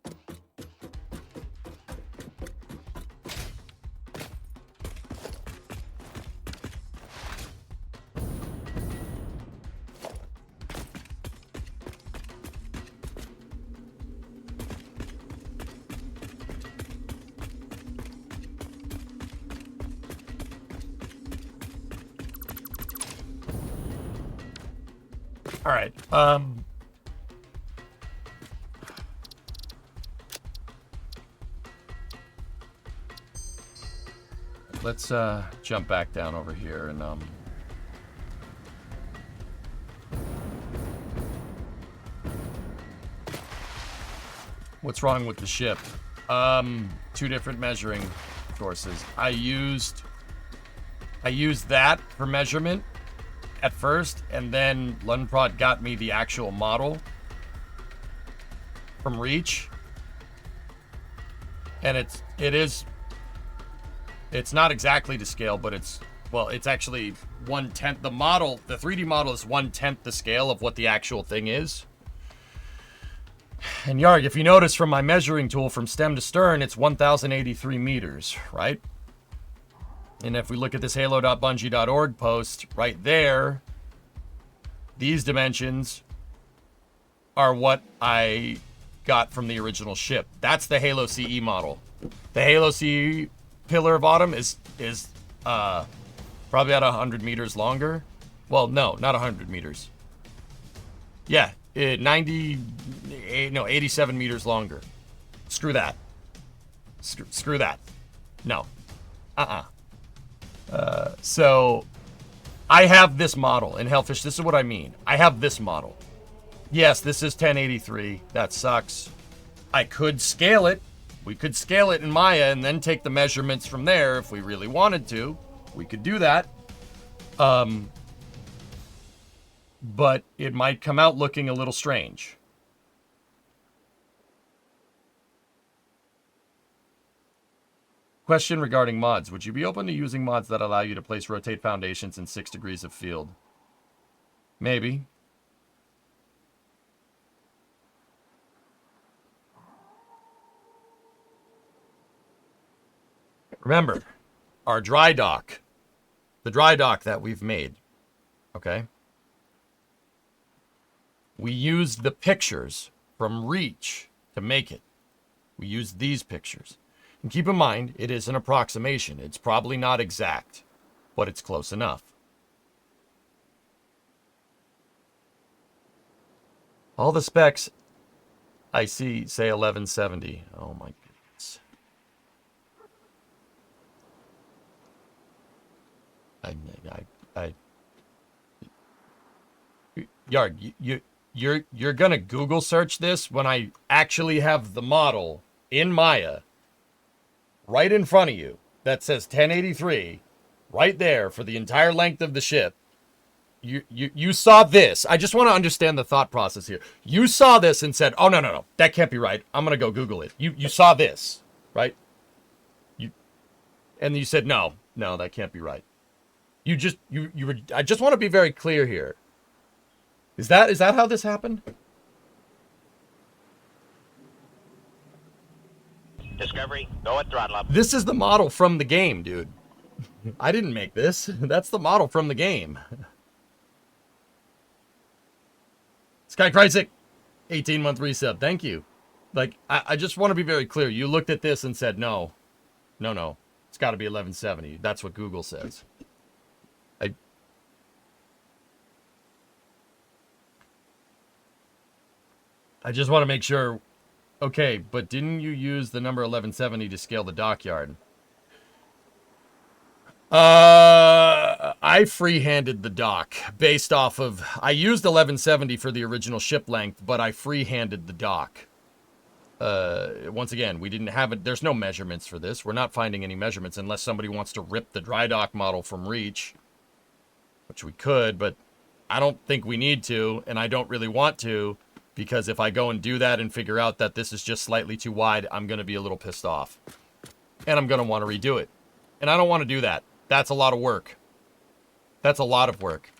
All right. Let's jump back down over here and what's wrong with the ship? Two different measuring sources. I used that for measurement at first, and then Lundprod got me the actual model from Reach, and it's not exactly to scale, but it's actually 1/10 the model. The 3D model is 1/10 the scale of what the actual thing is. And Yarg, if you notice from my measuring tool from stem to stern, it's 1083 meters, right? And if we look at this halo.bungie.org post right there, these dimensions are what I got from the original ship. That's the Halo CE model. The Halo CE Pillar of Autumn is probably about 100 meters longer. Well, no, not 100 meters. Yeah, 87 meters longer. Screw that. Screw that. No. So I have this model in Hellfish. This is what I mean. I have this model. Yes, this is 1083. That sucks. I could scale it. We could scale it in Maya and then take the measurements from there if we really wanted to. We could do that. But it might come out looking a little strange. Question regarding mods. Would you be open to using mods that allow you to place rotate foundations in 6 degrees of field? Maybe. Remember, our dry dock. The dry dock that we've made. Okay? We used the pictures from Reach to make it. We used these pictures. And keep in mind, it is an approximation. It's probably not exact, but it's close enough. All the specs I see say 1170. Oh my goodness. Yard, you're gonna Google search this when I actually have the model in Maya right in front of you that says 1083 right there for the entire length of the ship. You saw this. I just want to understand the thought process here. You saw this and said, "Oh no, that can't be right. I'm gonna go Google it." You saw this, right? And you said, "No, that can't be right." You were. I just want to be very clear here. Is that how this happened? Discovery, go at throttle up. This is the model from the game, dude. I didn't make this. That's the model from the game. Sky Krysic, 18-month resub. Thank you. Like, I just want to be very clear. You looked at this and said, no. It's got to be 1170. That's what Google says. I just want to make sure. Okay, but didn't you use the number 1170 to scale the dockyard? I freehanded the dock based off of... I used 1170 for the original ship length, but I freehanded the dock. Once again, we didn't have it. There's no measurements for this. We're not finding any measurements unless somebody wants to rip the dry dock model from Reach, which we could, but I don't think we need to, and I don't really want to. Because if I go and do that and figure out that this is just slightly too wide, I'm going to be a little pissed off. And I'm going to want to redo it. And I don't want to do that. That's a lot of work. That's a lot of work.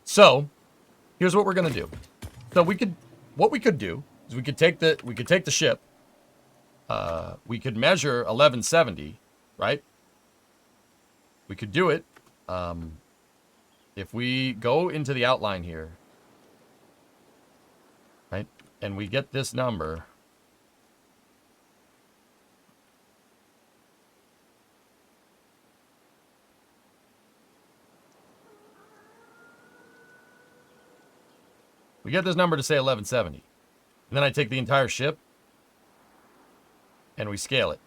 So, here's what we're going to do. So what we could do is we could take the ship. We could measure 1170, right? We could do it. If we go into the outline here, right? And we get this number. We get this number to say 1170. And then I take the entire ship and we scale it.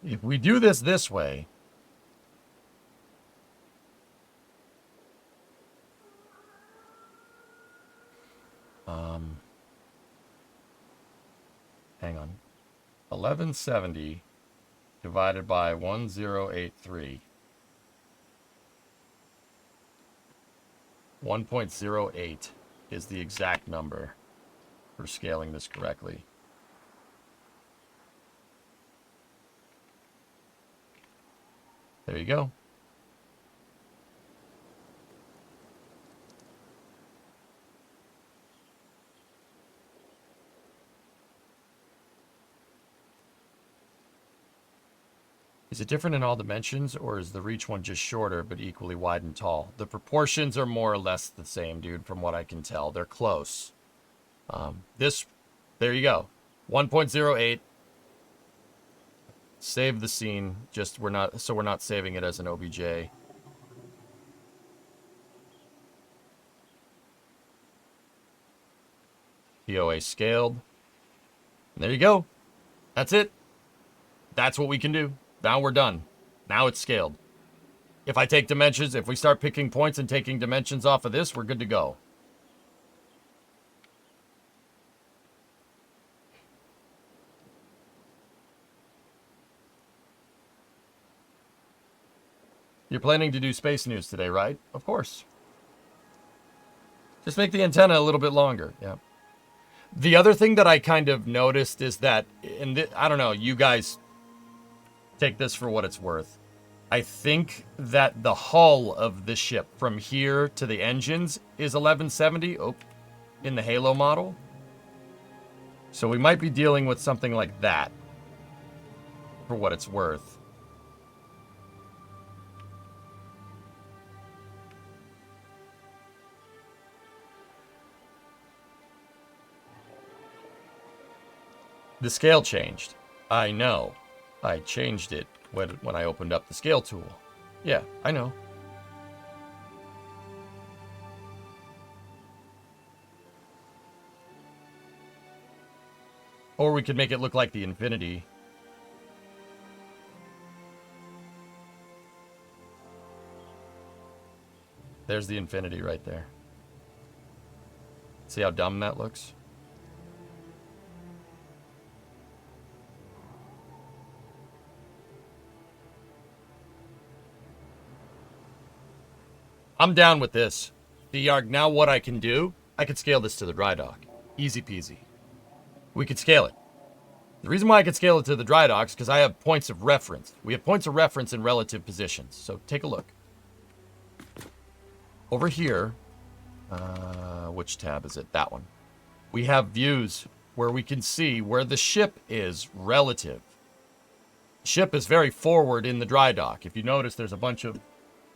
If we do this way, hang on, 1170 divided by 1083, 1.08 is the exact number for scaling this correctly. There you go. Is it different in all dimensions, or is the Reach one just shorter but equally wide and tall? The proportions are more or less the same, dude, from what I can tell. They're close. There you go. 1.08. Save the scene. We're not saving it as an OBJ. POA scaled. And there you go. That's it. That's what we can do. Now we're done. Now it's scaled. If I take dimensions, if we start picking points and taking dimensions off of this, we're good to go. You're planning to do space news today, right? Of course. Just make the antenna a little bit longer. Yeah. The other thing that I kind of noticed is that, I don't know, you guys take this for what it's worth. I think that the hull of the ship from here to the engines is 1170 in the Halo model. So we might be dealing with something like that for what it's worth. The scale changed. I know. I changed it when I opened up the scale tool. Yeah, I know. Or we could make it look like the Infinity. There's the Infinity right there. See how dumb that looks? I'm down with this. Now what I can do, I could scale this to the dry dock. Easy peasy. We could scale it. The reason why I could scale it to the dry dock is because I have points of reference. We have points of reference in relative positions. So take a look. Over here, which tab is it? That one. We have views where we can see where the ship is relative. The ship is very forward in the dry dock. If you notice, there's a bunch of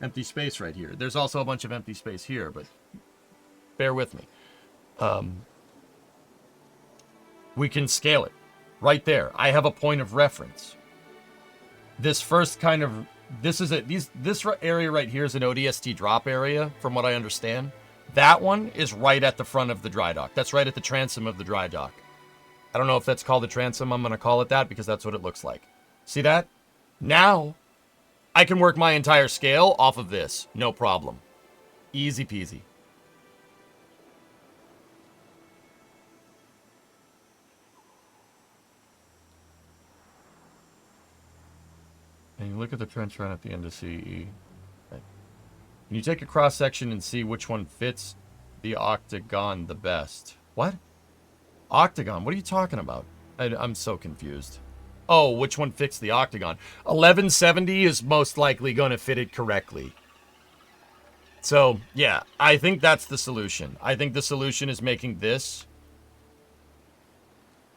empty space right here. There's also a bunch of empty space here, but bear with me. We can scale it right there. I have a point of reference. This first kind of this area right here is an ODST drop area, from what I understand. That one is right at the front of the dry dock. That's right at the transom of the dry dock. I don't know if that's called the transom. I'm going to call it that because that's what it looks like. See that? Now I can work my entire scale off of this. No problem. Easy peasy. And you look at the trench run at the end of CE. Okay. And you take a cross section and see which one fits the octagon the best. What? Octagon? What are you talking about? I'm so confused. Oh, which one fits the octagon? 1170 is most likely going to fit it correctly. So, yeah, I think that's the solution. I think the solution is making this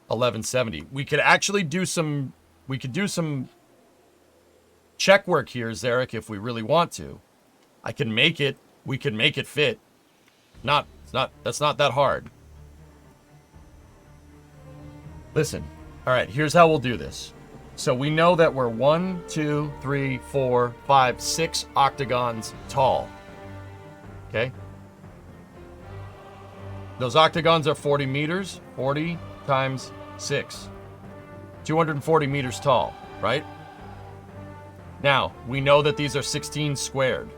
1170. We could actually do some... We could do some check work here, Zarek, if we really want to. I can make it. We can make it fit. That's not that hard. Listen. All right, here's how we'll do this. So we know that we're 1, 2, 3, 4, 5, 6 octagons tall. Okay? Those octagons are 40 meters. 40 times 6. 240 meters tall, right? Now, we know that these are 16 squared,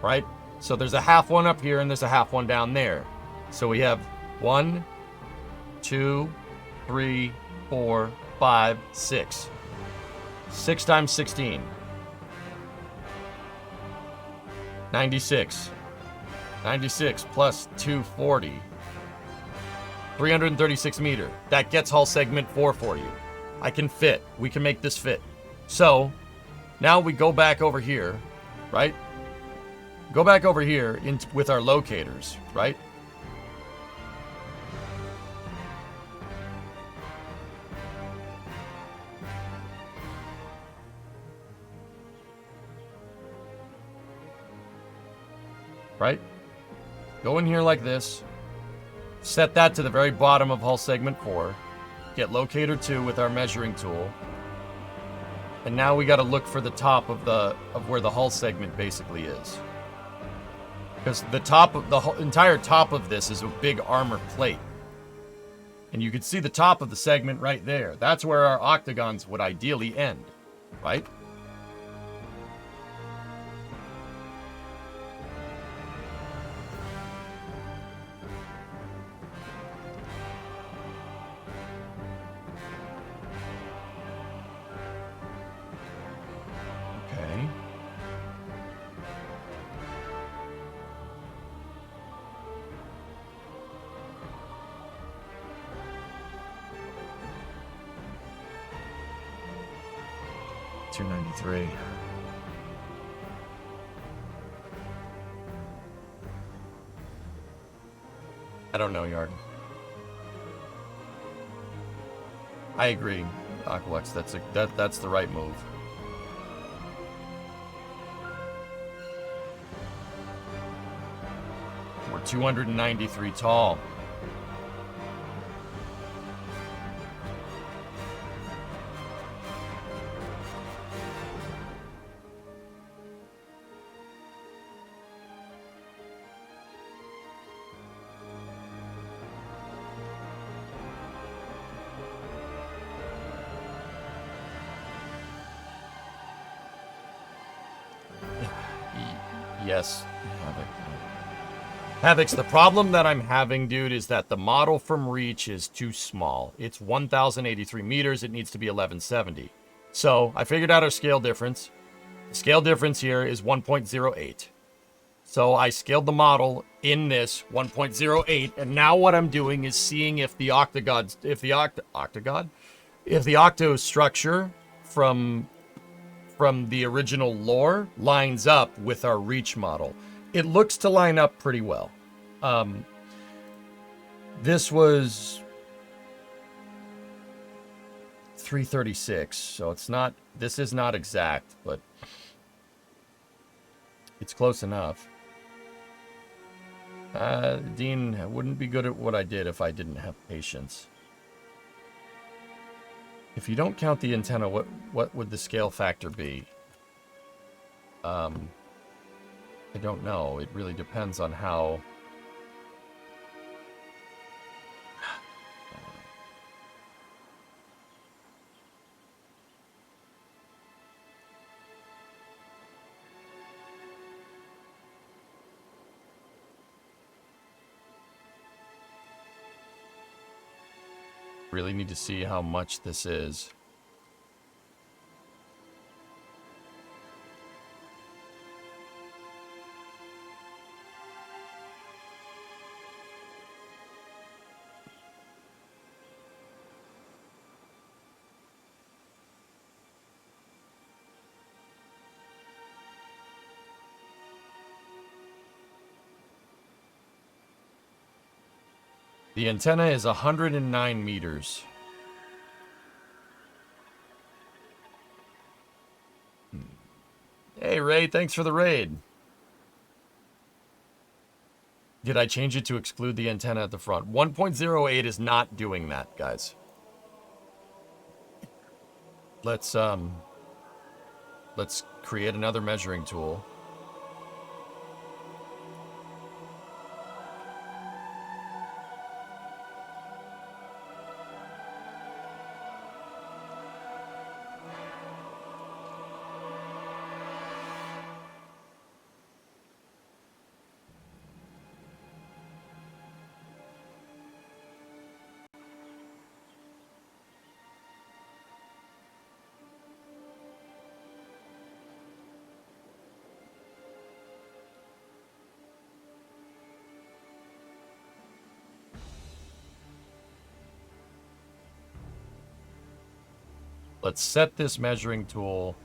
right? So there's a half one up here and there's a half one down there. So we have 1, 2, 3, 4, 5, 6. 6 times 16. 96. 96 plus 240. 336 meter. That gets hull segment 4 for you. I can fit. We can make this fit. So, now we go back over here, right? Go back over here with our locators, right? Right? Go in here like this. Set that to the very bottom of hull segment 4. Get locator 2 with our measuring tool. And now we got to look for the top of where the hull segment basically is. Because the entire top of this is a big armor plate. And you can see the top of the segment right there. That's where our octagons would ideally end, right? Okay. $293. I don't know, Yard. I agree, Aqualex. That's the right move. We're 293 tall. Yes, Havoc. Havoc's the problem that I'm having, dude, is that the model from Reach is too small. It's 1,083 meters. It needs to be 1170. So I figured out our scale difference. The scale difference here is 1.08. So I scaled the model in this 1.08, and now what I'm doing is seeing if the octo structure from the original lore lines up with our Reach model. It looks to line up pretty well. This was 336, so it's not, this is not exact, but it's close enough. Dean, I wouldn't be good at what I did if I didn't have patience. If you don't count the antenna, what would the scale factor be? I don't know. It really depends on how... Really need to see how much this is. The antenna is 109 meters. Hey, Ray, thanks for the raid. Did I change it to exclude the antenna at the front? 1.08 is not doing that, guys. Let's create another measuring tool. Let's set this measuring tool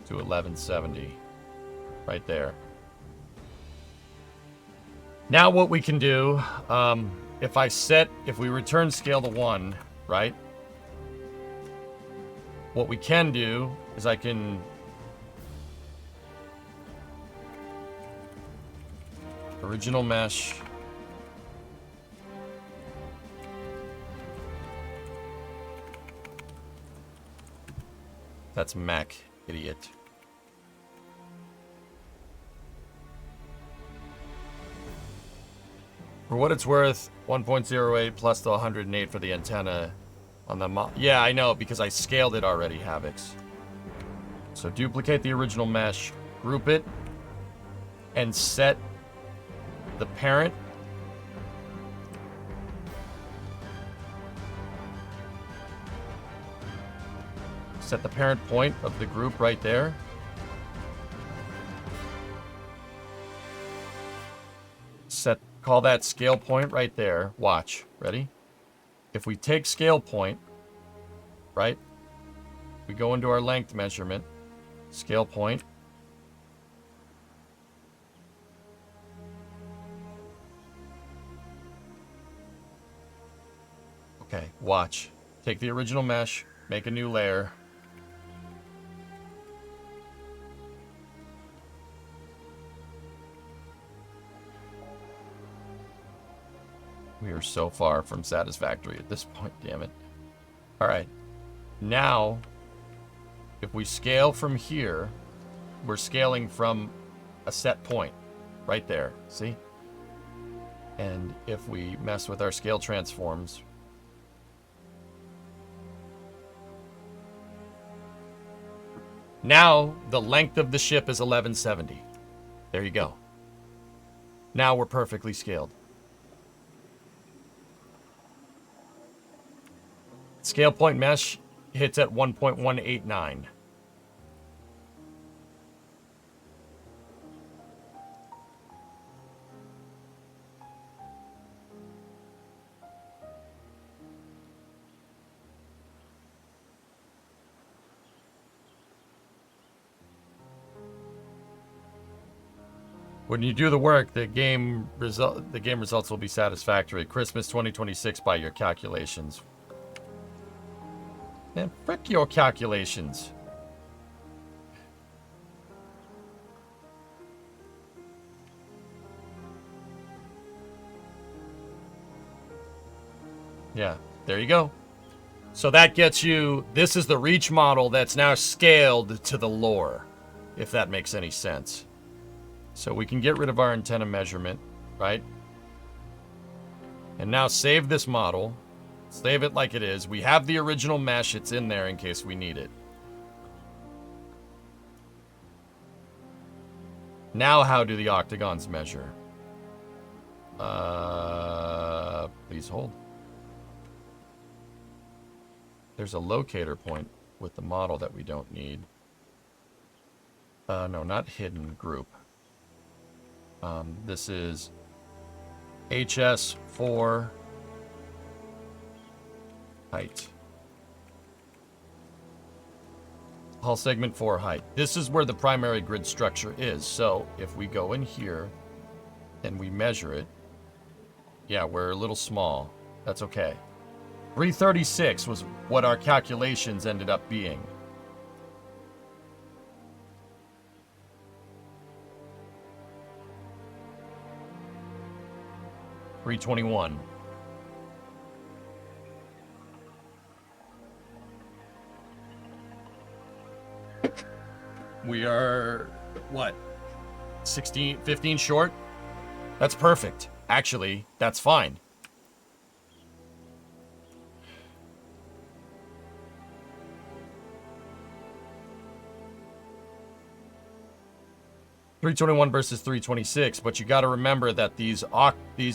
to 1170, right there. Now what we can do, if we return scale to 1, right? What we can do is I can original mesh. That's Mac, idiot. For what it's worth, 1.08 plus the 108 for the antenna on the yeah, I know, because I scaled it already, Havix. So duplicate the original mesh, group it, and set the parent. Set the parent point of the group right there. Call that scale point right there. Watch. Ready? If we take scale point, right? We go into our length measurement. Scale point. Okay, watch. Take the original mesh, make a new layer. We are so far from satisfactory at this point, damn it. All right. Now, if we scale from here, we're scaling from a set point right there. See? And if we mess with our scale transforms, now the length of the ship is 1170. There you go. Now we're perfectly scaled. Scale point mesh hits at 1.189. When you do the work, the game results will be satisfactory. Christmas 2026 by your calculations. Man, frick your calculations. Yeah, there you go. So that gets you, this is the reach model that's now scaled to the lore, if that makes any sense. So we can get rid of our antenna measurement, right? And now save this model. Save it like it is. We have the original mesh. It's in there in case we need it. Now how do the octagons measure? Please hold. There's a locator point with the model that we don't need. No, not hidden group. This is HS4 height. Hull segment 4 height. This is where the primary grid structure is. So if we go in here and we measure it, yeah, we're a little small. That's okay. 336 was what our calculations ended up being. $321. We are, what, 16, 15 short? That's perfect. Actually, that's fine. $321 versus $326, but you got to remember that these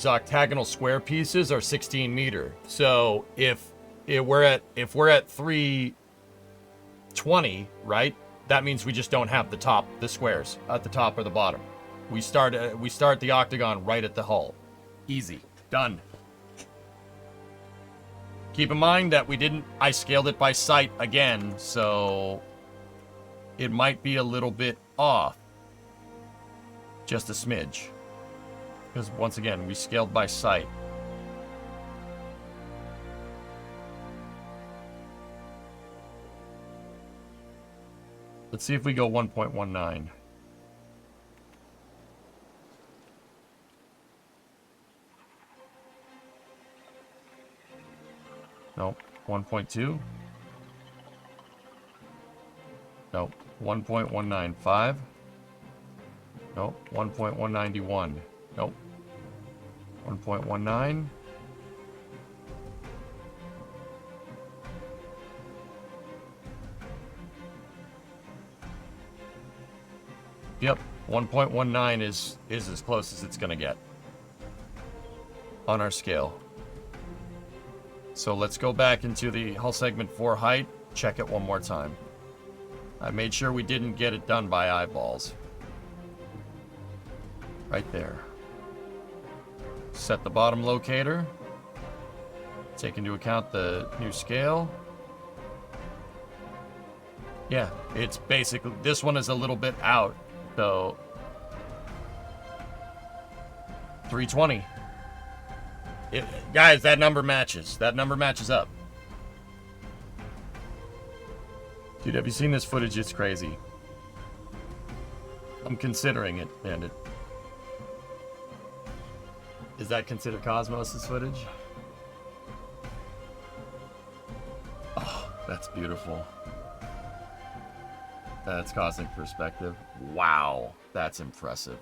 octagonal square pieces are 16 meter. So if we're at 320, right? That means we just don't have the squares at the top or the bottom. We start the octagon right at the hull. Easy. Done. Keep in mind that I scaled it by sight again, so it might be a little bit off. Just a smidge. Because once again, we scaled by sight. Let's see if we go 1.19. Nope. 1.2. Nope. 1.195. Nope. 1.191. Nope. 1.19. Yep, 1.19 is as close as it's going to get on our scale. So let's go back into the hull segment 4 height, check it one more time. I made sure we didn't get it done by eyeballs. Right there. Set the bottom locator. Take into account the new scale. Yeah, it's basically, this one is a little bit out. So 320. Guys, that number matches. That number matches up. Dude, have you seen this footage? It's crazy. I'm considering it, Bandit. Is that considered Cosmos' footage? Oh, that's beautiful. That's cosmic perspective. Wow, that's impressive.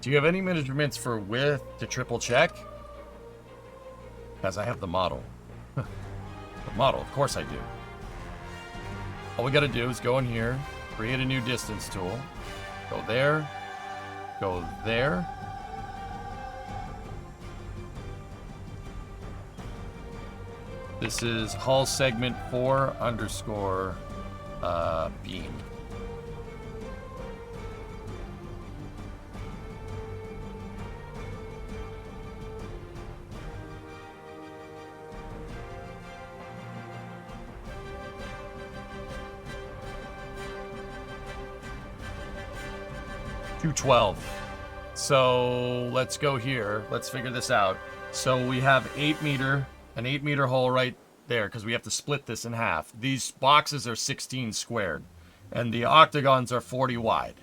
Do you have any measurements for width to triple check? As I have the model. The model, of course I do. All we gotta do is go in here, create a new distance tool, go there, go there. This is hull segment 4 underscore beam. $212. So let's go here. Let's figure this out. So we have an 8 meter hole right there because we have to split this in half. These boxes are 16 squared and the octagons are 40 wide.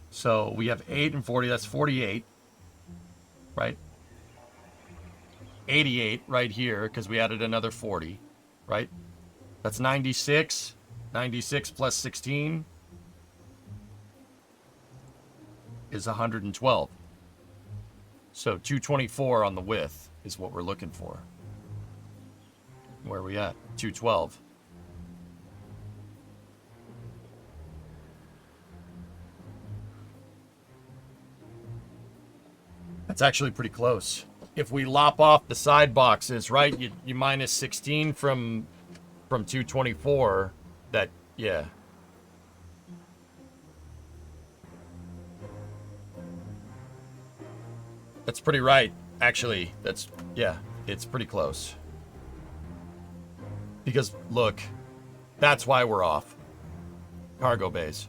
So we have 8 and 40, that's 48, right? 88 right here because we added another 40, right? That's 96. 96 plus 16 is 112. So 224 on the width is what we're looking for. Where are we at? 212. That's actually pretty close. If we lop off the side boxes, right? You minus 16 from 224. That, yeah. That's pretty right, actually. That's, yeah, it's pretty close. Because, look, that's why we're off. Cargo bays.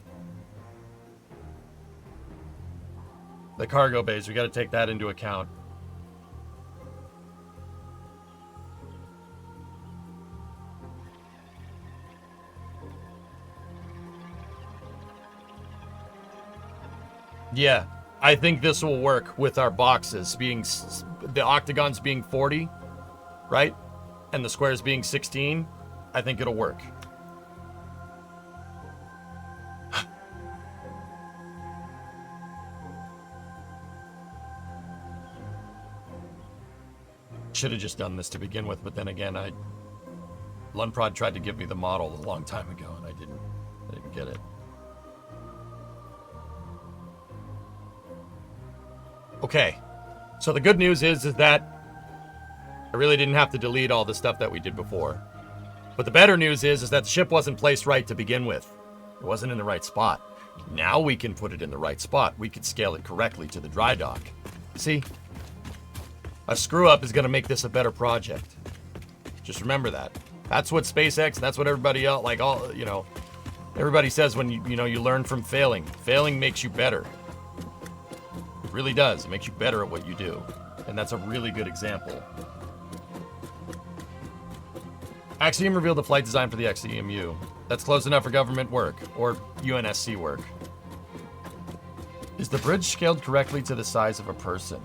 The cargo bays, we got to take that into account. Yeah. I think this will work with our boxes being, the octagons being 40, right? And the squares being 16. I think it'll work. Should have just done this to begin with, but then again, Lunprod tried to give me the model a long time ago, and I didn't get it. Okay, so the good news is that I really didn't have to delete all the stuff that we did before. But the better news is that the ship wasn't placed right to begin with. It wasn't in the right spot. Now we can put it in the right spot. We can scale it correctly to the dry dock. See? A screw up is going to make this a better project. Just remember that. That's what SpaceX, that's what everybody else, like all, you know, everybody says when you learn from failing. Failing makes you better. It really does. It makes you better at what you do. And that's a really good example. Axiom revealed the flight design for the XEMU. That's close enough for government work, or UNSC work. Is the bridge scaled correctly to the size of a person?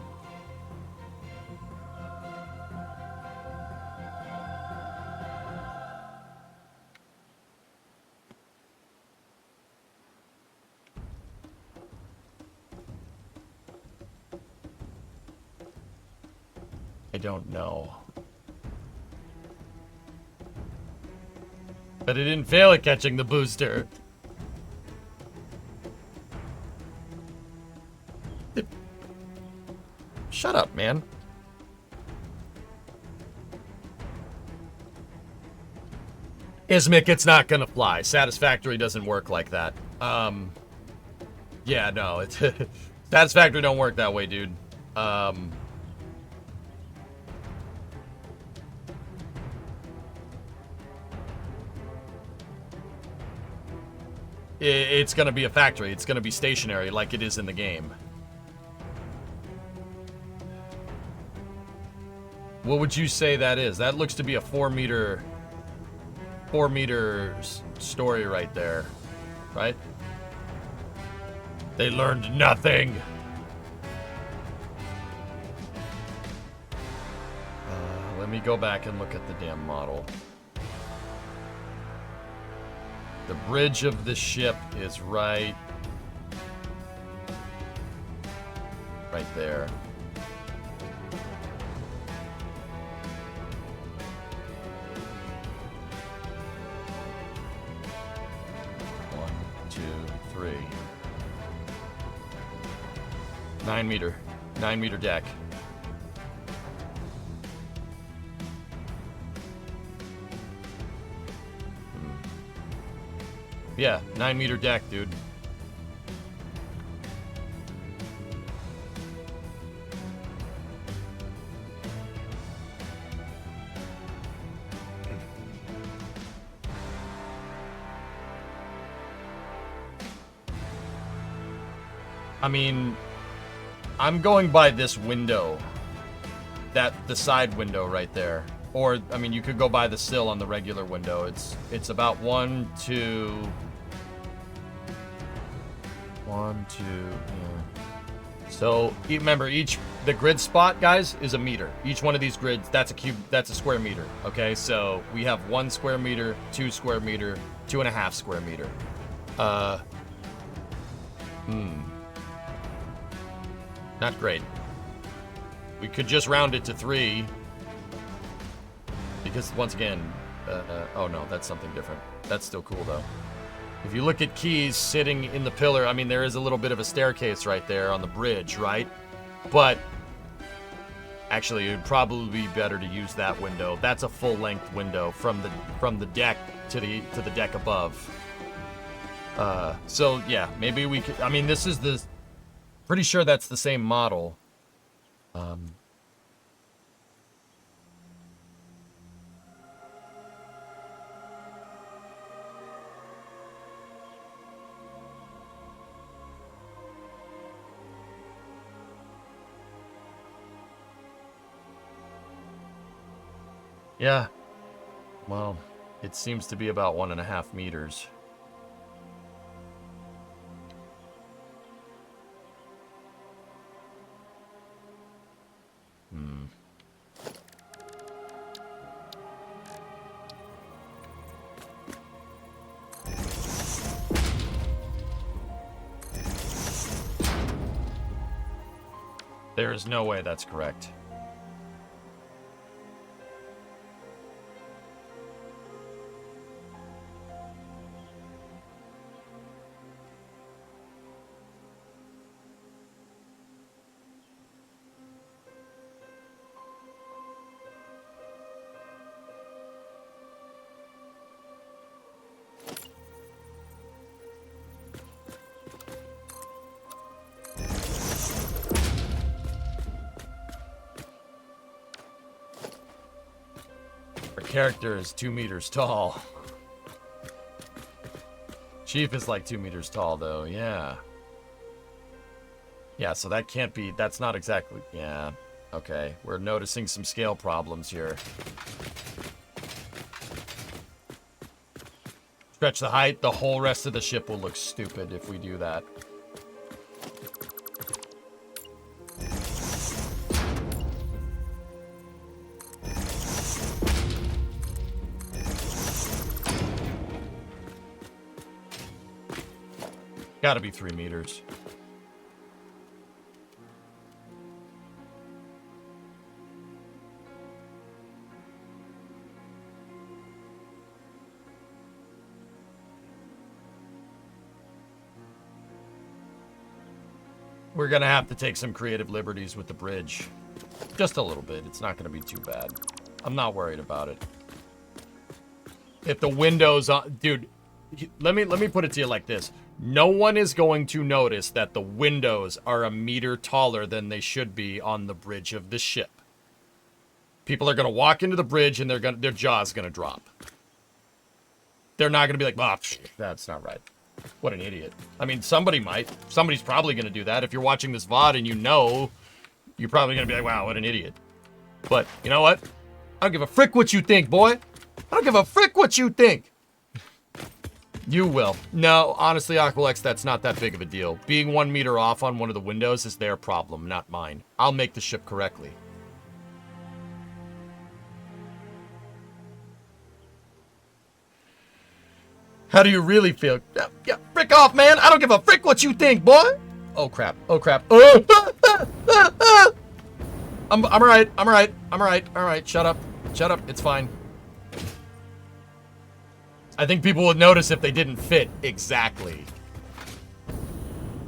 I don't know. But it didn't fail at catching the booster. Shut up, man. Ismic, it's not gonna fly. Satisfactory doesn't work like that. Yeah, no, it's Satisfactory don't work that way, dude. It's gonna be a factory. It's gonna be stationary like it is in the game. What would you say that is? That looks to be a 4 meter story right there, right? They learned nothing. Let me go back and look at the damn model. The bridge of the ship is right there. One, two, three. 9 meter deck. Yeah, 9 meter deck, dude. I mean, I'm going by this window. The side window right there. Or, I mean, you could go by the sill on the regular window. It's about 1, 2... 1, 2, yeah. So, remember, the grid spot, guys, is a meter. Each one of these grids, that's a square meter, okay? So, we have 1 square meter, 2 square meter, 2.5 square meter. Not great. We could just round it to 3. Because, once again, oh no, that's something different. That's still cool, though. If you look at keys sitting in the pillar, I mean, there is a little bit of a staircase right there on the bridge, right? But, actually, it would probably be better to use that window. That's a full-length window from the deck to the deck above. So, yeah, maybe we could... I mean, this is the... Pretty sure that's the same model. Yeah. Well, it seems to be about 1.5 meters. There is no way that's correct. Character is 2 meters tall. Chief is like 2 meters tall, though. Yeah. Yeah, so that can't be... That's not exactly... Yeah. Okay. We're noticing some scale problems here. Stretch the height. The whole rest of the ship will look stupid if we do that. Gotta be 3 meters. we're gonna have to take some creative liberties with the bridge. Just a little bit. It's not gonna be too bad. I'm not worried about it. If the windows on, dude, let me put it to you like this. No one is going to notice that the windows are a meter taller than they should be on the bridge of the ship. People are gonna walk into the bridge and their jaw's gonna drop. They're not gonna be like, oh, that's not right. What an idiot. I mean, somebody might. Somebody's probably gonna do that. If you're watching this VOD and you know, you're probably gonna be like, wow, what an idiot. But you know what? I don't give a frick what you think, boy. I don't give a frick what you think. You will. No, honestly, Aqualex, that's not that big of a deal. Being 1 meter off on one of the windows is their problem, not mine. I'll make the ship correctly. How do you really feel? Yeah, frick off, man. I don't give a frick what you think, boy. Oh, crap. Oh, crap. I'm all right. I'm all right. I'm all right. All right. Shut up. Shut up. It's fine. I think people would notice if they didn't fit. Exactly.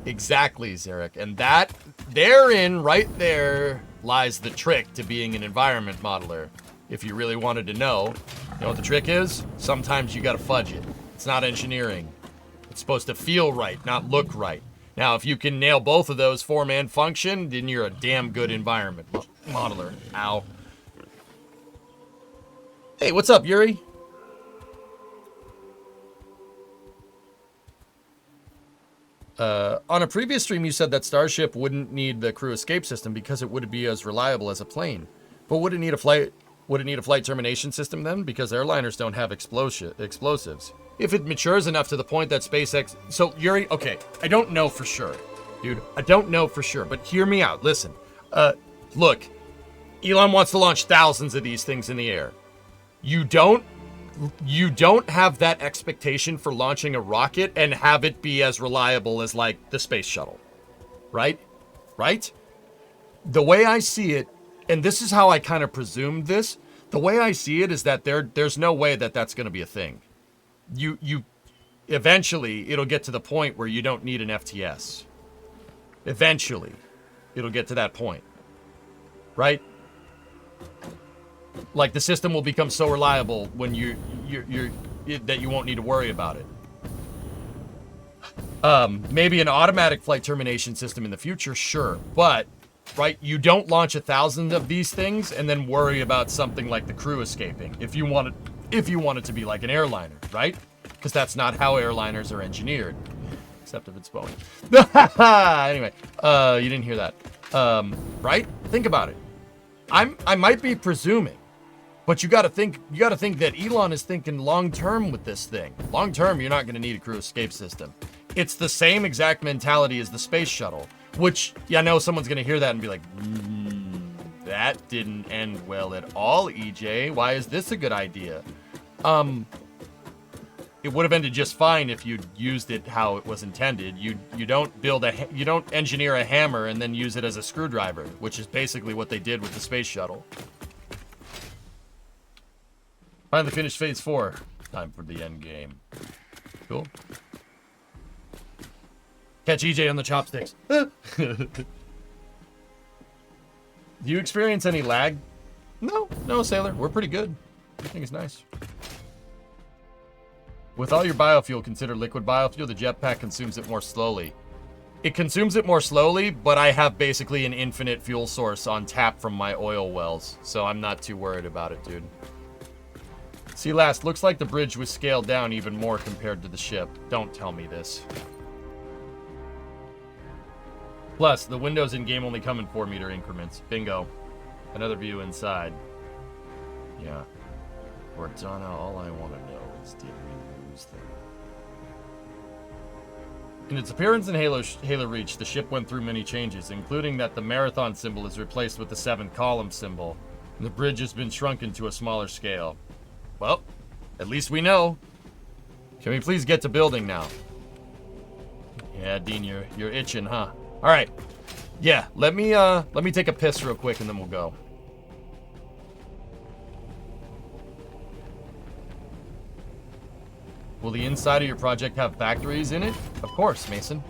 Exactly, Zarek. And that, therein, right there, lies the trick to being an environment modeler. If you really wanted to know, you know what the trick is? Sometimes you gotta fudge it. It's not engineering. It's supposed to feel right, not look right. Now, if you can nail both of those, form and function, then you're a damn good environment modeler. Ow. Hey, what's up, Yuri? On a previous stream, you said that Starship wouldn't need the crew escape system because it would be as reliable as a plane. But would it need a flight termination system then? Because airliners don't have explosives. If it matures enough to the point that SpaceX... So, Yuri, okay, I don't know for sure. Dude, I don't know for sure, but hear me out. Listen, look, Elon wants to launch thousands of these things in the air. You don't have that expectation for launching a rocket and have it be as reliable as, like, the space shuttle. Right? Right? The way I see it, and this is how I kind of presumed this, the way I see it is that there's no way that that's going to be a thing. You eventually, it'll get to the point where you don't need an FTS. Eventually, it'll get to that point. Right? Like, the system will become so reliable when that you won't need to worry about it. Maybe an automatic flight termination system in the future, sure. But, right, you don't launch 1,000 of these things and then worry about something like the crew escaping. If you want it to be like an airliner, right? Because that's not how airliners are engineered. Except if it's Boeing. Anyway, you didn't hear that. Right? Think about it. I might be presuming, but you gotta think that Elon is thinking long-term with this thing. Long-term, you're not gonna need a crew escape system. It's the same exact mentality as the space shuttle, which, yeah, I know someone's gonna hear that and be like, that didn't end well at all, EJ. Why is this a good idea? It would have ended just fine if you'd used it how it was intended. You don't engineer a hammer and then use it as a screwdriver, which is basically what they did with the space shuttle. Finally finished phase 4. Time for the end game. Cool. Catch EJ on the chopsticks. Do you experience any lag? No, Sailor. We're pretty good. Everything is nice. With all your biofuel considered liquid biofuel, the jetpack consumes it more slowly. It consumes it more slowly, but I have basically an infinite fuel source on tap from my oil wells, so I'm not too worried about it, dude. See, last, looks like the bridge was scaled down even more compared to the ship. Don't tell me this. Plus, the windows in-game only come in 4-meter increments. Bingo. Another view inside. Yeah. Cortana, all I want to know is did we lose them? In its appearance in Halo Reach, the ship went through many changes, including that the marathon symbol is replaced with the 7th column symbol, and the bridge has been shrunken to a smaller scale. Well, at least we know. Can we please get to building now? Yeah, Dean, you're itching, huh? All right. Yeah, let me take a piss real quick and then we'll go. Will the inside of your project have factories in it? Of course, Mason.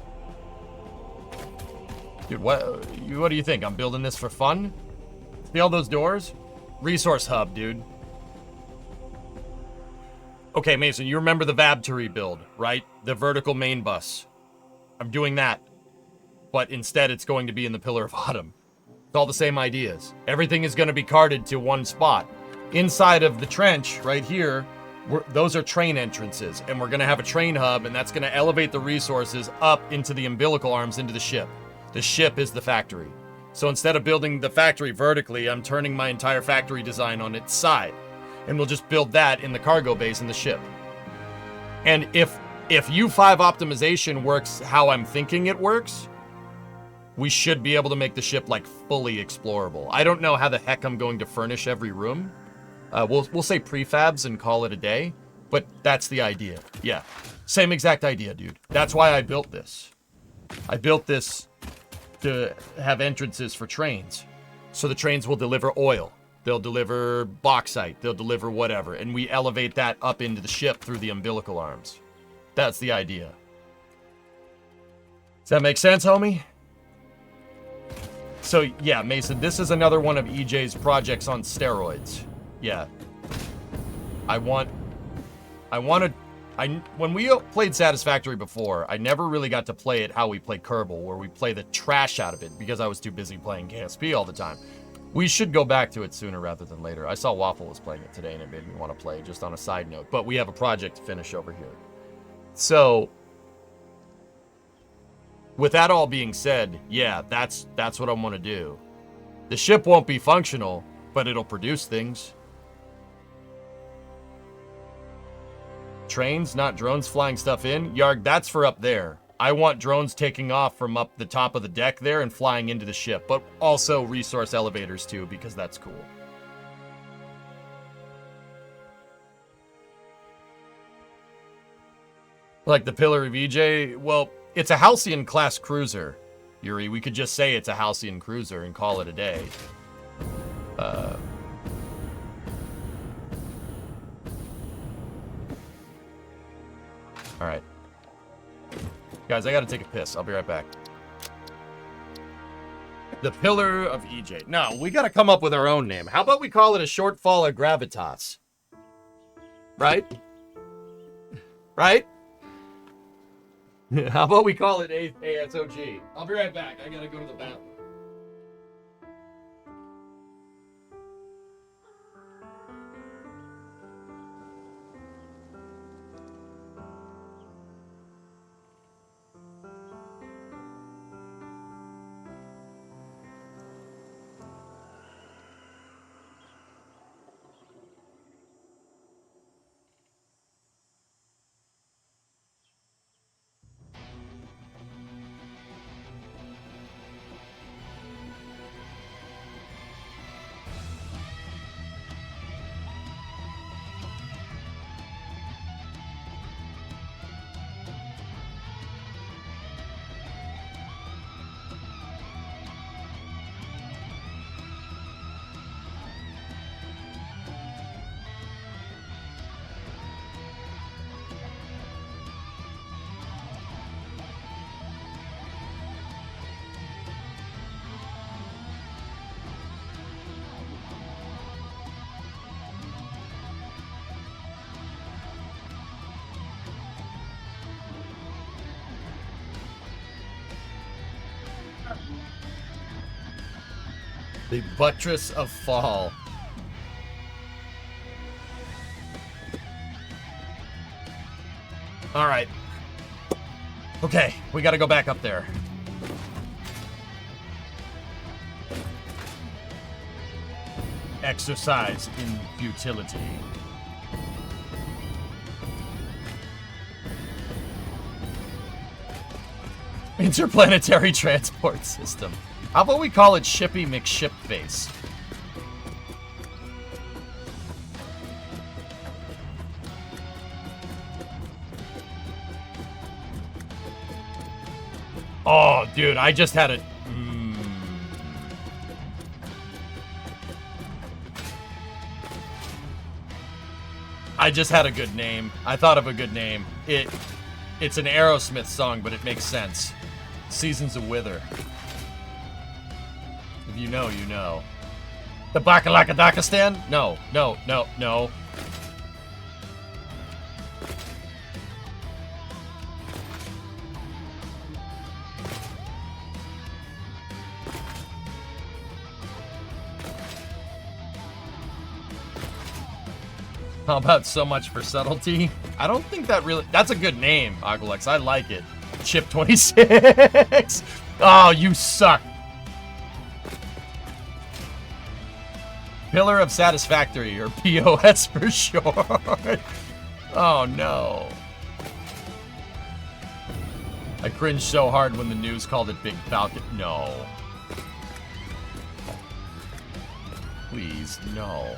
Dude, what do you think? I'm building this for fun? See all those doors? Resource hub, dude. Okay, Mason, you remember the Vabtary build, right? The vertical main bus. I'm doing that. But instead, it's going to be in the Pillar of Autumn. It's all the same ideas. Everything is going to be carted to one spot. Inside of the trench, right here, those are train entrances. And we're going to have a train hub, and that's going to elevate the resources up into the umbilical arms into the ship. The ship is the factory. So instead of building the factory vertically, I'm turning my entire factory design on its side. And we'll just build that in the cargo base in the ship. And if U5 optimization works how I'm thinking it works, we should be able to make the ship, like, fully explorable. I don't know how the heck I'm going to furnish every room. We'll say prefabs and call it a day, but that's the idea. Yeah, same exact idea, dude. That's why I built this. I built this to have entrances for trains. So the trains will deliver oil. They'll deliver bauxite. They'll deliver whatever. And we elevate that up into the ship through the umbilical arms. That's the idea. Does that make sense, homie? So, yeah, Mason, this is another one of EJ's projects on steroids. Yeah. When we played Satisfactory before, I never really got to play it how we play Kerbal, where we play the trash out of it because I was too busy playing KSP all the time. We should go back to it sooner rather than later. I saw Waffle was playing it today and it made me want to play, just on a side note. But we have a project to finish over here. So, with that all being said, yeah, that's what I want to do. The ship won't be functional, but it'll produce things. Trains, not drones flying stuff in? Yarg, that's for up there. I want drones taking off from up the top of the deck there and flying into the ship, but also resource elevators too, because that's cool. Like the Pillar of EJ? Well, it's a Halcyon class cruiser, Yuri. We could just say it's a Halcyon cruiser and call it a day. Alright. Guys, I gotta take a piss. I'll be right back. The Pillar of EJ. No, we gotta come up with our own name. How about we call it a shortfall of gravitas? Right? Right? How about we call it ASOG? I'll be right back. I gotta go to the bathroom. The Buttress of Fall. Alright. Okay, we gotta go back up there. Exercise in futility. Interplanetary transport system. How about we call it Shippy McShipface? Oh, dude, I just had a... I just had a good name. I thought of a good name. It's an Aerosmith song, but it makes sense. Seasons of Wither. you know, you know. The Bakalakadakistan? No, no, no, no. How about so much for subtlety? I don't think that really... That's a good name, Oglex. I like it. Chip 26. Oh, you suck. Pillar of Satisfactory, or POS for short. Oh, no. I cringed so hard when the news called it Big Falcon. No. Please, no.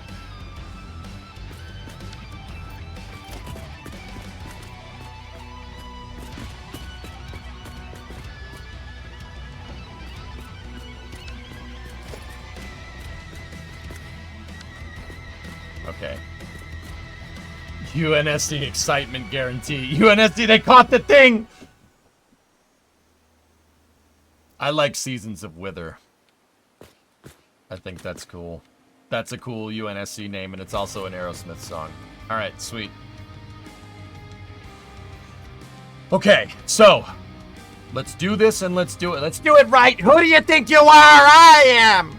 Okay. UNSC excitement guarantee. UNSC, they caught the thing! I like Seasons of Wither. I think that's cool. That's a cool UNSC name, and it's also an Aerosmith song. Alright, sweet. Okay, so. Let's do this and let's do it. Let's do it right! Who do you think you are? I am!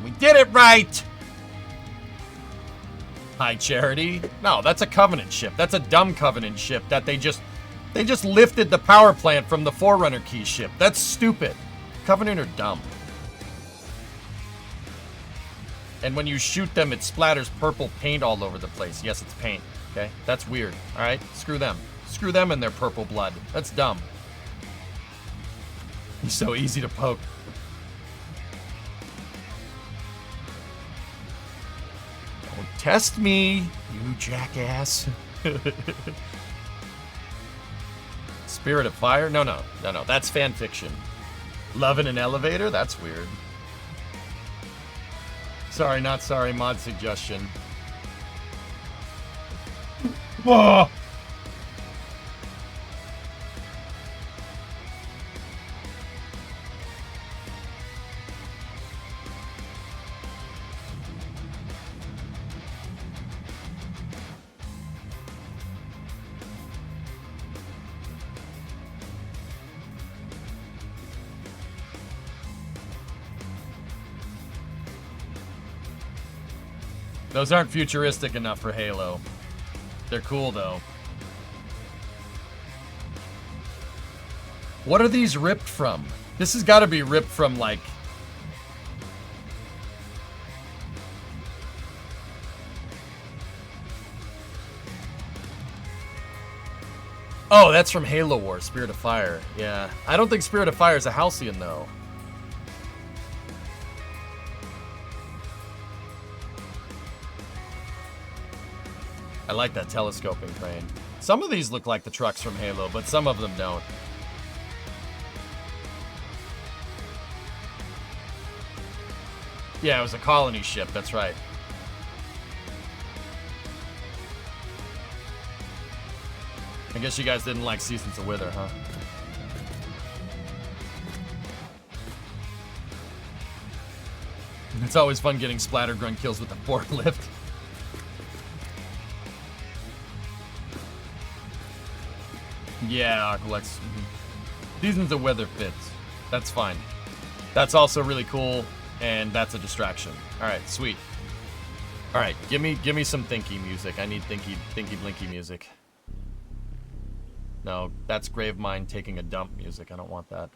We did it right! Hi, Charity. No, that's a Covenant ship. That's a dumb Covenant ship that they just lifted the power plant from the Forerunner key ship. That's stupid. Covenant are dumb. And when you shoot them, it splatters purple paint all over the place. Yes, it's paint. Okay? That's weird. Alright? Screw them. Screw them and their purple blood. That's dumb. He's so easy to poke. Don't test me, you jackass. Spirit of Fire? No, no. No, no. That's fan fiction. Love in an elevator? That's weird. Sorry, not sorry. Mod suggestion. Oh! Those aren't futuristic enough for Halo. They're cool, though. What are these ripped from? This has got to be ripped from, like... Oh, that's from Halo Wars, Spirit of Fire. Yeah. I don't think Spirit of Fire is a Halcyon, though. I like that telescoping crane. Some of these look like the trucks from Halo, but some of them don't. Yeah, it was a colony ship, that's right. I guess you guys didn't like Seasons of Wither, huh? It's always fun getting splattergun kills with the forklift. Yeah, Aqualex. Seasons of Weather fits. That's fine. That's also really cool, and that's a distraction. Alright, sweet. Alright, give me some thinky music. I need thinky blinky music. No, that's Gravemind taking a dump music. I don't want that.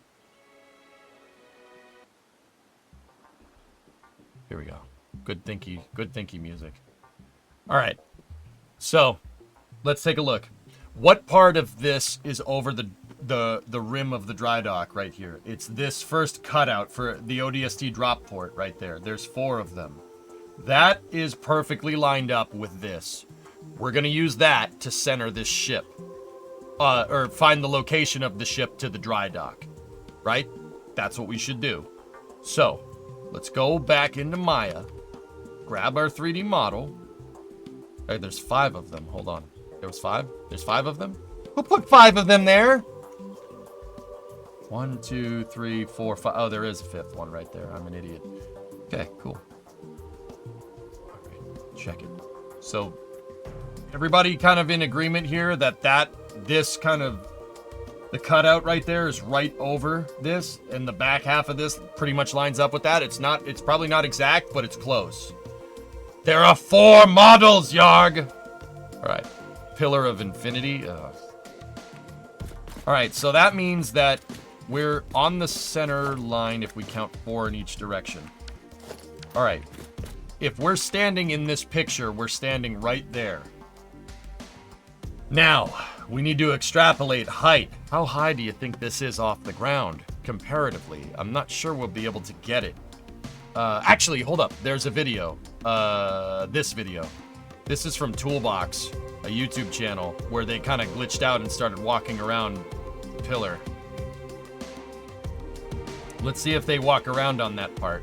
Here we go. Good thinky music. Alright. So, let's take a look. What part of this is over the rim of the dry dock right here? It's this first cutout for the ODST drop port right there. There's 4 of them. That is perfectly lined up with this. We're going to use that to center this ship. Or find the location of the ship to the dry dock. Right? That's what we should do. So, let's go back into Maya. Grab our 3D model. Hey, there's 5 of them. Hold on. There was 5? There's 5 of them? Who put 5 of them there? 1, 2, 3, 4, 5. Oh, there is a fifth one right there. I'm an idiot. Okay, cool. Okay, check it. So, everybody kind of in agreement here that this kind of, the cutout right there is right over this, and the back half of this pretty much lines up with that. It's probably not exact, but it's close. There are 4 models, Yarg! Alright. Pillar of Infinity. Alright, so that means that we're on the center line if we count 4 in each direction. Alright. If we're standing in this picture, we're standing right there. Now, we need to extrapolate height. How high do you think this is off the ground, comparatively? I'm not sure we'll be able to get it. Actually, hold up. There's a video. This video. This is from Toolbox, a YouTube channel, where they kind of glitched out and started walking around the pillar. Let's see if they walk around on that part.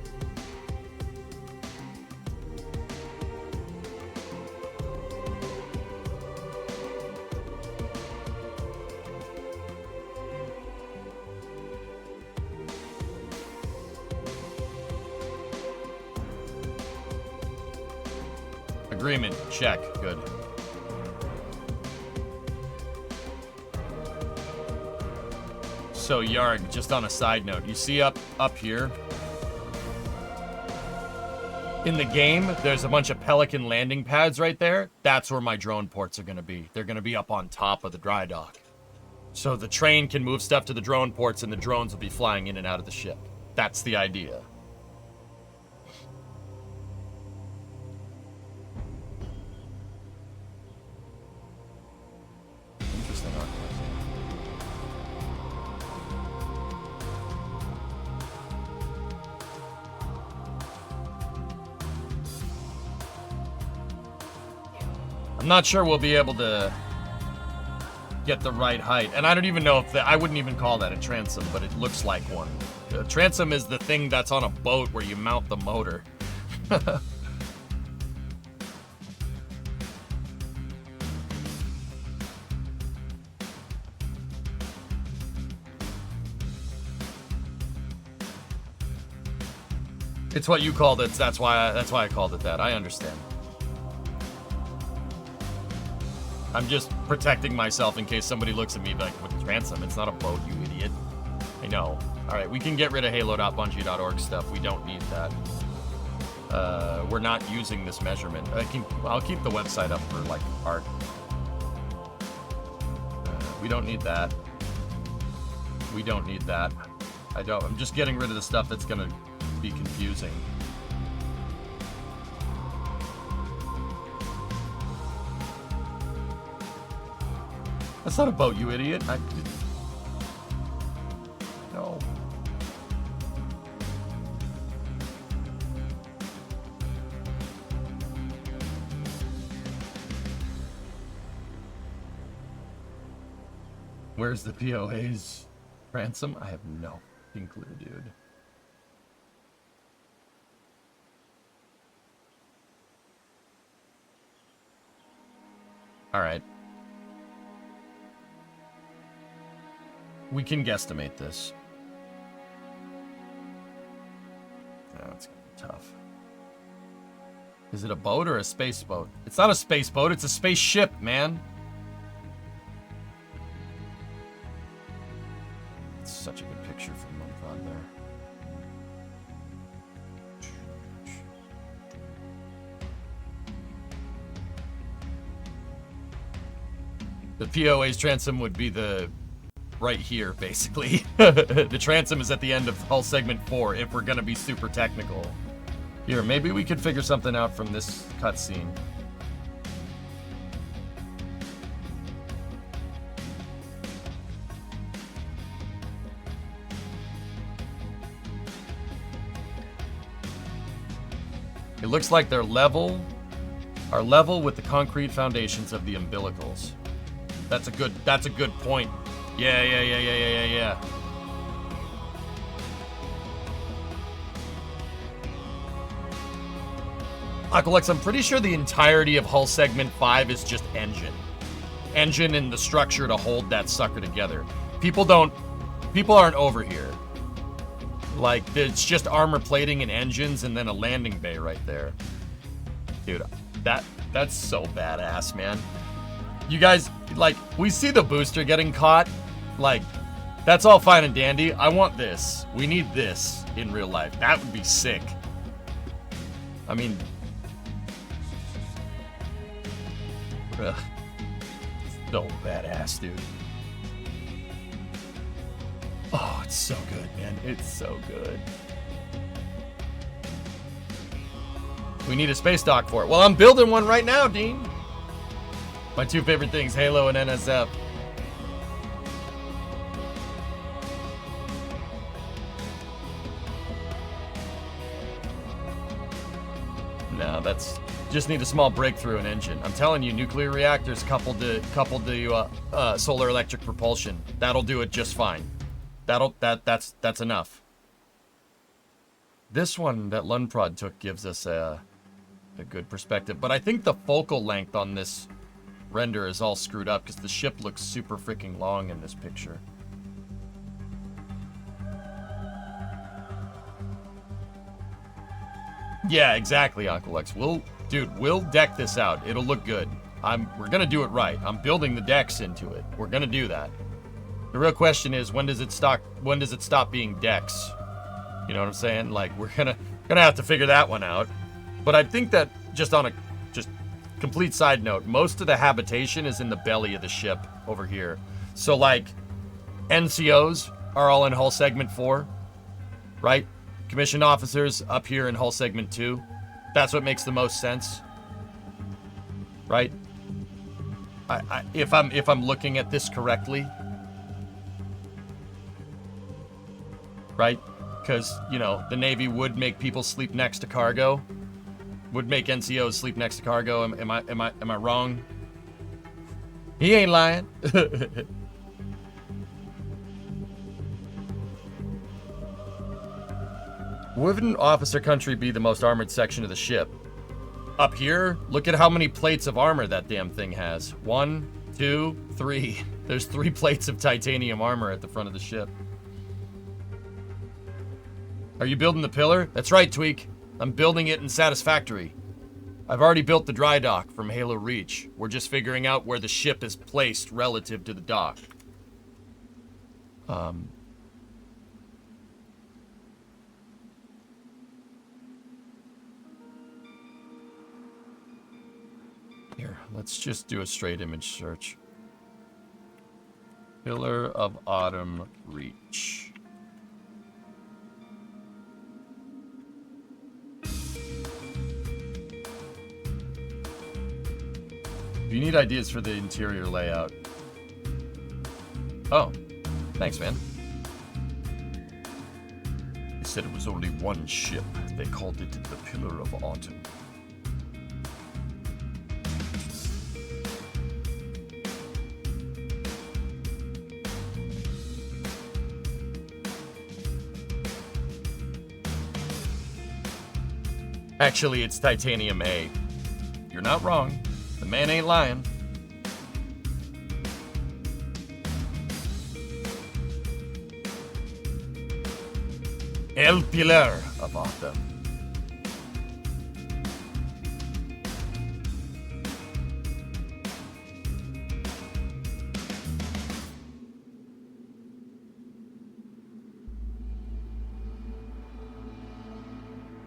Agreement. Check. Good. So, Yarg, just on a side note, you see up here? In the game, there's a bunch of Pelican landing pads right there. That's where my drone ports are going to be. They're going to be up on top of the dry dock. So the train can move stuff to the drone ports, and the drones will be flying in and out of the ship. That's the idea. Interesting arc. I'm not sure we'll be able to get the right height. And I don't even know if I wouldn't even call that a transom, but it looks like one. A transom is the thing that's on a boat where you mount the motor. It's what you called it. That's why I called it that. I understand. I'm just protecting myself in case somebody looks at me like, what transom? It's not a boat, you idiot. I know. Alright, we can get rid of halo.bungie.org stuff. We don't need that. We're not using this measurement. I'll keep the website up for, like, art. We don't need that. We don't need that. I'm just getting rid of the stuff that's gonna be confusing. That's not a boat, you idiot. No. Where's the POA's ransom? I have no clue, dude. All right. We can guesstimate this. Oh, it's gonna be tough. Is it a boat or a space boat? It's not a space boat, it's a spaceship, man. It's such a good picture from Mumfod there. The POA's transom would be the right here, basically. The transom is at the end of hull segment 4, if we're gonna be super technical. Here, maybe we could figure something out from this cutscene. It looks like they're level, are level with the concrete foundations of the umbilicals. That's a good point. Yeah. Aqualex, I'm pretty sure the entirety of hull segment 5 is just engine. Engine and the structure to hold that sucker together. People don't people aren't over here. Like, it's just armor plating and engines and then a landing bay right there. Dude, that's so badass, man. You guys, like, we see the booster getting caught. Like, that's all fine and dandy. I want this. We need this in real life. That would be sick. I mean... Ugh. So badass, dude. Oh, it's so good, man. It's so good. We need a space dock for it. Well, I'm building one right now, Dean. My two favorite things, Halo and NSF. No, that's just need a small breakthrough in engine. I'm telling you, nuclear reactors coupled to solar electric propulsion. That'll do it just fine. That's enough. This one that Lundprod took gives us a good perspective, but I think the focal length on this render is all screwed up because the ship looks super freaking long in this picture. Yeah, exactly, Uncle X. We'll deck this out. It'll look good. We're gonna do it right. I'm building the decks into it. We're gonna do that. The real question is, when does it stop being decks? You know what I'm saying? Like, we're gonna have to figure that one out. But I think that just on a complete side note, most of the habitation is in the belly of the ship over here. So like, NCOs are all in hull segment 4, right? Commissioned officers up here in hull segment 2. That's what makes the most sense, right? If I'm looking at this correctly, right? Because, you know, the Navy would make people sleep next to cargo, would make NCOs sleep next to cargo. Am I wrong? He ain't lying. Wouldn't officer country be the most armored section of the ship? Up here, look at how many plates of armor that damn thing has. 1, 2, 3. There's 3 plates of titanium armor at the front of the ship. Are you building the pillar? That's right, Tweak. I'm building it in Satisfactory. I've already built the dry dock from Halo Reach. We're just figuring out where the ship is placed relative to the dock. Here, let's just do a straight image search. Pillar of Autumn Reach. If you need ideas for the interior layout. Oh, thanks, man. They said it was only one ship. They called it the Pillar of Autumn. Actually, it's Titanium A. You're not wrong. The man ain't lying. El Pilar of Autumn.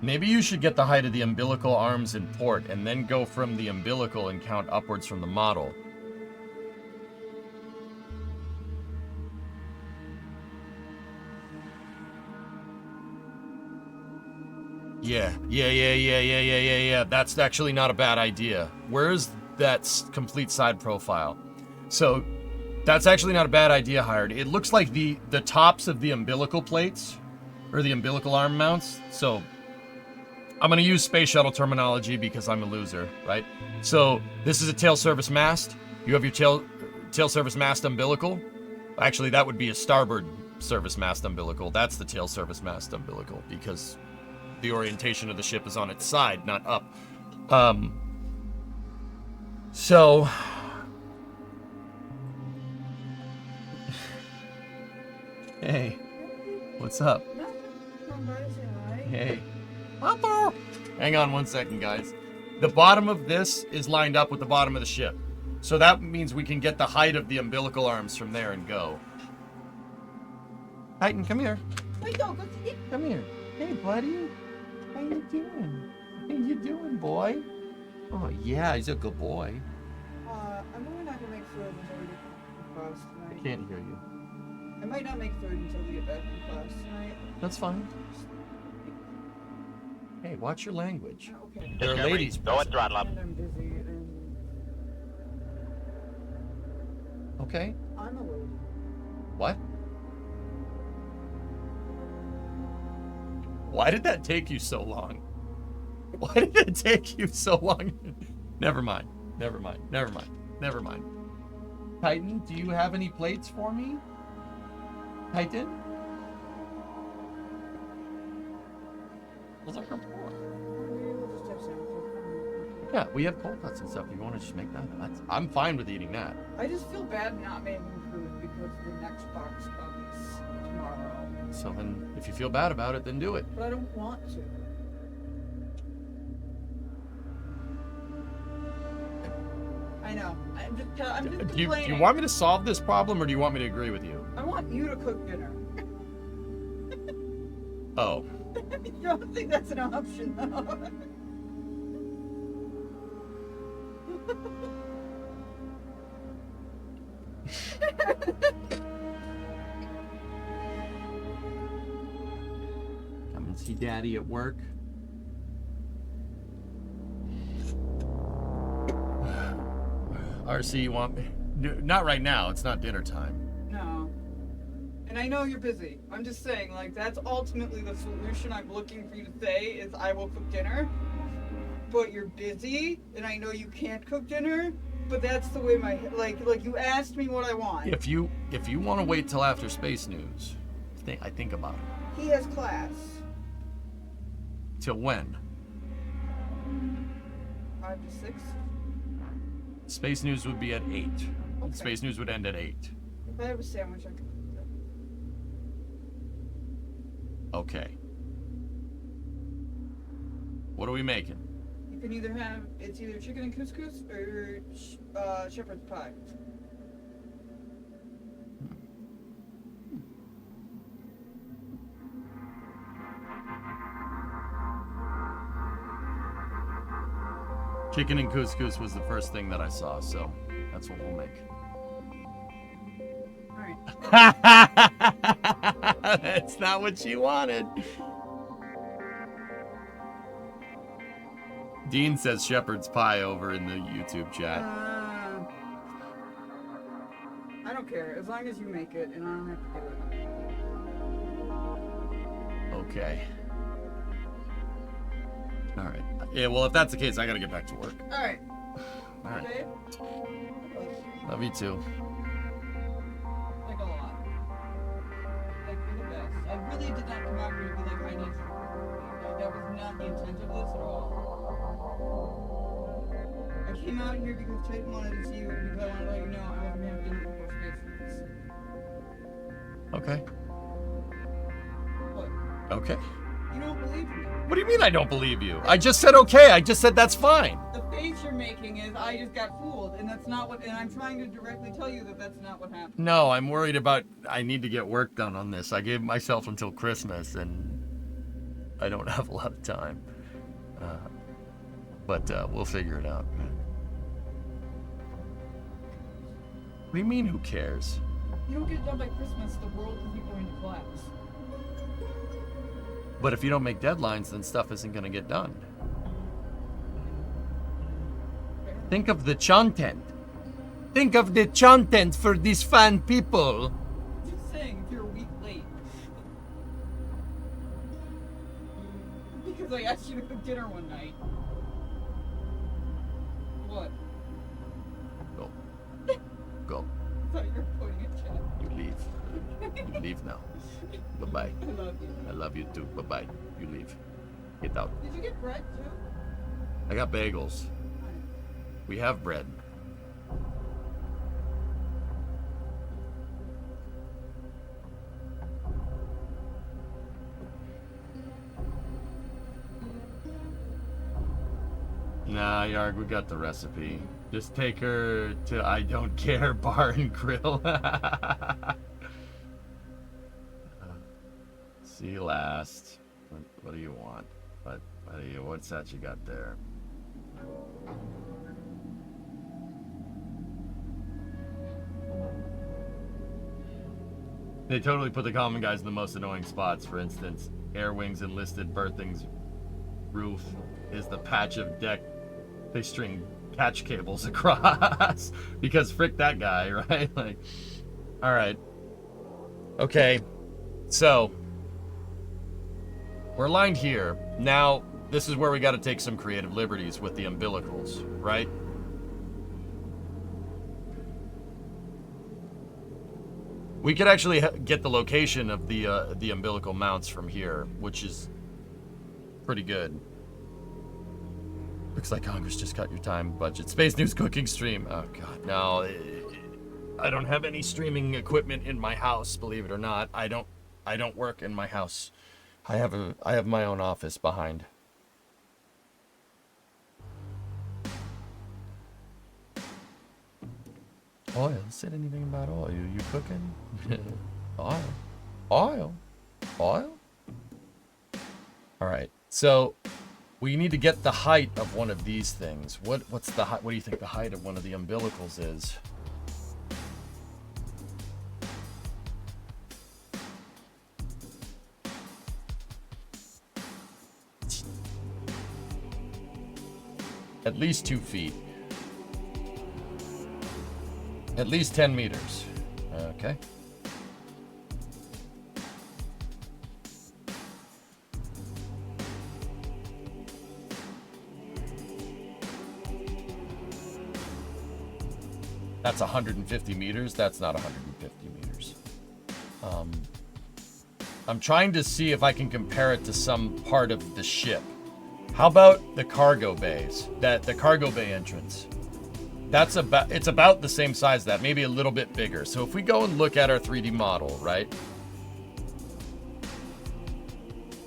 Maybe you should get the height of the umbilical arms in port and then go from the umbilical and count upwards from the model. Yeah. That's actually not a bad idea. Where's that complete side profile? So that's actually not a bad idea, Hired. It looks like the tops of the umbilical plates, or the umbilical arm mounts. So I'm going to use space shuttle terminology because I'm a loser, right? So this is a tail service mast. You have your tail service mast umbilical. Actually, that would be a starboard service mast umbilical. That's the tail service mast umbilical because the orientation of the ship is on its side, not up. So hey. What's up? No, come by to say hi. Hey. Hello. Hang on one second, guys. The bottom of this is lined up with the bottom of the ship. So that means we can get the height of the umbilical arms from there and go. Titan, come here. Wait, no, go see. Come here. Hey, buddy. How you doing? How you doing, boy? Oh, yeah, he's a good boy. I'm really not gonna make third until we get to class I tonight. can't hear you. I might not make third until we get back from class tonight. That's fine. Hey, watch your language. Okay. There are Discovery, ladies go at present. throttle up. And I'm busy, and Okay. I'm a lady. What? Why did that take you so long? Why did it take you so long? Never mind. Never mind. Never mind. Never mind. Titan, do you have any plates for me? Titan? Those are from before. Maybe we'll just have sandwiches. Yeah, we have cold cuts and stuff. If you want to just make that, I'm fine with eating that. I just feel bad not making food because the next box comes tomorrow. So then, if you feel bad about it, then do it. But I don't want to. I know. I'm just Do complaining. you want me to solve this problem, or do you want me to agree with you? I want you to cook dinner. Oh. You don't think that's an option, though? Come and see Daddy at work. RC, you want me? Not right now. It's not dinner time. No. And I know you're busy. I'm just saying, like, that's ultimately the solution I'm looking for you to say is I will cook dinner. But you're busy, and I know you can't cook dinner. But that's the way my like you asked me what I want. If you want to wait till after space news, I think about it. He has class. Till when? 5 to 6. Space news would be at 8. Okay. Space news would end at 8. If I have a sandwich, I can cook that. Okay. What are we making? You can either have it's either chicken and couscous or shepherd's pie. Chicken and couscous was the first thing that I saw, so that's what we'll make. All right. That's not what she wanted. Dean says shepherd's pie over in the YouTube chat. I don't care as long as you make it and I don't have to do it. Okay. All right. Yeah, well, if that's the case, I gotta get back to work. All right. All right. Babe. Love you too. Like a lot. Like you're the best. I really did not come out here to be like I need you. Like, that was not the intent of this at all. I came out here because Titan wanted to see you and because I wanted to let you know I wasn't gonna have dinner before space. Okay. What? Okay. You don't believe me. What do you mean I don't believe you? I just said okay. I just said that's fine. The face you're making is I just got fooled, and that's not what. And I'm trying to directly tell you that that's not what happened. No, I'm worried about. I need to get work done on this. I gave myself until Christmas, and I don't have a lot of time. But we'll figure it out. What do you mean? Who cares? You don't get it done by Christmas. The world isn't going to collapse. But if you don't make deadlines, then stuff isn't going to get done. Think of the content. Think of the content for these fan people. I'm just saying, if you're a week late. Because I asked you to cook dinner one night. What? Go. Go. I thought you were putting a chat. You leave. You leave now. Bye-bye. I love you. I love you too. Bye-bye. You leave. Get out. Did you get bread too? I got bagels. We have bread. Nah, Yarg, we got the recipe. Just take her to I Don't Care Bar and Grill. See you last. What do you want? What's that you got there? They totally put the common guys in the most annoying spots. For instance, Air Wings enlisted berthing's roof is the patch of deck they string catch cables across. Because frick that guy, right? Like, all right. Okay, so we're aligned here. Now, this is where we got to take some creative liberties with the umbilicals, right? We could actually get the location of the umbilical mounts from here, which is pretty good. Looks like Congress just cut your time budget. Space News cooking stream. Oh god, no. I don't have any streaming equipment in my house, believe it or not. I don't work in my house. I have my own office behind. Oil. Said anything about oil? You cooking? Oil. All right. So we need to get the height of one of these things. What's the height? What do you think the height of one of the umbilicals is? At least 2 feet. At least 10 meters. Okay. That's 150 meters. That's not 150 meters. I'm trying to see if I can compare it to some part of the ship. How about the cargo bays? The cargo bay entrance. It's about the same size as that, maybe a little bit bigger. So if we go and look at our 3D model, right?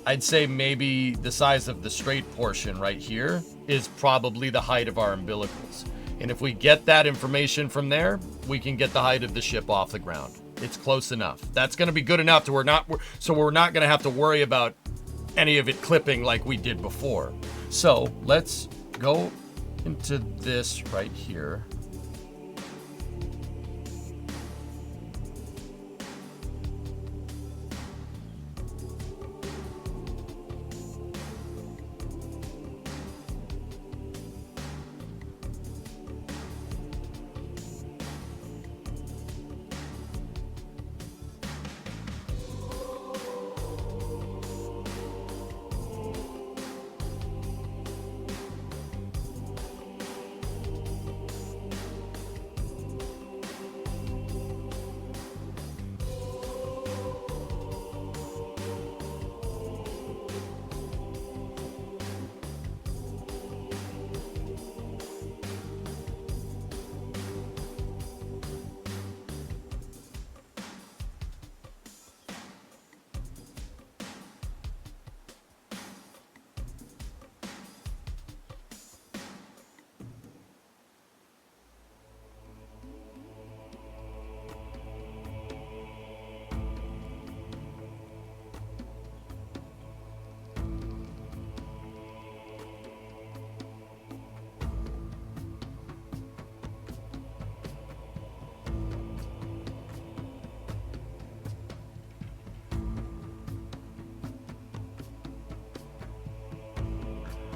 I'd say maybe the size of the straight portion right here is probably the height of our umbilicals. And if we get that information from there, we can get the height of the ship off the ground. It's close enough. That's going to be good enough to we're not going to have to worry about any of it clipping like we did before. So let's go into this right here.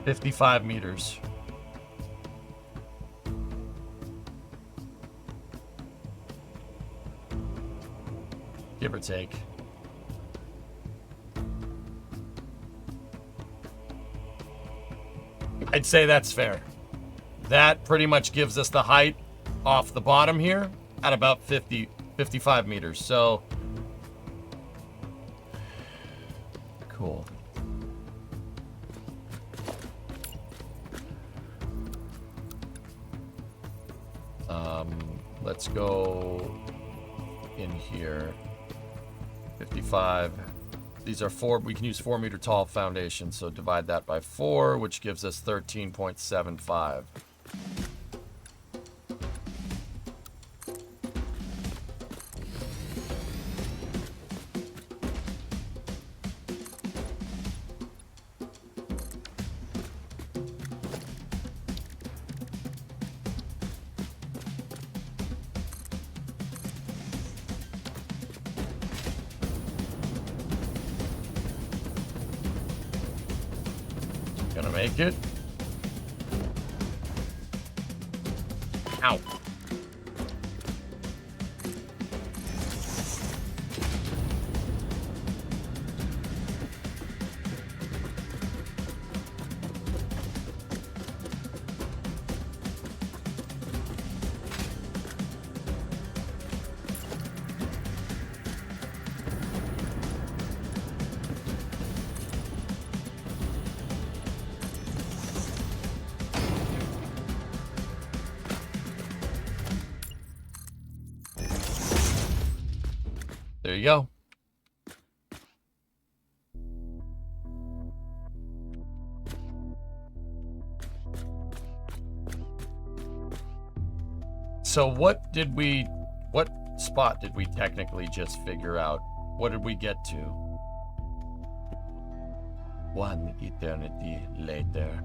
$55 meters. Give or take. I'd say that's fair. That pretty much gives us the height off the bottom here at about 55 meters. So, cool. Let's go in here. 55 these are 4, we can use 4-meter tall foundations, so divide that by 4, which gives us 13.75. Gonna make it. Ow. There you go. So what spot did we technically just figure out? What did we get to? One eternity later.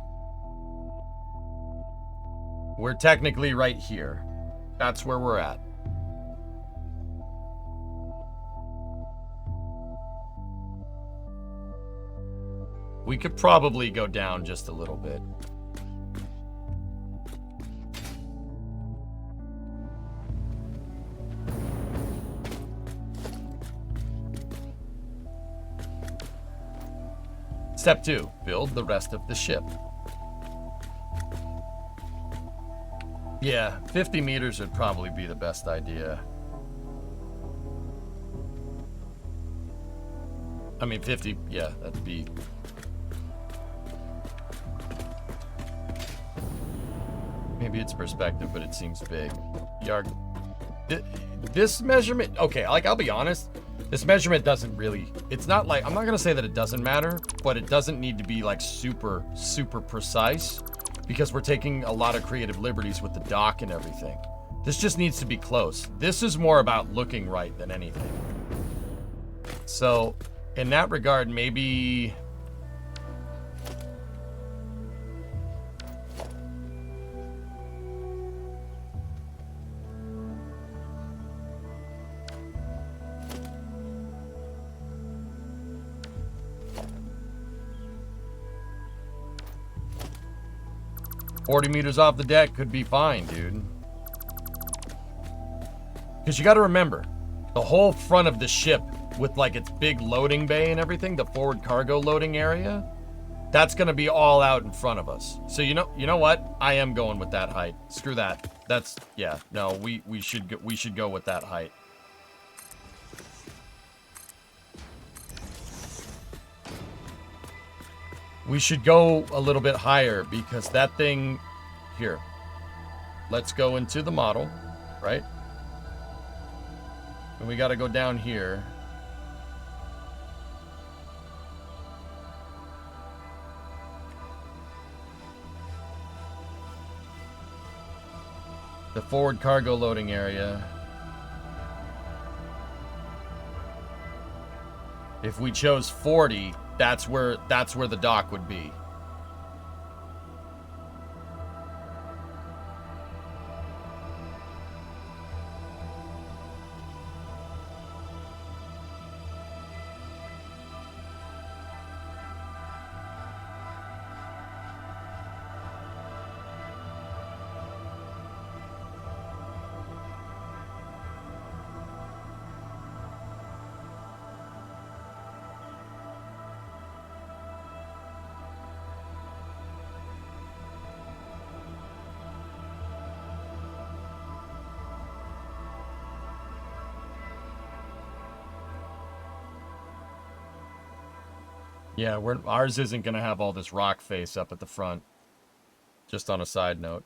We're technically right here. That's where we're at. We could probably go down just a little bit. Step 2, build the rest of the ship. Yeah, 50 meters would probably be the best idea. I mean, 50, yeah, that'd be... Maybe it's perspective, but it seems big. Yarg. This measurement, okay, like, I'll be honest, this measurement doesn't really, it's not like, I'm not gonna say that it doesn't matter, but it doesn't need to be like super, super precise, because we're taking a lot of creative liberties with the dock and everything. This just needs to be close. This is more about looking right than anything. So, in that regard, maybe... $40 meters off the deck could be fine, dude. Because you got to remember, the whole front of the ship with like its big loading bay and everything, the forward cargo loading area, that's going to be all out in front of us. So you know what? I am going with that height. Screw that. That's, yeah, no, we should go with that height. We should go a little bit higher because that thing... Here. Let's go into the model, right? And we got to go down here. The forward cargo loading area. If we chose 40... That's where the dock would be. Yeah, ours isn't going to have all this rock face up at the front. Just on a side note.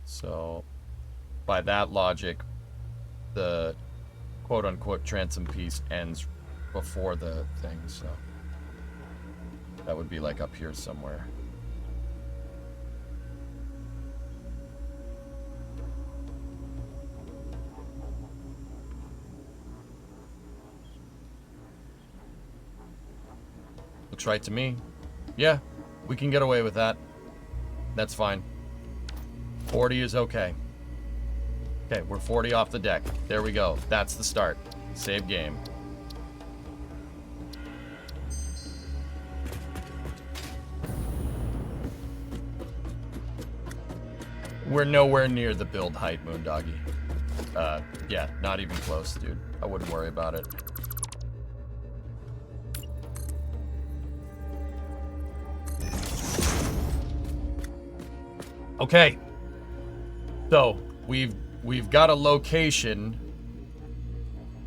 So, by that logic, the quote-unquote transom piece ends before the thing, so that would be like up here somewhere. Looks right to me. Yeah, we can get away with that. That's fine. 40 is okay. Okay, we're 40 off the deck. There we go. That's the start. Save game. We're nowhere near the build height, Moondoggy. Yeah, not even close, dude. I wouldn't worry about it. Okay. So, we've got a location.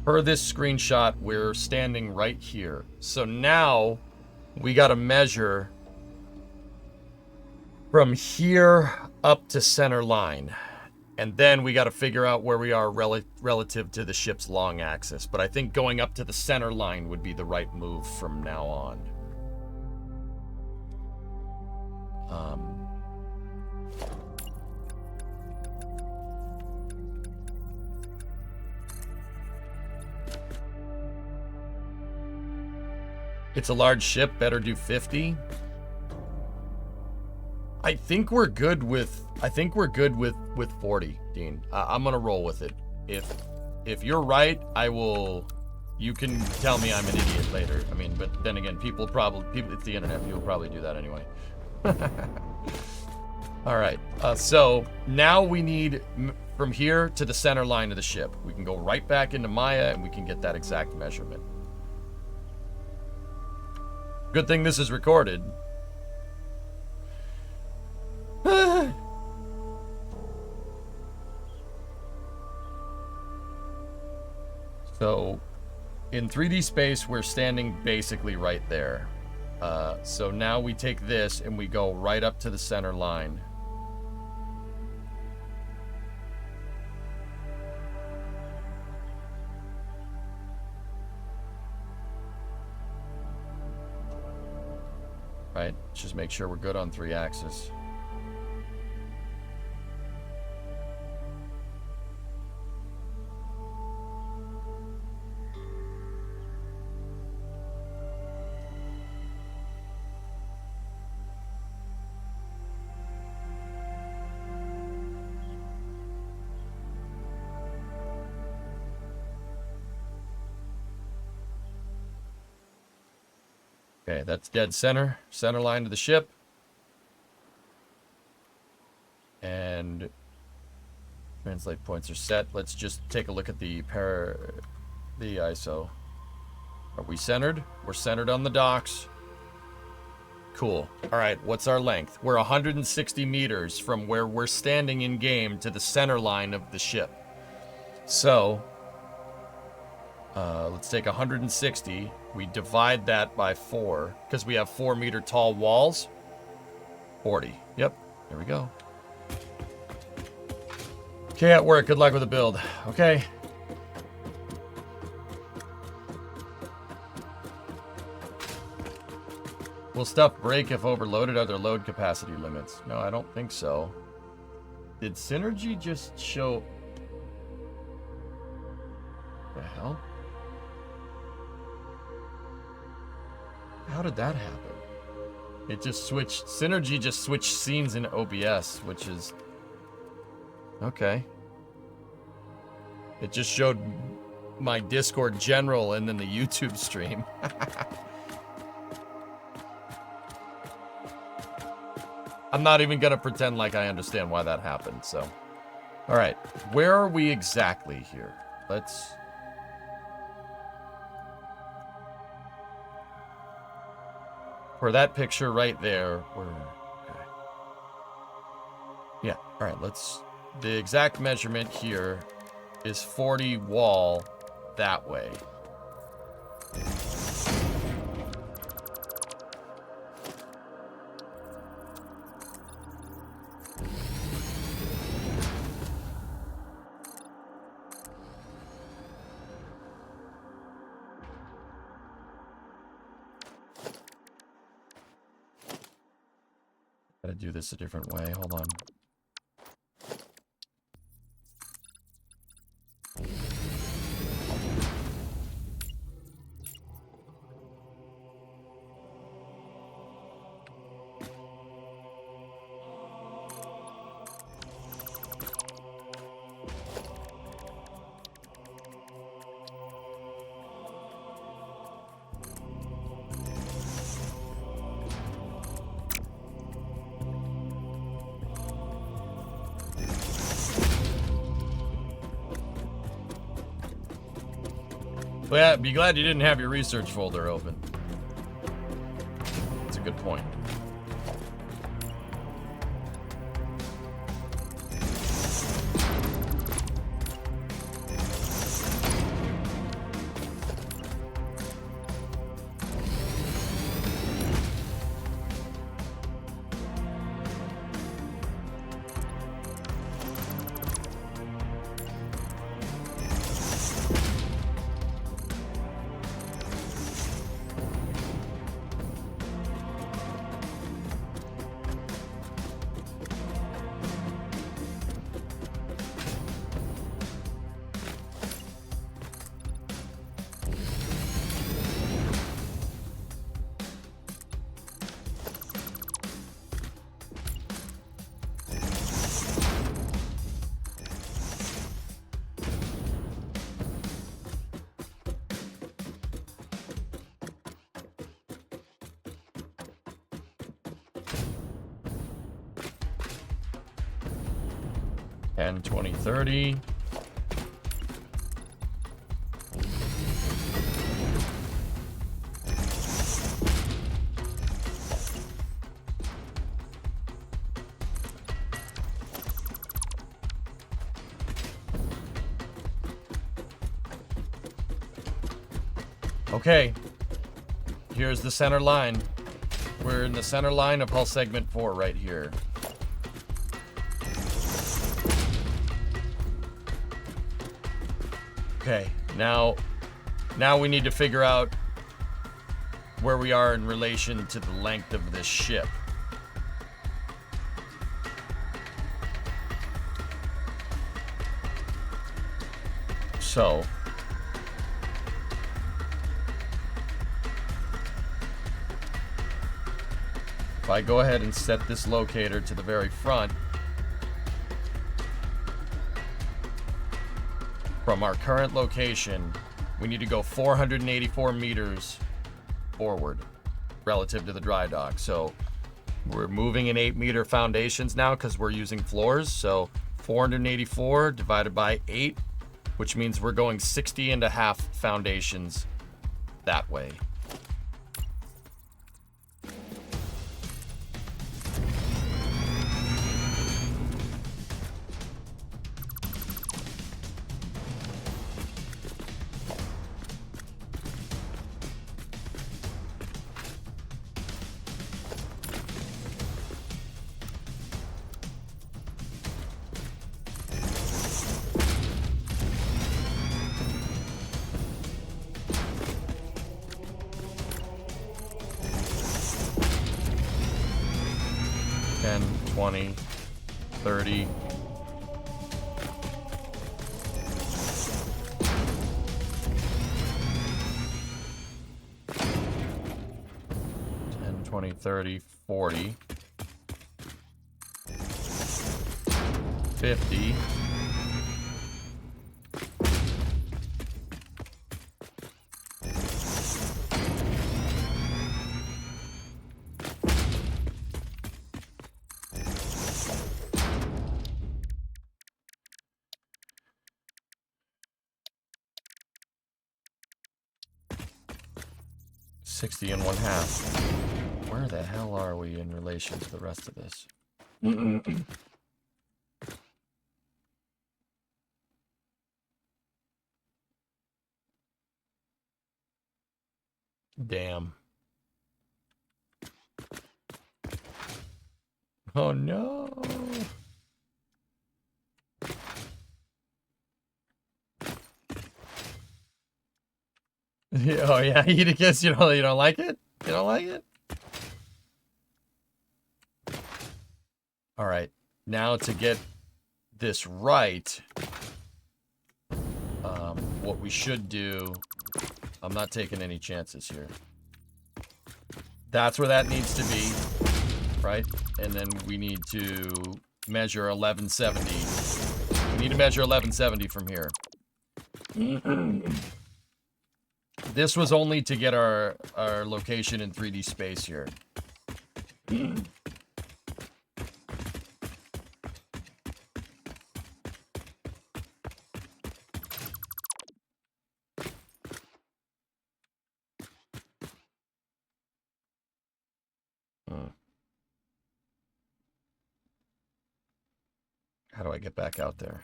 Per this screenshot, we're standing right here. So now we got to measure from here up to center line. And then we got to figure out where we are relative to the ship's long axis. But I think going up to the center line would be the right move from now on. It's a large ship, better do 50. I think we're good with 40, Dean. I'm gonna roll with it. If you're right, I will. You can tell me I'm an idiot later. I mean, but then again, people, it's the internet. People probably do that anyway. All right. So now we need from here to the center line of the ship. We can go right back into Maya and we can get that exact measurement. Good thing this is recorded. So, in 3D space, we're standing basically right there. So now we take this and we go right up to the center line. Right, just make sure we're good on 3 axis. Okay, that's dead center. Center line of the ship. And translate points are set. Let's just take a look at the ISO. Are we centered? We're centered on the docks. Cool. All right, what's our length? We're 160 meters from where we're standing in game to the center line of the ship. So, let's take 160. We divide that by 4, because we have 4-meter tall walls. 40. Yep, there we go. Okay, at work. Good luck with the build. Okay. Will stuff break if overloaded? Are there load capacity limits? No, I don't think so. Did Synergy just show... the hell? How did that happen? It just switched. Synergy just switched scenes in OBS, which is okay. It just showed my Discord general and then the YouTube stream. I'm not even gonna pretend like I understand why that happened. So, all right, where are we exactly here? Let's. For that picture right there, we're okay. Yeah, all right, let's, the exact measurement here is 40 wall that way. Gotta do this a different way. Hold on. Well, yeah, be glad you didn't have your research folder open. That's a good point. And 20, 30. Okay, here's the center line. We're in the center line of hull segment 4 right here. Okay, now we need to figure out where we are in relation to the length of this ship. So, if I go ahead and set this locator to the very front, from our current location, we need to go 484 meters forward relative to the dry dock. So we're moving in 8-meter foundations now because we're using floors. So 484 divided by 8, which means we're going 60.5 foundations that way. $10, $20, $30. $10, $20, $30, $40. $50. $60.5. Where the hell are we in relation to the rest of this? Damn. Oh no. Oh yeah, you guess you don't like it? You don't like it? All right. Now to get this right, what we should do, I'm not taking any chances here. That's where that needs to be, right? And then we need to measure 1170. We need to measure 1170 from here. This was only to get our location in 3D space here. How do I get back out there?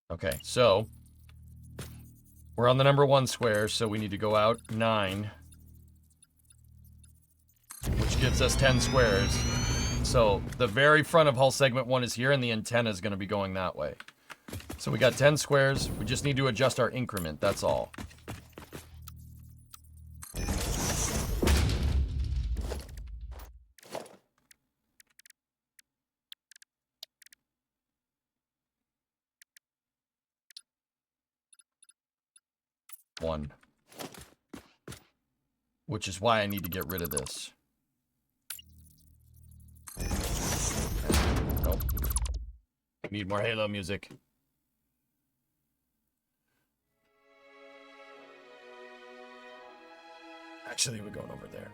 Okay, so we're on the number 1 square, so we need to go out 9, which gives us 10 squares. So the very front of hull segment 1 is here, and the antenna is going to be going that way. So we got 10 squares. We just need to adjust our increment. That's all. One. Which is why I need to get rid of this. Nope. Need more Halo music. Actually, we're going over there.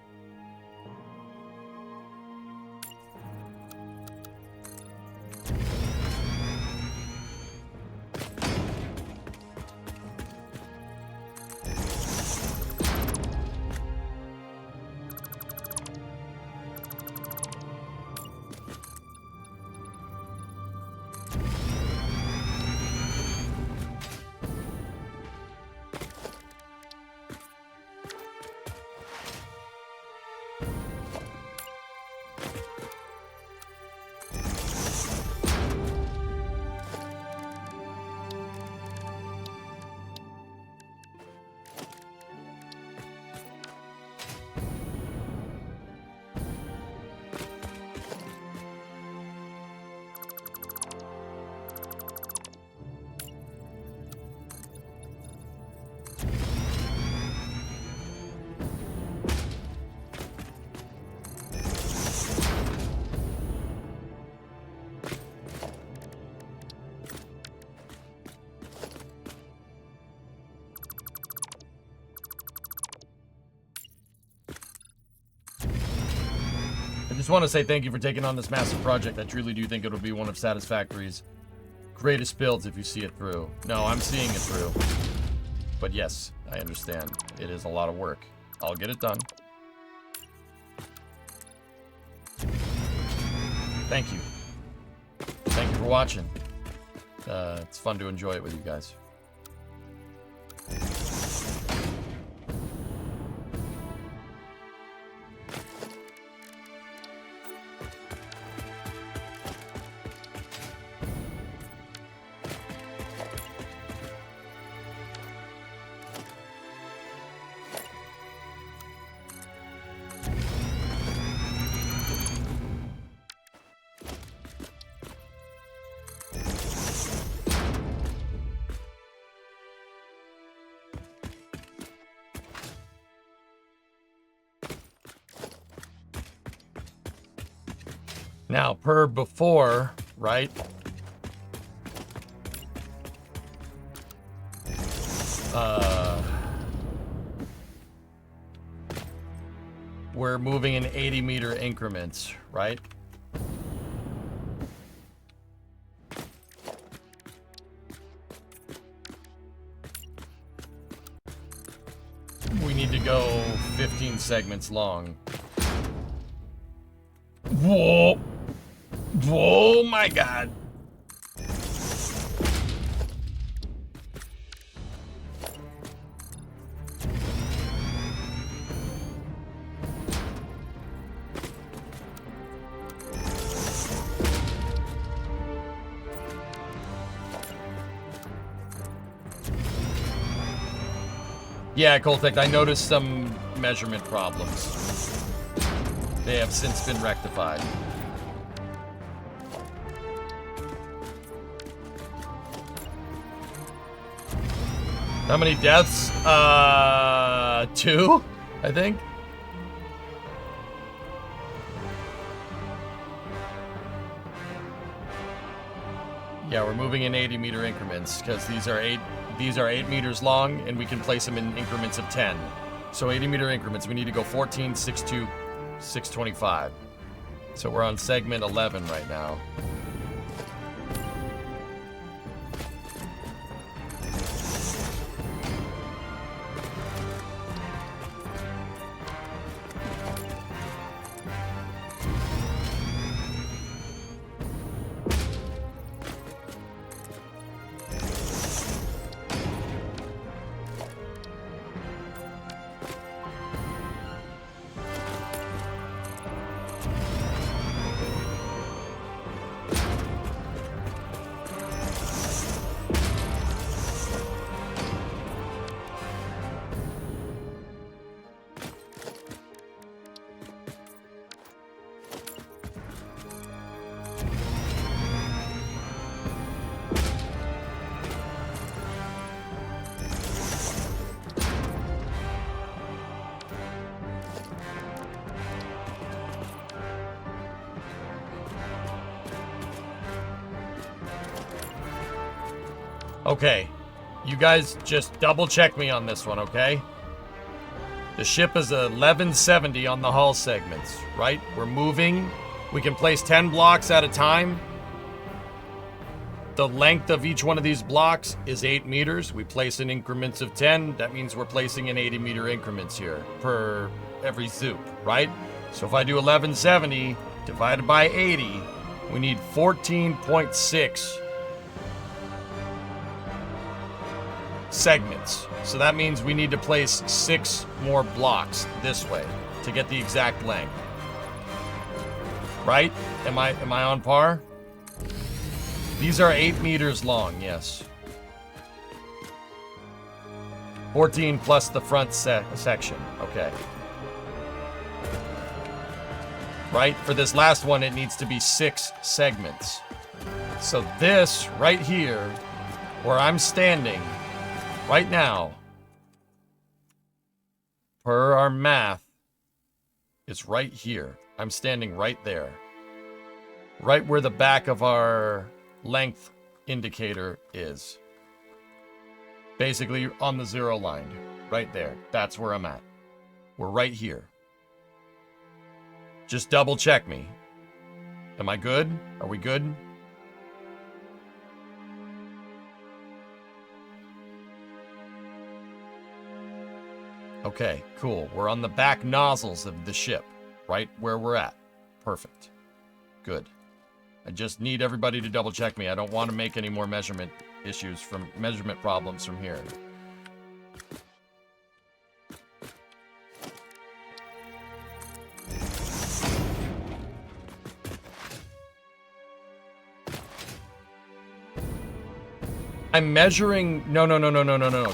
I just want to say thank you for taking on this massive project. I truly do think it'll be one of Satisfactory's greatest builds if you see it through. No, I'm seeing it through. But yes, I understand. It is a lot of work. I'll get it done. Thank you. Thank you for watching. It's fun to enjoy it with you guys. Now, per before, right? We're moving in 80-meter increments, right? We need to go 15 segments long. Whoa! Oh my god. Yeah, Coltec, I noticed some measurement problems. They have since been rectified. How many deaths? 2, I think. Yeah, we're moving in 80-meter increments because these are 8 meters long, and we can place them in increments of 10. So 80-meter increments. We need to go 14, 6.2, 6.25. So we're on segment 11 right now. Okay, you guys just double check me on this one, okay? The ship is 1170 on the hull segments, right? We're moving. We can place 10 blocks at a time. The length of each one of these blocks is 8 meters. We place in increments of 10. That means we're placing in 80-meter increments here per every zoop, right? So if I do 1170 divided by 80, we need 14.6 segments. So that means we need to place 6 more blocks this way to get the exact length. Right? Am I on par? These are 8 meters long, yes. 14 plus the front section. Okay. Right? For this last one, it needs to be 6 segments. So this right here, where I'm standing right now, per our math, is right here. I'm standing right there. Right where the back of our length indicator is. Basically on the 0 line. Right there. That's where I'm at. We're right here. Just double check me. Am I good? Are we good? Okay, cool. We're on the back nozzles of the ship, right where we're at. Perfect. Good. I just need everybody to double check me. I don't want to make any more measurement problems from here. I'm measuring. No,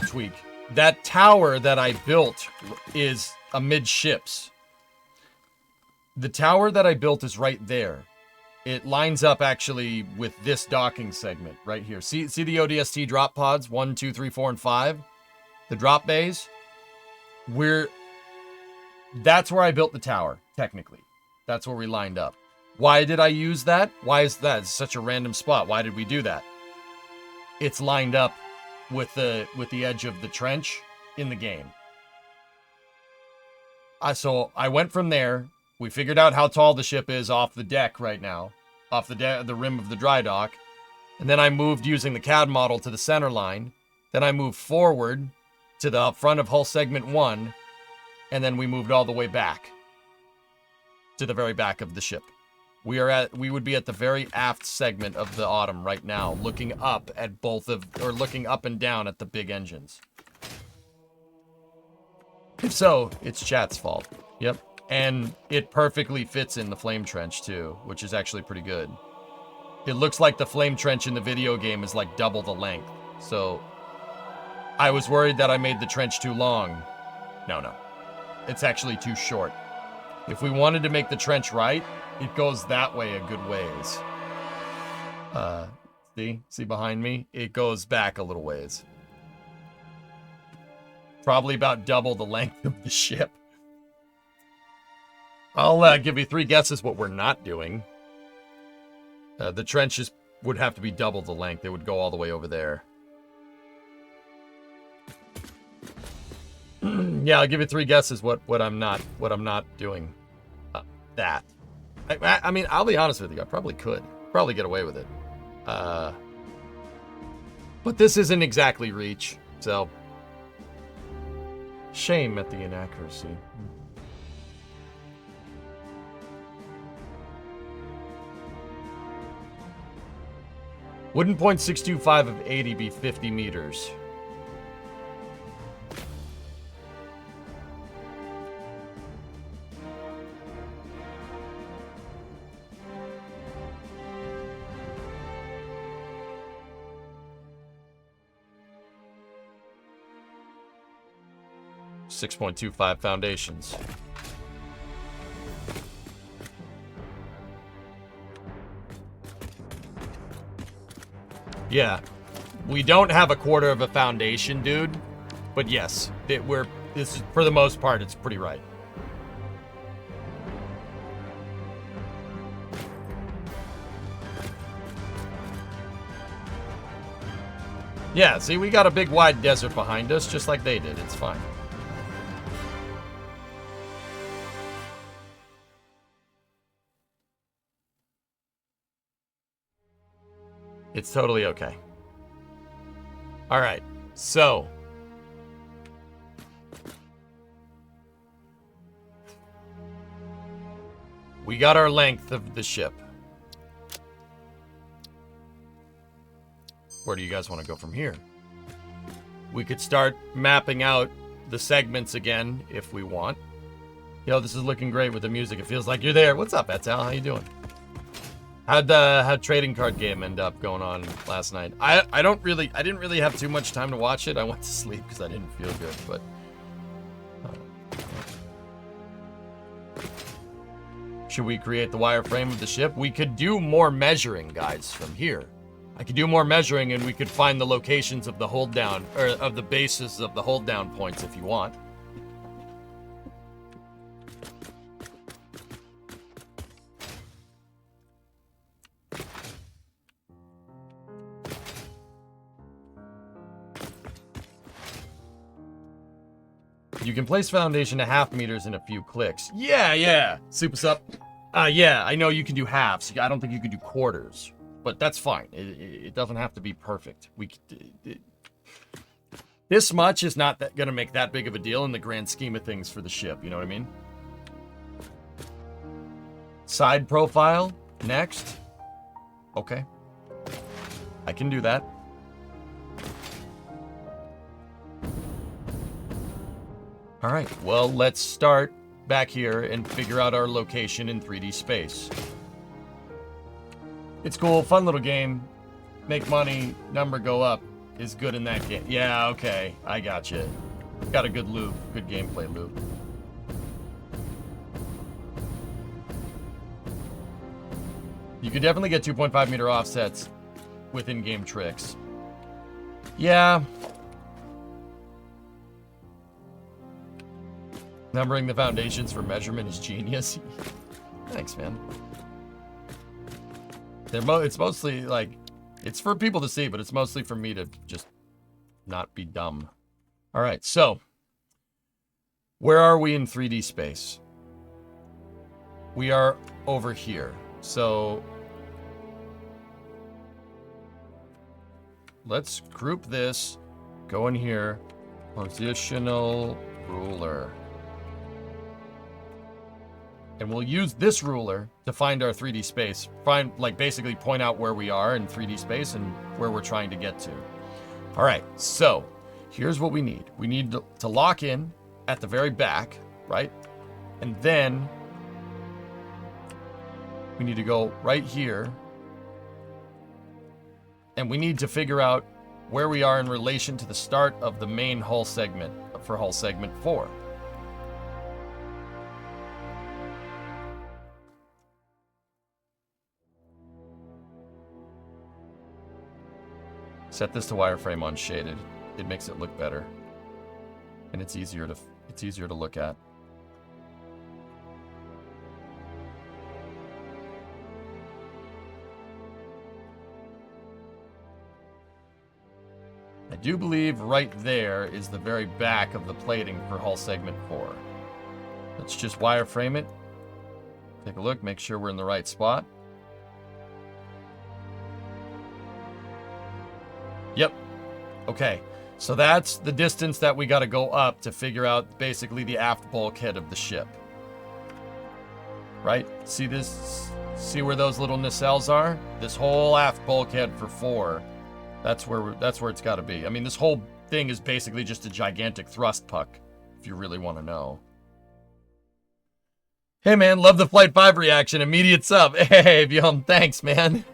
Tweak. That tower that I built is amidships. The tower that I built is right there. It lines up actually with this docking segment right here. See the ODST drop pods 1, 2, 3, 4, and 5? The drop bays? That's where I built the tower, technically. That's where we lined up. Why did I use that? Why is that? It's such a random spot. Why did we do that? It's lined up with the edge of the trench in the game. So I went from there. We figured out how tall the ship is off the deck right now, off the rim of the dry dock. And then I moved using the CAD model to the center line. Then I moved forward to the front of hull segment 1. And then we moved all the way back to the very back of the ship. We would be at the very aft segment of the Autumn right now, looking up at looking up and down at the big engines. If so, it's chat's fault. Yep. And it perfectly fits in the flame trench too, which is actually pretty good. It looks like the flame trench in the video game is like double the length. So I was worried that I made the trench too long. No. It's actually too short. If we wanted to make the trench right, it goes that way a good ways. See behind me? It goes back a little ways. Probably about double the length of the ship. I'll give you 3 guesses what we're not doing. The trenches would have to be double the length. It would go all the way over there. Yeah, I'll give you 3 guesses what I'm not doing. That. I mean, I'll be honest with you. I probably could. Probably get away with it. But this isn't exactly reach, so shame at the inaccuracy. Wouldn't 0.625 of 80 be 50 meters? .25 foundations. Yeah, we don't have a quarter of a foundation, dude. But yes, this is, for the most part, it's pretty right. Yeah, see, we got a big wide desert behind us, just like they did. It's fine. It's totally okay. All right, so we got our length of the ship. Where do you guys want to go from here? We could start mapping out the segments again if we want. Yo, this is looking great with the music. It feels like you're there. What's up, Etal? How you doing? How'd trading card game end up going on last night? I didn't really have too much time to watch it. I went to sleep because I didn't feel good, but should we create the wireframe of the ship? We could do more measuring, guys, from here. I could do more measuring and we could find the locations of the hold down, or of the bases of the hold down points if you want. You can place foundation to half meters in a few clicks. Yeah. Super sup. Yeah, I know you can do halves. I don't think you can do quarters, but that's fine. It doesn't have to be perfect. This much is not going to make that big of a deal in the grand scheme of things for the ship. You know what I mean? Side profile next. Okay. I can do that. All right, well, let's start back here and figure out our location in 3D space. It's cool, fun little game. Make money, number go up is good in that game. Yeah, okay, I got you. Got a good loop, good gameplay loop. You could definitely get 2.5 meter offsets with in-game tricks. Yeah. Numbering the foundations for measurement is genius. Thanks, man. It's mostly like, it's for people to see, but it's mostly for me to just not be dumb. All right, so where are we in 3D space? We are over here. So let's group this, go in here, positional ruler. And we'll use this ruler to find our 3D space. Basically point out where we are in 3D space and where we're trying to get to. All right, so here's what we need. We need to lock in at the very back, right? And then we need to go right here. And we need to figure out where we are in relation to the start of the main hull segment for hull segment 4. Set this to wireframe unshaded. It makes it look better. And it's easier to look at. I do believe right there is the very back of the plating for hull segment 4. Let's just wireframe it. Take a look, make sure we're in the right spot. Yep. Okay. So that's the distance that we got to go up to figure out basically the aft bulkhead of the ship. Right? See this? See where those little nacelles are? This whole aft bulkhead for 4. That's where it's got to be. I mean, this whole thing is basically just a gigantic thrust puck, if you really want to know. Hey man, love the Flight 5 reaction. Immediate sub. Hey, Bjorn, thanks, man.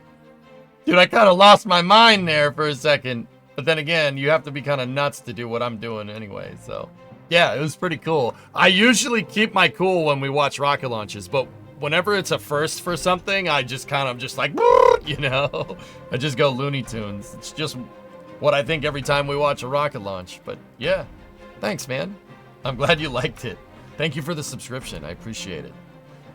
Dude, I kind of lost my mind there for a second. But then again, you have to be kind of nuts to do what I'm doing anyway, so. Yeah, it was pretty cool. I usually keep my cool when we watch rocket launches, but whenever it's a first for something, I just kind of just like, you know? I just go Looney Tunes. It's just what I think every time we watch a rocket launch. But yeah, thanks, man. I'm glad you liked it. Thank you for the subscription. I appreciate it.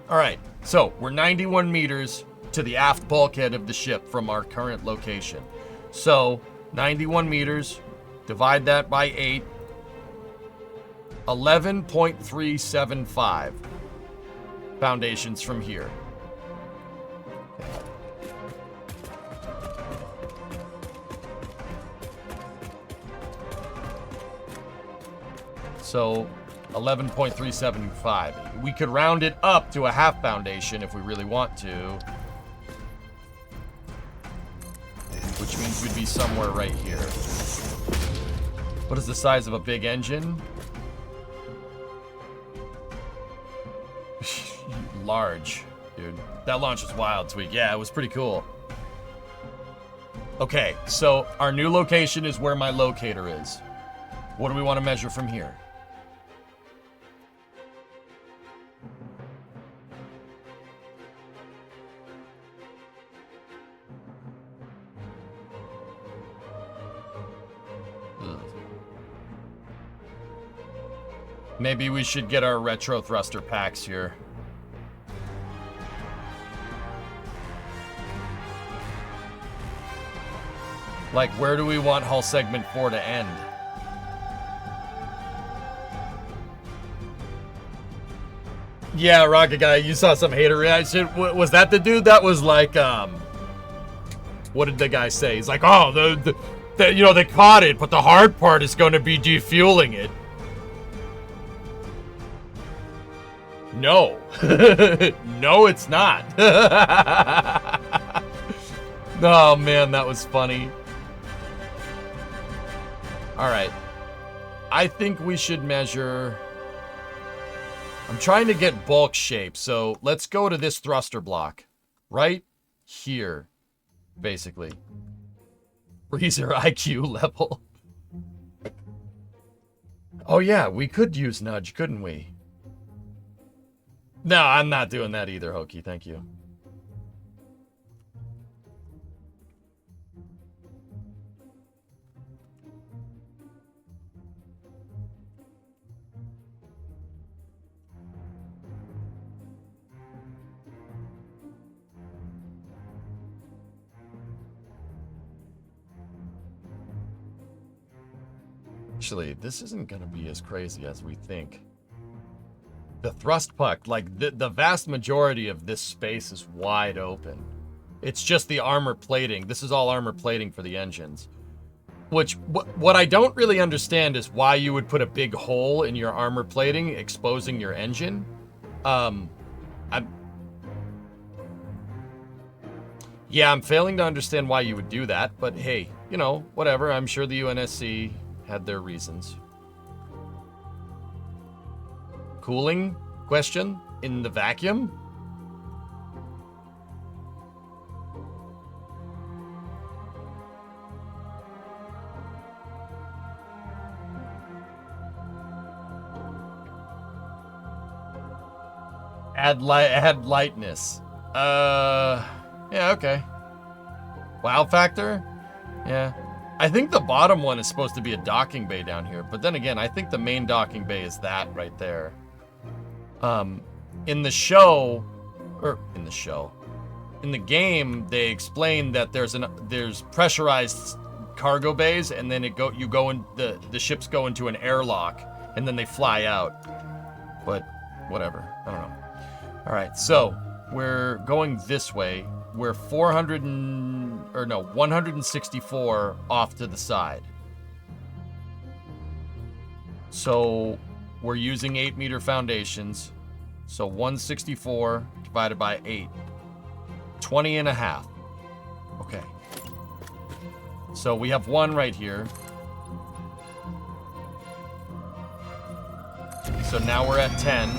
All right, so we're 91 meters to the aft bulkhead of the ship from our current location. So 91 meters, divide that by 8, 11.375 foundations from here. So 11.375. We could round it up to a half foundation if we really want to. Which means we'd be somewhere right here. What is the size of a big engine? Large, dude. That launch was wild, Tweak. Yeah, it was pretty cool. Okay, so our new location is where my locator is. What do we want to measure from here? Maybe we should get our retro thruster packs here. Like, where do we want hull segment 4 to end? Yeah, Rocket Guy, you saw some hater reaction. Was that the dude that was like, what did the guy say? He's like, oh, you know, they caught it, but the hard part is going to be defueling it. No. No, it's not. Oh, man, that was funny. All right. I think we should measure... I'm trying to get bulk shape, so let's go to this thruster block. Right here, basically. Freezer IQ level. Oh, yeah, we could use nudge, couldn't we? No, I'm not doing that either, Hokey. Thank you. Actually, this isn't going to be as crazy as we think. The thrust puck, like the vast majority of this space is wide open. It's just the armor plating. This is all armor plating for the engines. Which, what I don't really understand is why you would put a big hole in your armor plating, exposing your engine. I'm failing to understand why you would do that, but hey, you know, whatever. I'm sure the UNSC had their reasons. Cooling question in the vacuum? Add lightness. Yeah, okay. Wow factor? Yeah. I think the bottom one is supposed to be a docking bay down here, but then again, I think the main docking bay is that right there. In the show, in the game, they explain that there's pressurized cargo bays, and then the ships go into an airlock, and then they fly out. But whatever, I don't know. All right, so we're going this way. We're 164 off to the side. So we're using 8-meter foundations. So 164 divided by 8. 20 and a half. Okay. So we have one right here. So now we're at 10.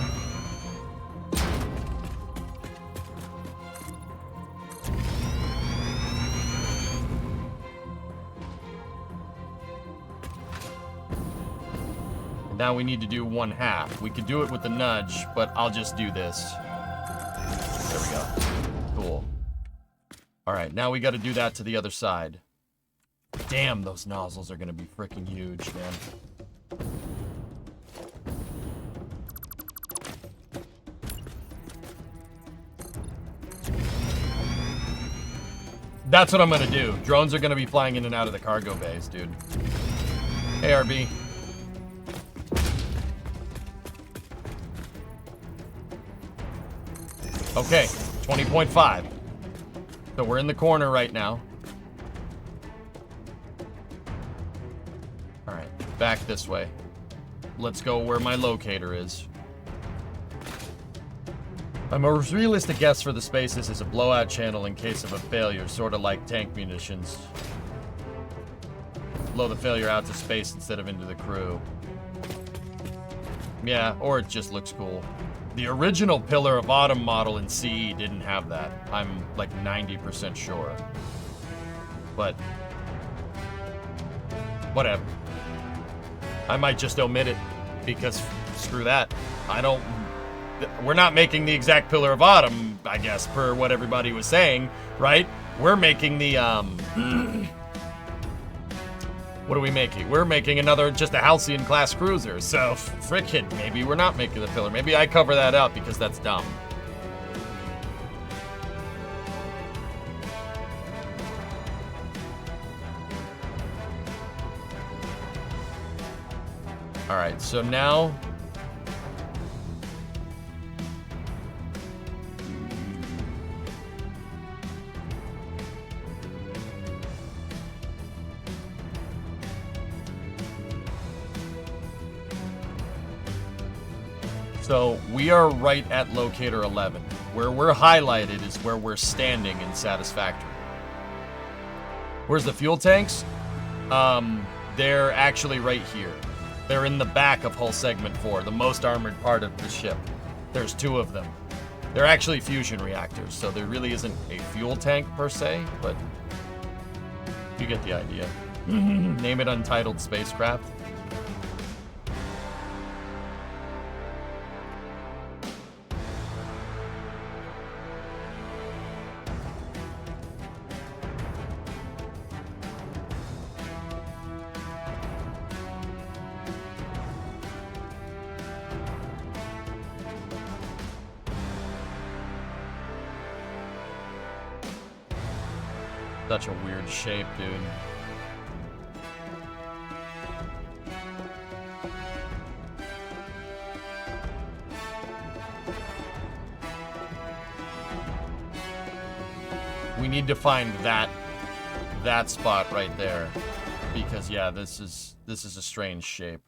Now we need to do 1/2. We could do it with the nudge, but I'll just do this. There we go. Cool. All right, now we got to do that to the other side. Damn, those nozzles are going to be freaking huge, man. That's what I'm going to do. Drones are going to be flying in and out of the cargo bays, dude. Hey, RB. Okay, 20.5. So we're in the corner right now. All right, back this way. Let's go where my locator is. My most realistic guess for the spaces is a blowout channel in case of a failure, sort of like tank munitions. Blow the failure out to space instead of into the crew. Yeah, or it just looks cool. The original Pillar of Autumn model in CE didn't have that. I'm like 90% sure. But whatever. I might just omit it because screw that. We're not making the exact Pillar of Autumn, I guess, per what everybody was saying, right? We're making the what are we making? We're making just a Halcyon class cruiser. So, frickin', maybe we're not making the Pillar. Maybe I cover that up because that's dumb. All right, so now So we are right at locator 11. Where we're highlighted is where we're standing in Satisfactory. Where's the fuel tanks? They're actually right here. They're in the back of hull segment 4, the most armored part of the ship. There's 2 of them. They're actually fusion reactors, so there really isn't a fuel tank per se, but you get the idea. Name it Untitled Spacecraft. Such a weird shape, dude. We need to find that spot right there, because yeah, this is a strange shape.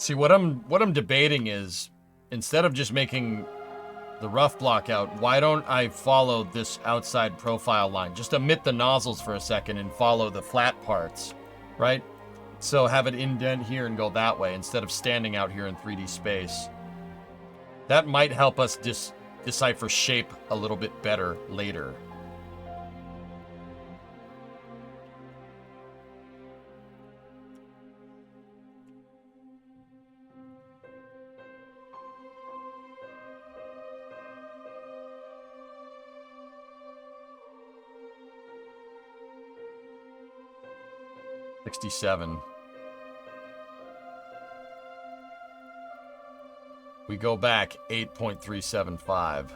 See, what I'm debating is, instead of just making the rough block out, why don't I follow this outside profile line? Just omit the nozzles for a second and follow the flat parts, right? So have it indent here and go that way instead of standing out here in 3D space. That might help us decipher shape a little bit better later. $67. We go back 8.375.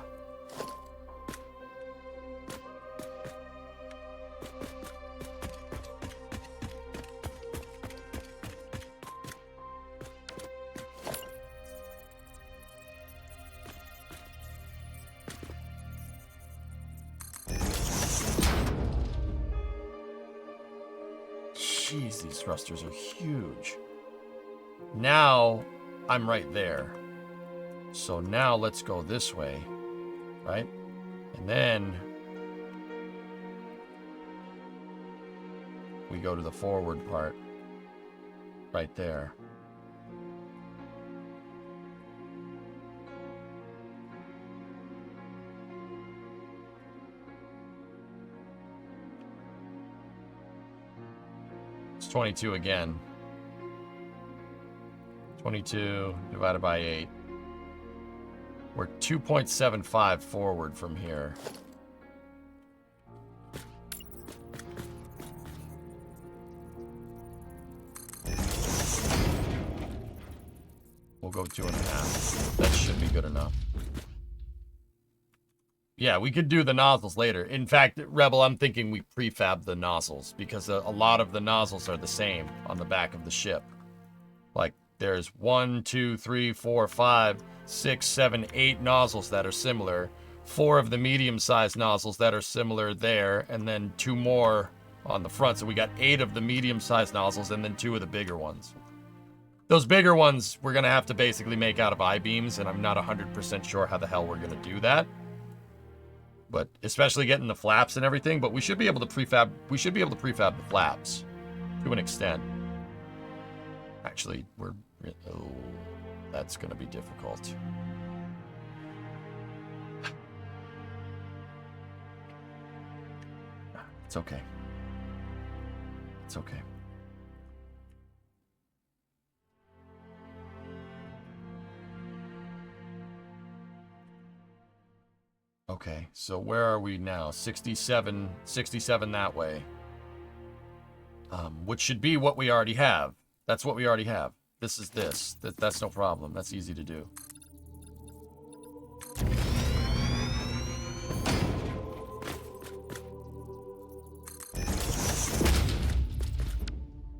Jeez, these thrusters are huge. Now I'm right there. So now let's go this way, right? And then we go to the forward part right there. It's 22 again. 22 divided by 8. We're 2.75 forward from here. We'll go 2.5. That should be good enough. Yeah, we could do the nozzles later. In fact, Rebel, I'm thinking we prefab the nozzles because a lot of the nozzles are the same on the back of the ship. Like, there's 1, 2, 3, 4, 5, 6, 7, 8 nozzles that are similar. 4 of the medium-sized nozzles that are similar there, and then 2 more on the front. So we got 8 of the medium-sized nozzles and then 2 of the bigger ones. Those bigger ones we're going to have to basically make out of I-beams, and I'm not 100% sure how the hell we're going to do that. But especially getting the flaps and everything, but we should be able to prefab the flaps to an extent. Actually, oh, that's going to be difficult. It's okay. It's okay. Okay, so where are we now? 67 that way. Which should be what we already have. That's what we already have. This is this. That's no problem. That's easy to do.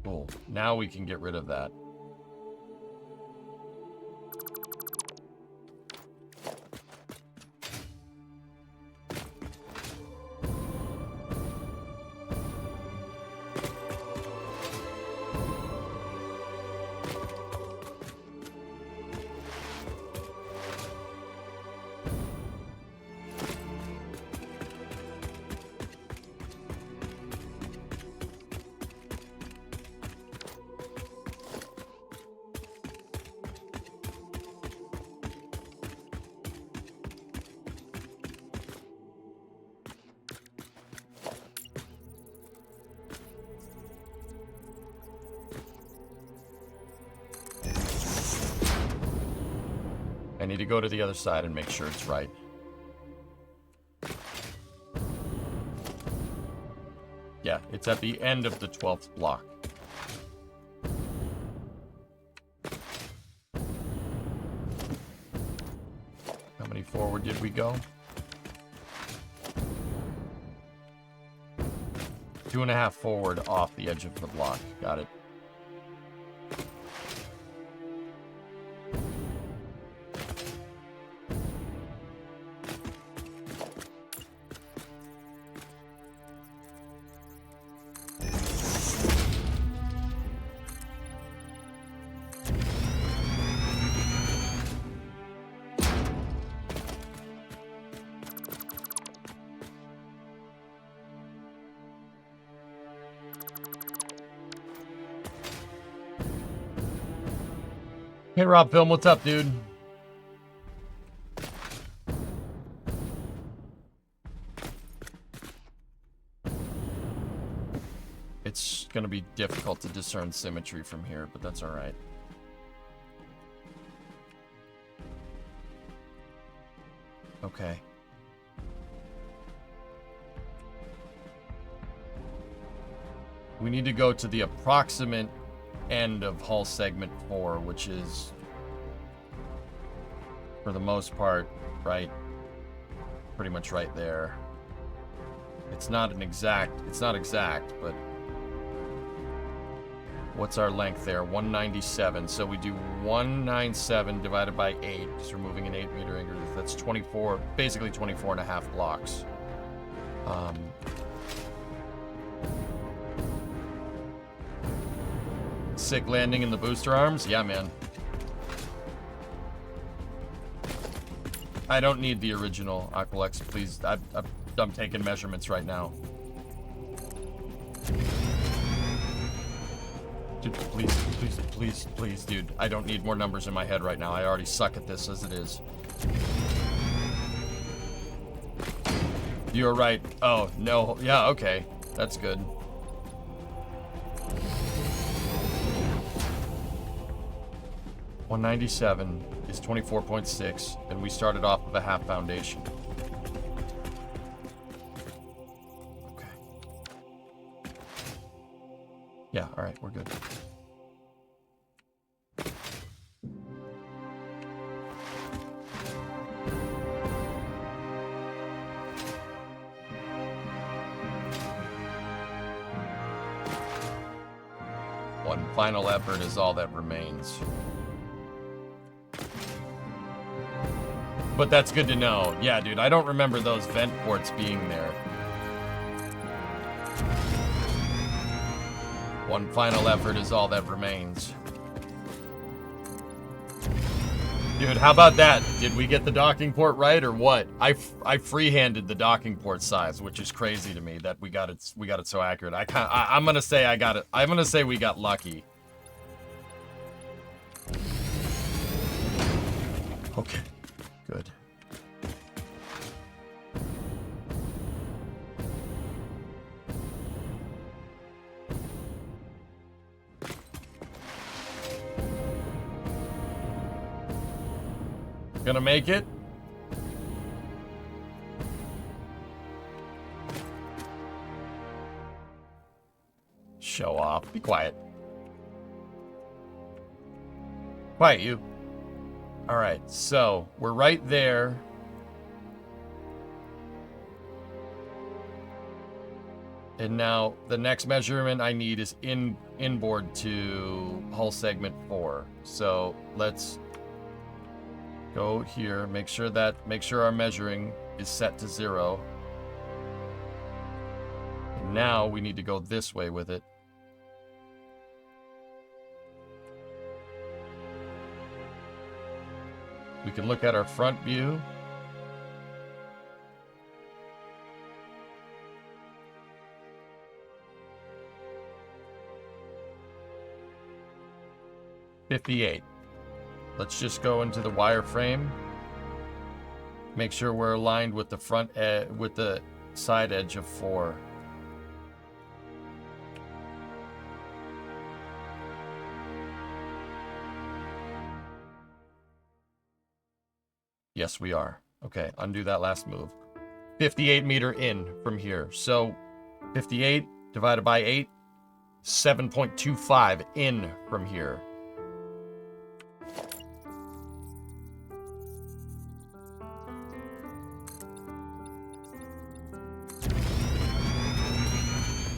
Cool. Now we can get rid of that. I need to go to the other side and make sure it's right. Yeah, it's at the end of the 12th block. How many forward did we go? 2.5 forward off the edge of the block. Got it. Hey, Rob Film, what's up, dude? It's gonna be difficult to discern symmetry from here, but that's alright. Okay. We need to go to the approximate end of hull segment 4, which is, for the most part, right, pretty much right there. It's not exact, but what's our length there? 197. So we do 197 divided by 8, just removing an 8 meter anchor. That's 24, basically 24 and a half blocks. Sick landing in the booster arms? Yeah, man. I don't need the original Aqualex, please. I'm taking measurements right now. Dude, please, dude. I don't need more numbers in my head right now. I already suck at this as it is. You're right. Oh, no. Yeah, okay. That's good. $197 is 24.6, and we started off with a half foundation. Okay. Yeah, all right, we're good. One final effort is all that remains. But that's good to know. Yeah, dude, I don't remember those vent ports being there. One final effort is all that remains. Dude, how about that? Did we get the docking port right or what? I free-handed the docking port size, which is crazy to me that we got it so accurate. I'm gonna say I got it. I'm gonna say we got lucky. Okay. Good. Gonna make it? Show off. Be quiet. Quiet, you. Alright, so we're right there. And now the next measurement I need is inboard to hull segment 4. So let's go here, make sure our measuring is set to 0. And now we need to go this way with it. We can look at our front view. $58. Let's just go into the wireframe. Make sure we're aligned with the front with the side edge of 4. Yes, we are. Okay, undo that last move. 58 meter in from here. So 58 divided by 8, 7.25 in from here.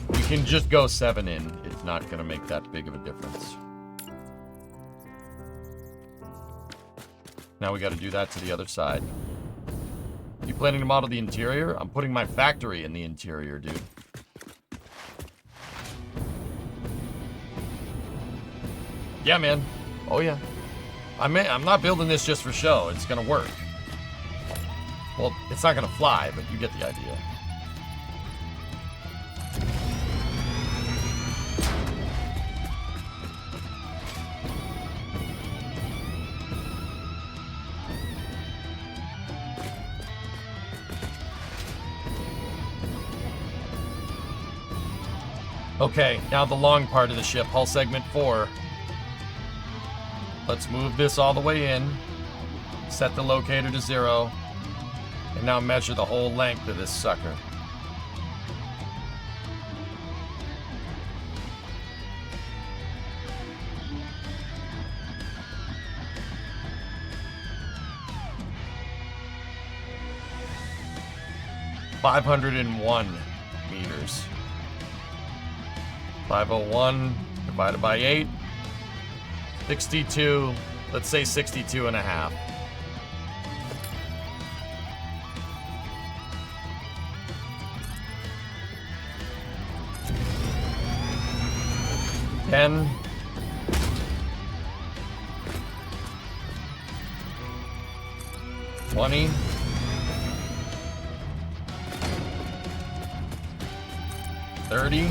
We can just go 7 in. It's not going to make that big of a difference. Now we got to do that to the other side. You planning to model the interior? I'm putting my factory in the interior, dude. Yeah, man. Oh, yeah. I'm not building this just for show. It's going to work. Well, it's not going to fly, but you get the idea. Okay, now the long part of the ship, hull segment 4. Let's move this all the way in. Set the locator to 0. And now measure the whole length of this sucker. $501 meters. 501 divided by 8. 62. Let's say 62 and a half. $10. $20. $30.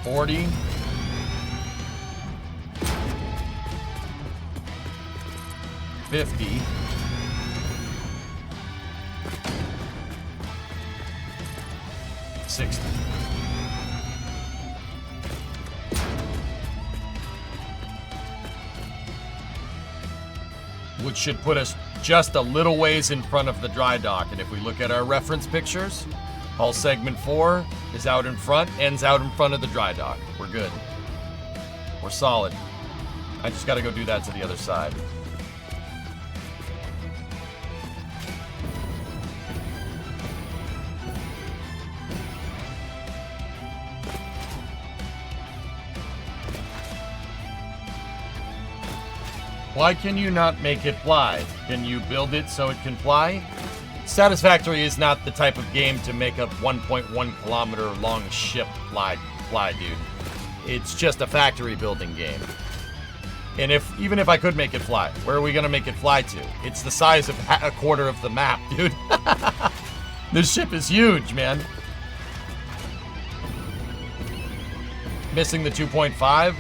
$40. $50. $60. Which should put us just a little ways in front of the dry dock. And if we look at our reference pictures, hull segment 4 is out in front, ends out in front of the dry dock. We're good. We're solid. I just got to go do that to the other side. Why can you not make it fly? Can you build it so it can fly? Satisfactory is not the type of game to make a 1.1 kilometer long ship fly, dude. It's just a factory building game. And even if I could make it fly, where are we gonna make it fly to? It's the size of a quarter of the map, dude. This ship is huge, man. Missing the 2.5.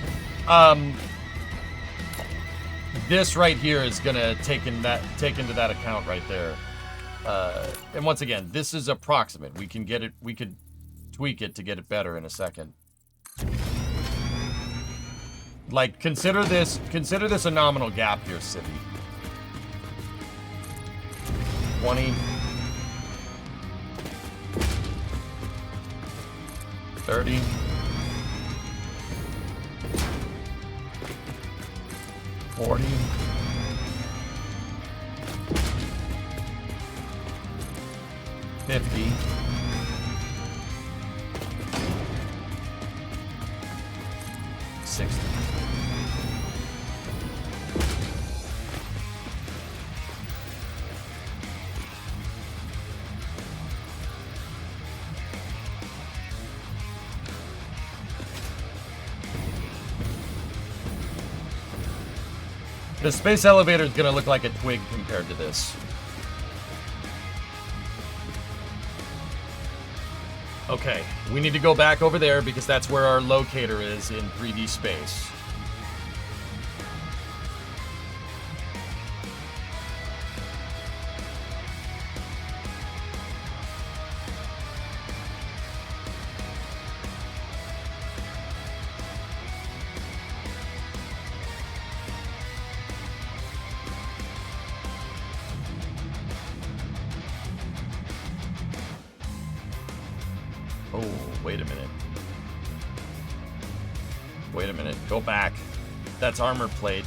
This right here is gonna take into that account right there. And once again, this is approximate. We could tweak it to get it better in a second. Like, consider this a nominal gap here, City. 20. 30. 40. 50. 60. The space elevator is going to look like a twig compared to this. Okay, we need to go back over there because that's where our locator is in 3D space. Oh, wait a minute. Wait a minute. Go back. That's armor plate.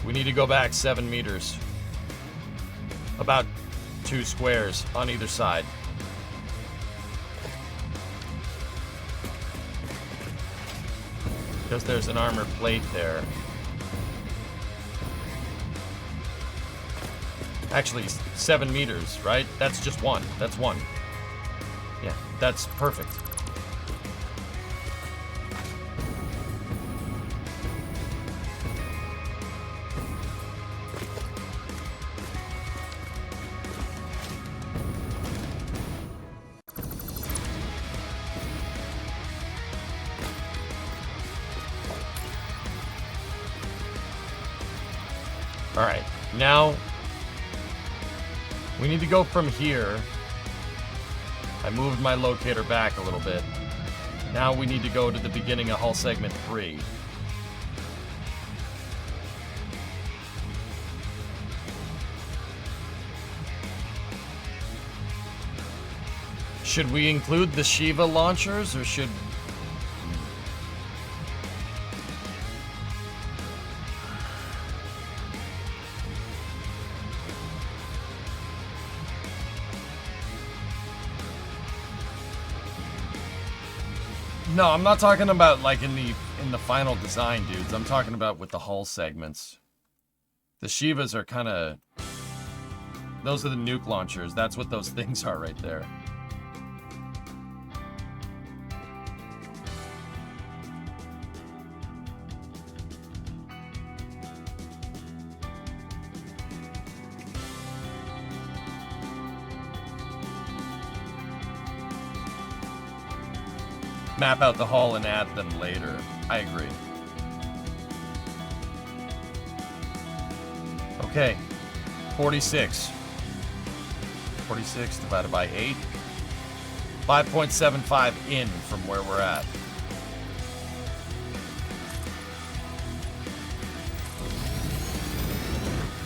We need to go back 7 meters. About 2 squares on either side. Because there's an armor plate there. Actually, 7 meters, right? That's just one. That's one. Yeah, that's perfect. All right, now We need to go from here. I moved my locator back a little bit. Now we need to go to the beginning of hull segment 3. Should we include the Shiva launchers, or should... No, I'm not talking about like in the final design, dudes. I'm talking about with the hull segments. The Shivas are kind of... Those are the nuke launchers. That's what those things are right there. Map out the hull and add them later. I agree. Okay. 46. 46 divided by 8. 5.75 in from where we're at.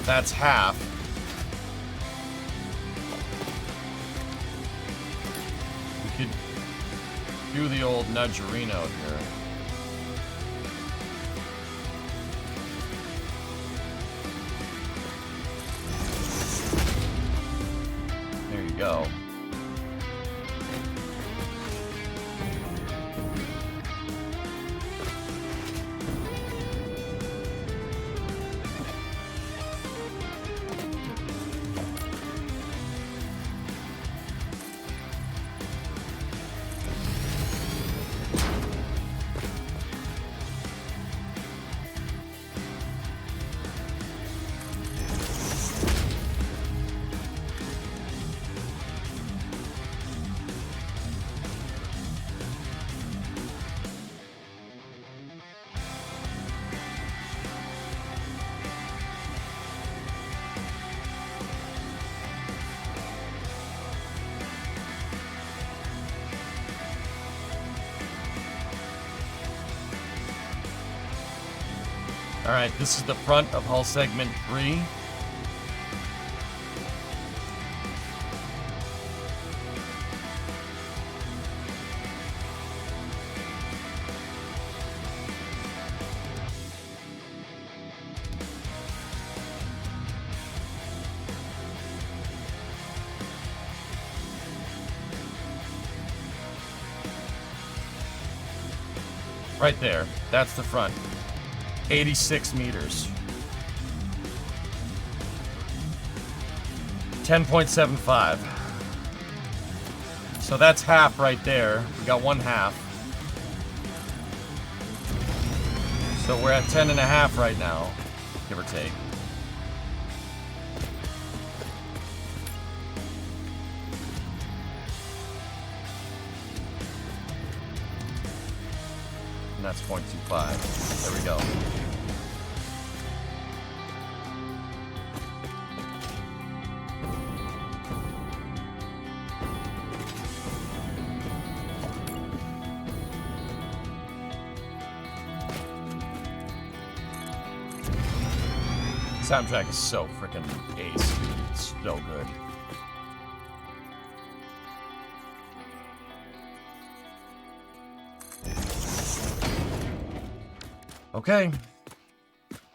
That's half. We could do the old nudgerino here. There you go. Alright, this is the front of hull segment 3. Right there. That's the front. 86 meters. 10.75. So that's half right there. We got one half. So we're at 10.5 right now, give or take. And that's 0.25. There we go. Soundtrack is so freaking ace, dude. It's so good. Okay.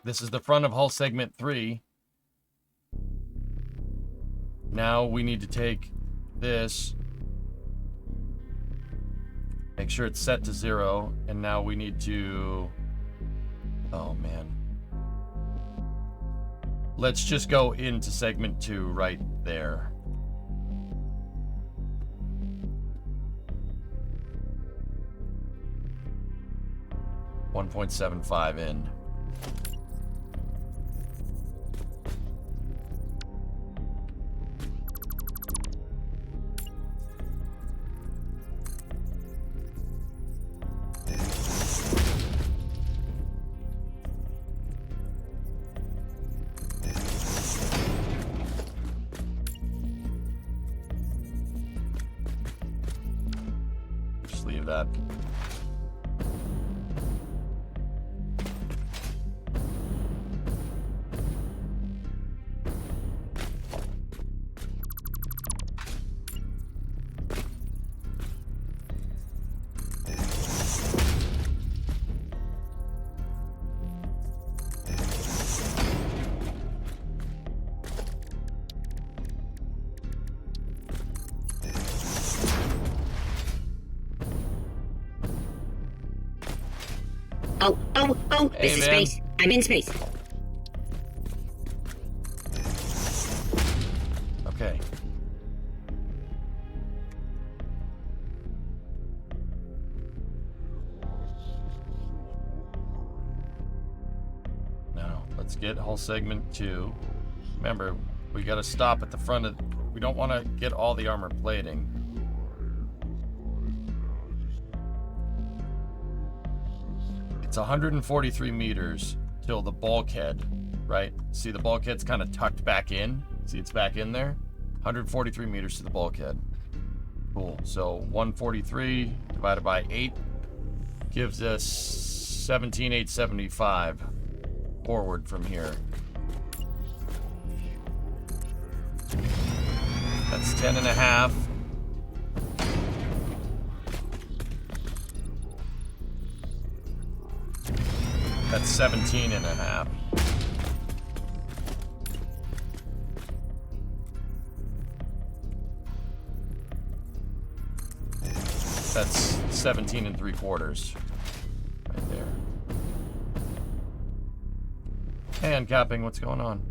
This is the front of hull segment 3. Now we need to take this, make sure it's set to 0, and now we need to... Oh, man. Let's just go into segment 2 right there. $1.75 in. Oh, Hey, this is man. space. I'm in space. Okay. Now, let's get hull segment 2. Remember, we gotta stop at the front of... We don't want to get all the armor plating. It's 143 meters till the bulkhead, right? See, the bulkhead's kind of tucked back in. See, it's back in there. 143 meters to the bulkhead. Cool. So 143 divided by 8 gives us 17,875 forward from here. That's 10.5. That's 17.5. That's 17.75 right there. And capping, what's going on?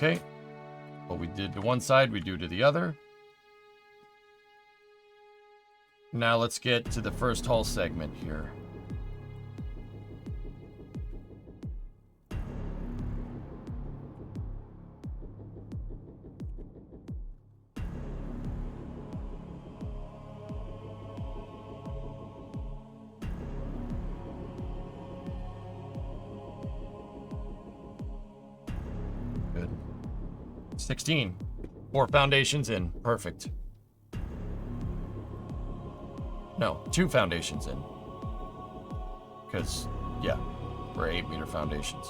Okay. What we did to one side, we do to the other. Now let's get to the first hull segment here. Good. 16. 4 foundations in. Perfect. No, 2 foundations in. Because, yeah, we're 8-meter foundations.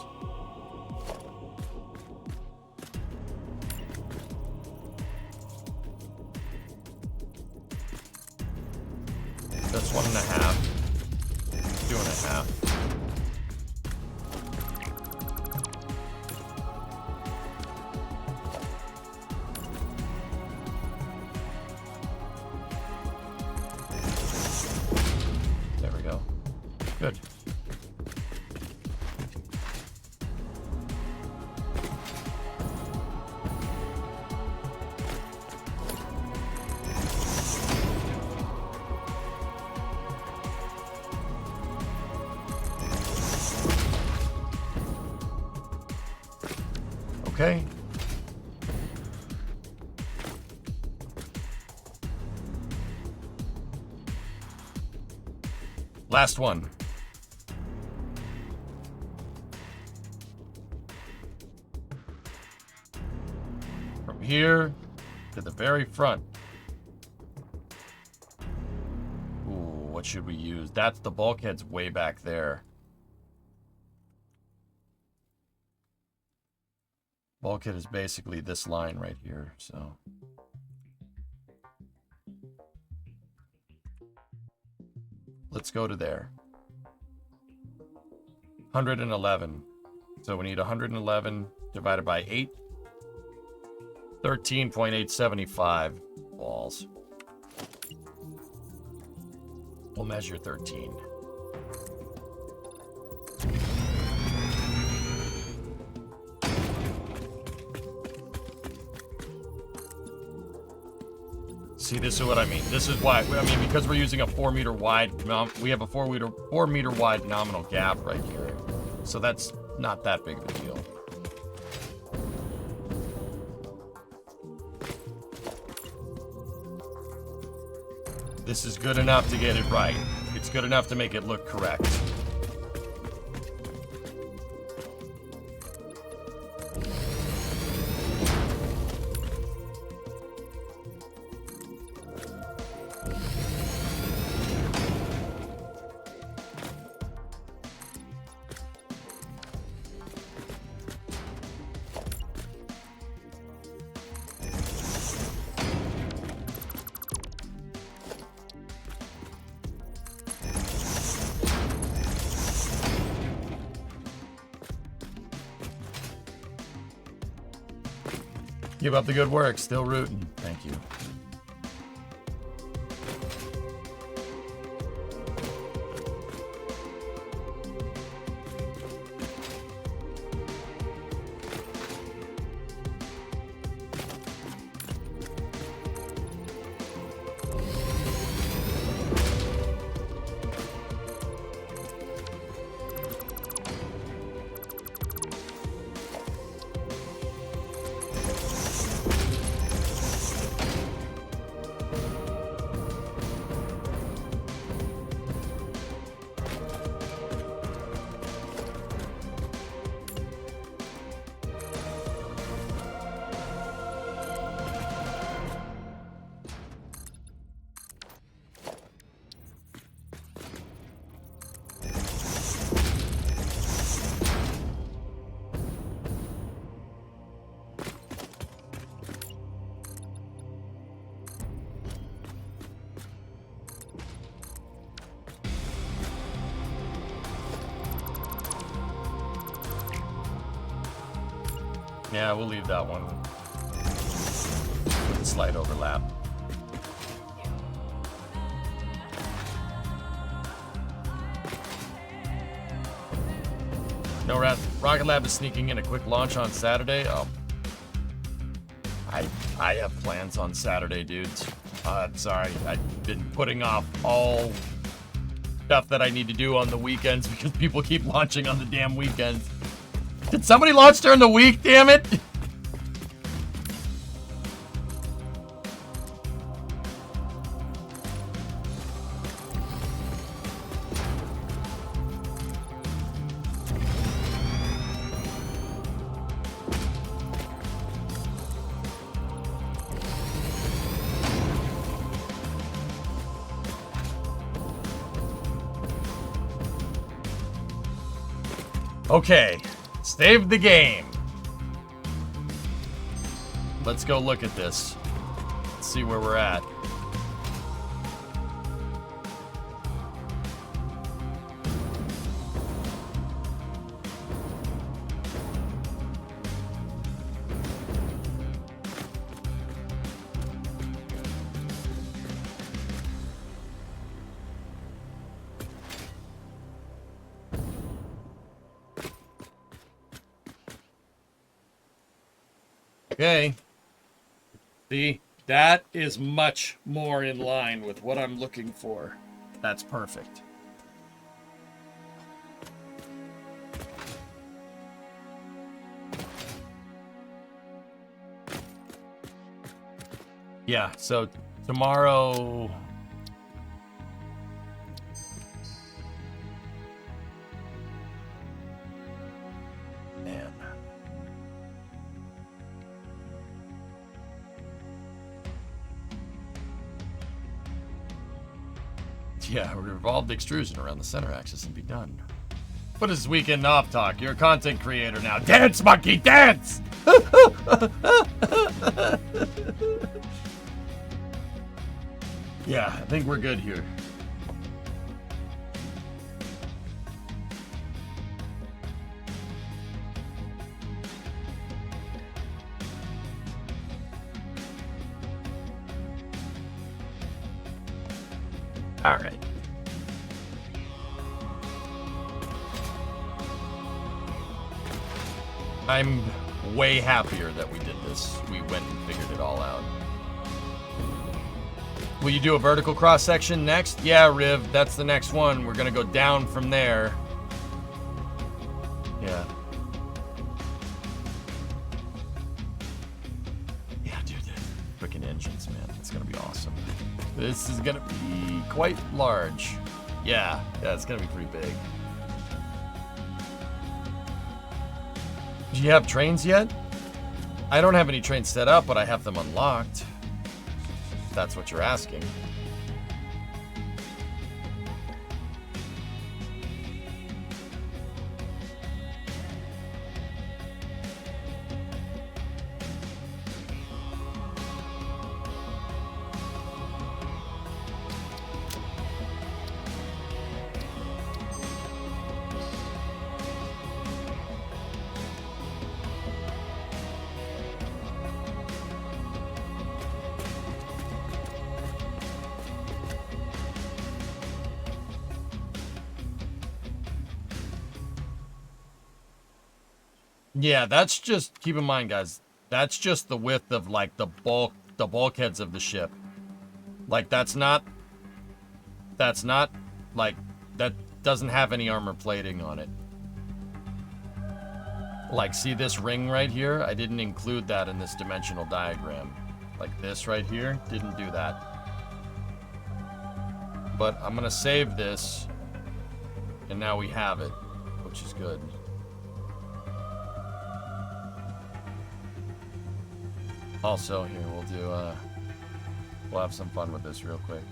That's 1.5. 2.5. There we go. Good. Okay. Last one. From here to the very front. Ooh, what should we use? That's the bulkhead's way back there. Bulkhead is basically this line right here, so. Let's go to there. 111. So we need 111 divided by 8. 13.875 balls. We'll measure 13. See, this is what I mean. This is why, I mean, because we're using a 4-meter wide, we have a 4 meter wide nominal gap right here. So that's not that big of a deal. This is good enough to get it right. It's good enough to make it look correct. Keep up the good work. Still rooting. Thank you. Yeah, we'll leave that one with a slight overlap. No, Rocket Lab is sneaking in a quick launch on Saturday. Oh, I have plans on Saturday, dudes. Sorry, I've been putting off all stuff that I need to do on the weekends because people keep launching on the damn weekends. Did somebody launch during the week, damn it? Okay, save the game. Let's go look at this. Let's see where we're at. Okay. See, that is much more in line with what I'm looking for. That's perfect. Yeah, so tomorrow... Man. Yeah, revolved extrusion around the center axis and be done. What is weekend off talk? You're a content creator now. Dance, monkey, dance! Yeah, I think we're good here. All right. I'm way happier that we did this. We went and figured it all out. Will you do a vertical cross section next? Yeah, Riv, that's the next one. We're gonna go down from there. Yeah. Yeah, dude, the freaking engines, man. It's gonna be awesome. This is gonna be quite large. Yeah, it's gonna be pretty big. Do you have trains yet? I don't have any trains set up, but I have them unlocked. If that's what you're asking. Yeah, that's just, keep in mind, guys, that's just the width of, like, the bulkheads of the ship. Like, that's not, like, that doesn't have any armor plating on it. Like, see this ring right here? I didn't include that in this dimensional diagram. Like this right here, didn't do that. But I'm gonna save this, and now we have it, which is good. Also, here, we'll have some fun with this real quick.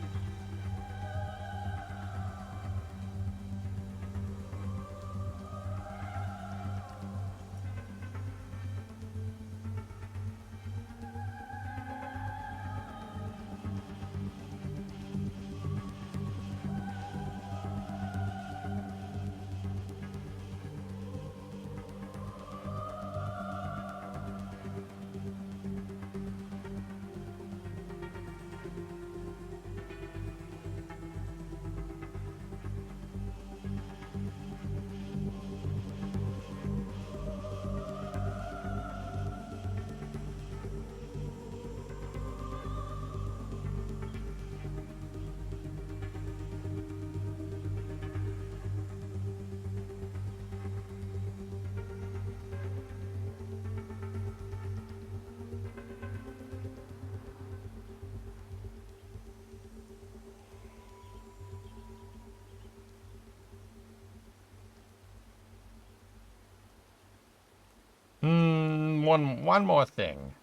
One more thing.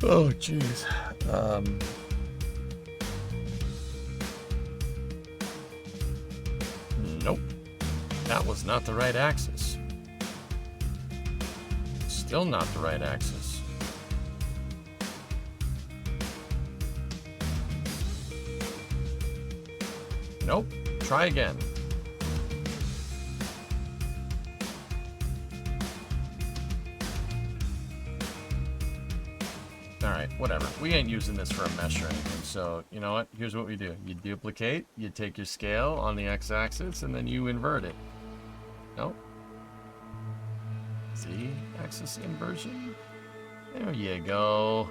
Oh, jeez. Nope. That was not the right axis. Still not the right axis. Nope. Try again. Alright, whatever. We ain't using this for a mesh or anything, so you know what? Here's what we do. You duplicate, you take your scale on the x-axis, and then you invert it. Nope. See? Axis inversion? There you go.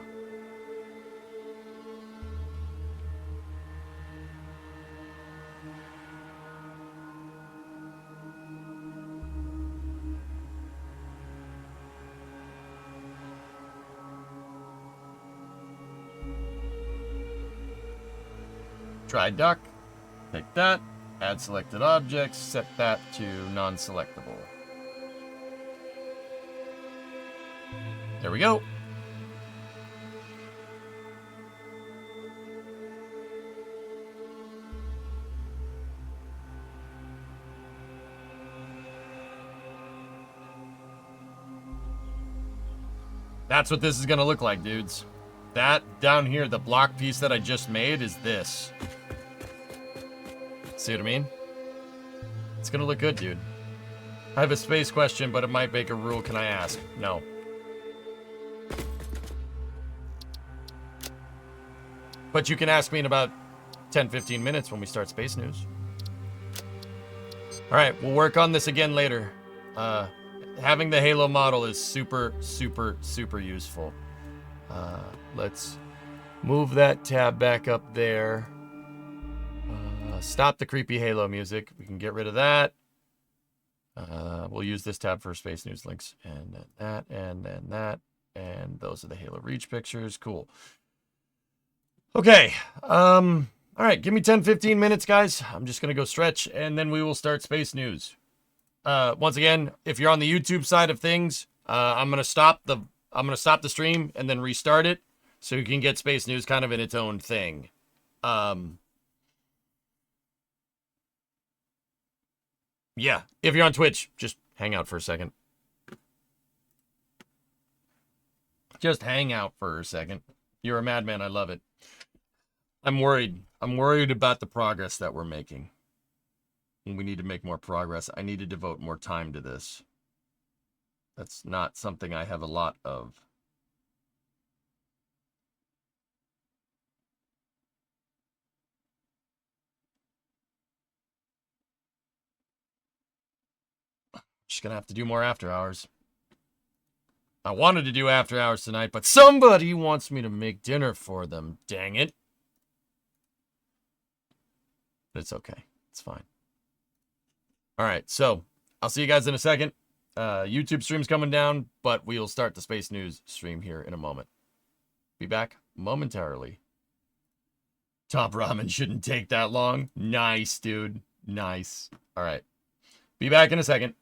Try duck, take that, add selected objects, set that to non-selectable. There we go. That's what this is gonna look like, dudes. That down here, the block piece that I just made is this. See what I mean? It's gonna look good, dude. I have a space question, but it might break a rule. Can I ask? No. But you can ask me in about 10-15 minutes when we start space news. Alright, we'll work on this again later. Having the Halo model is super, super, super useful. Let's move that tab back up there. Stop the creepy Halo music. We can get rid of that. We'll use this tab for space news links. And then that, and then that. And those are the Halo Reach pictures. Cool. Okay. All right. Give me 10-15 minutes, guys. I'm just going to go stretch, and then we will start space news. Once again, if you're on the YouTube side of things, I'm going to stop the stream and then restart it so you can get space news kind of in its own thing. Yeah, if you're on Twitch, just hang out for a second. Just hang out for a second. You're a madman. I love it. I'm worried. I'm worried about the progress that we're making. And we need to make more progress. I need to devote more time to this. That's not something I have a lot of. Just gonna have to do more after hours. I wanted to do after hours tonight, but somebody wants me to make dinner for them. Dang it. But it's okay. It's fine. All right, so I'll see you guys in a second. YouTube stream's coming down, but we'll start the Space News stream here in a moment. Be back momentarily. Top ramen shouldn't take that long. Nice, dude. Nice. All right. Be back in a second.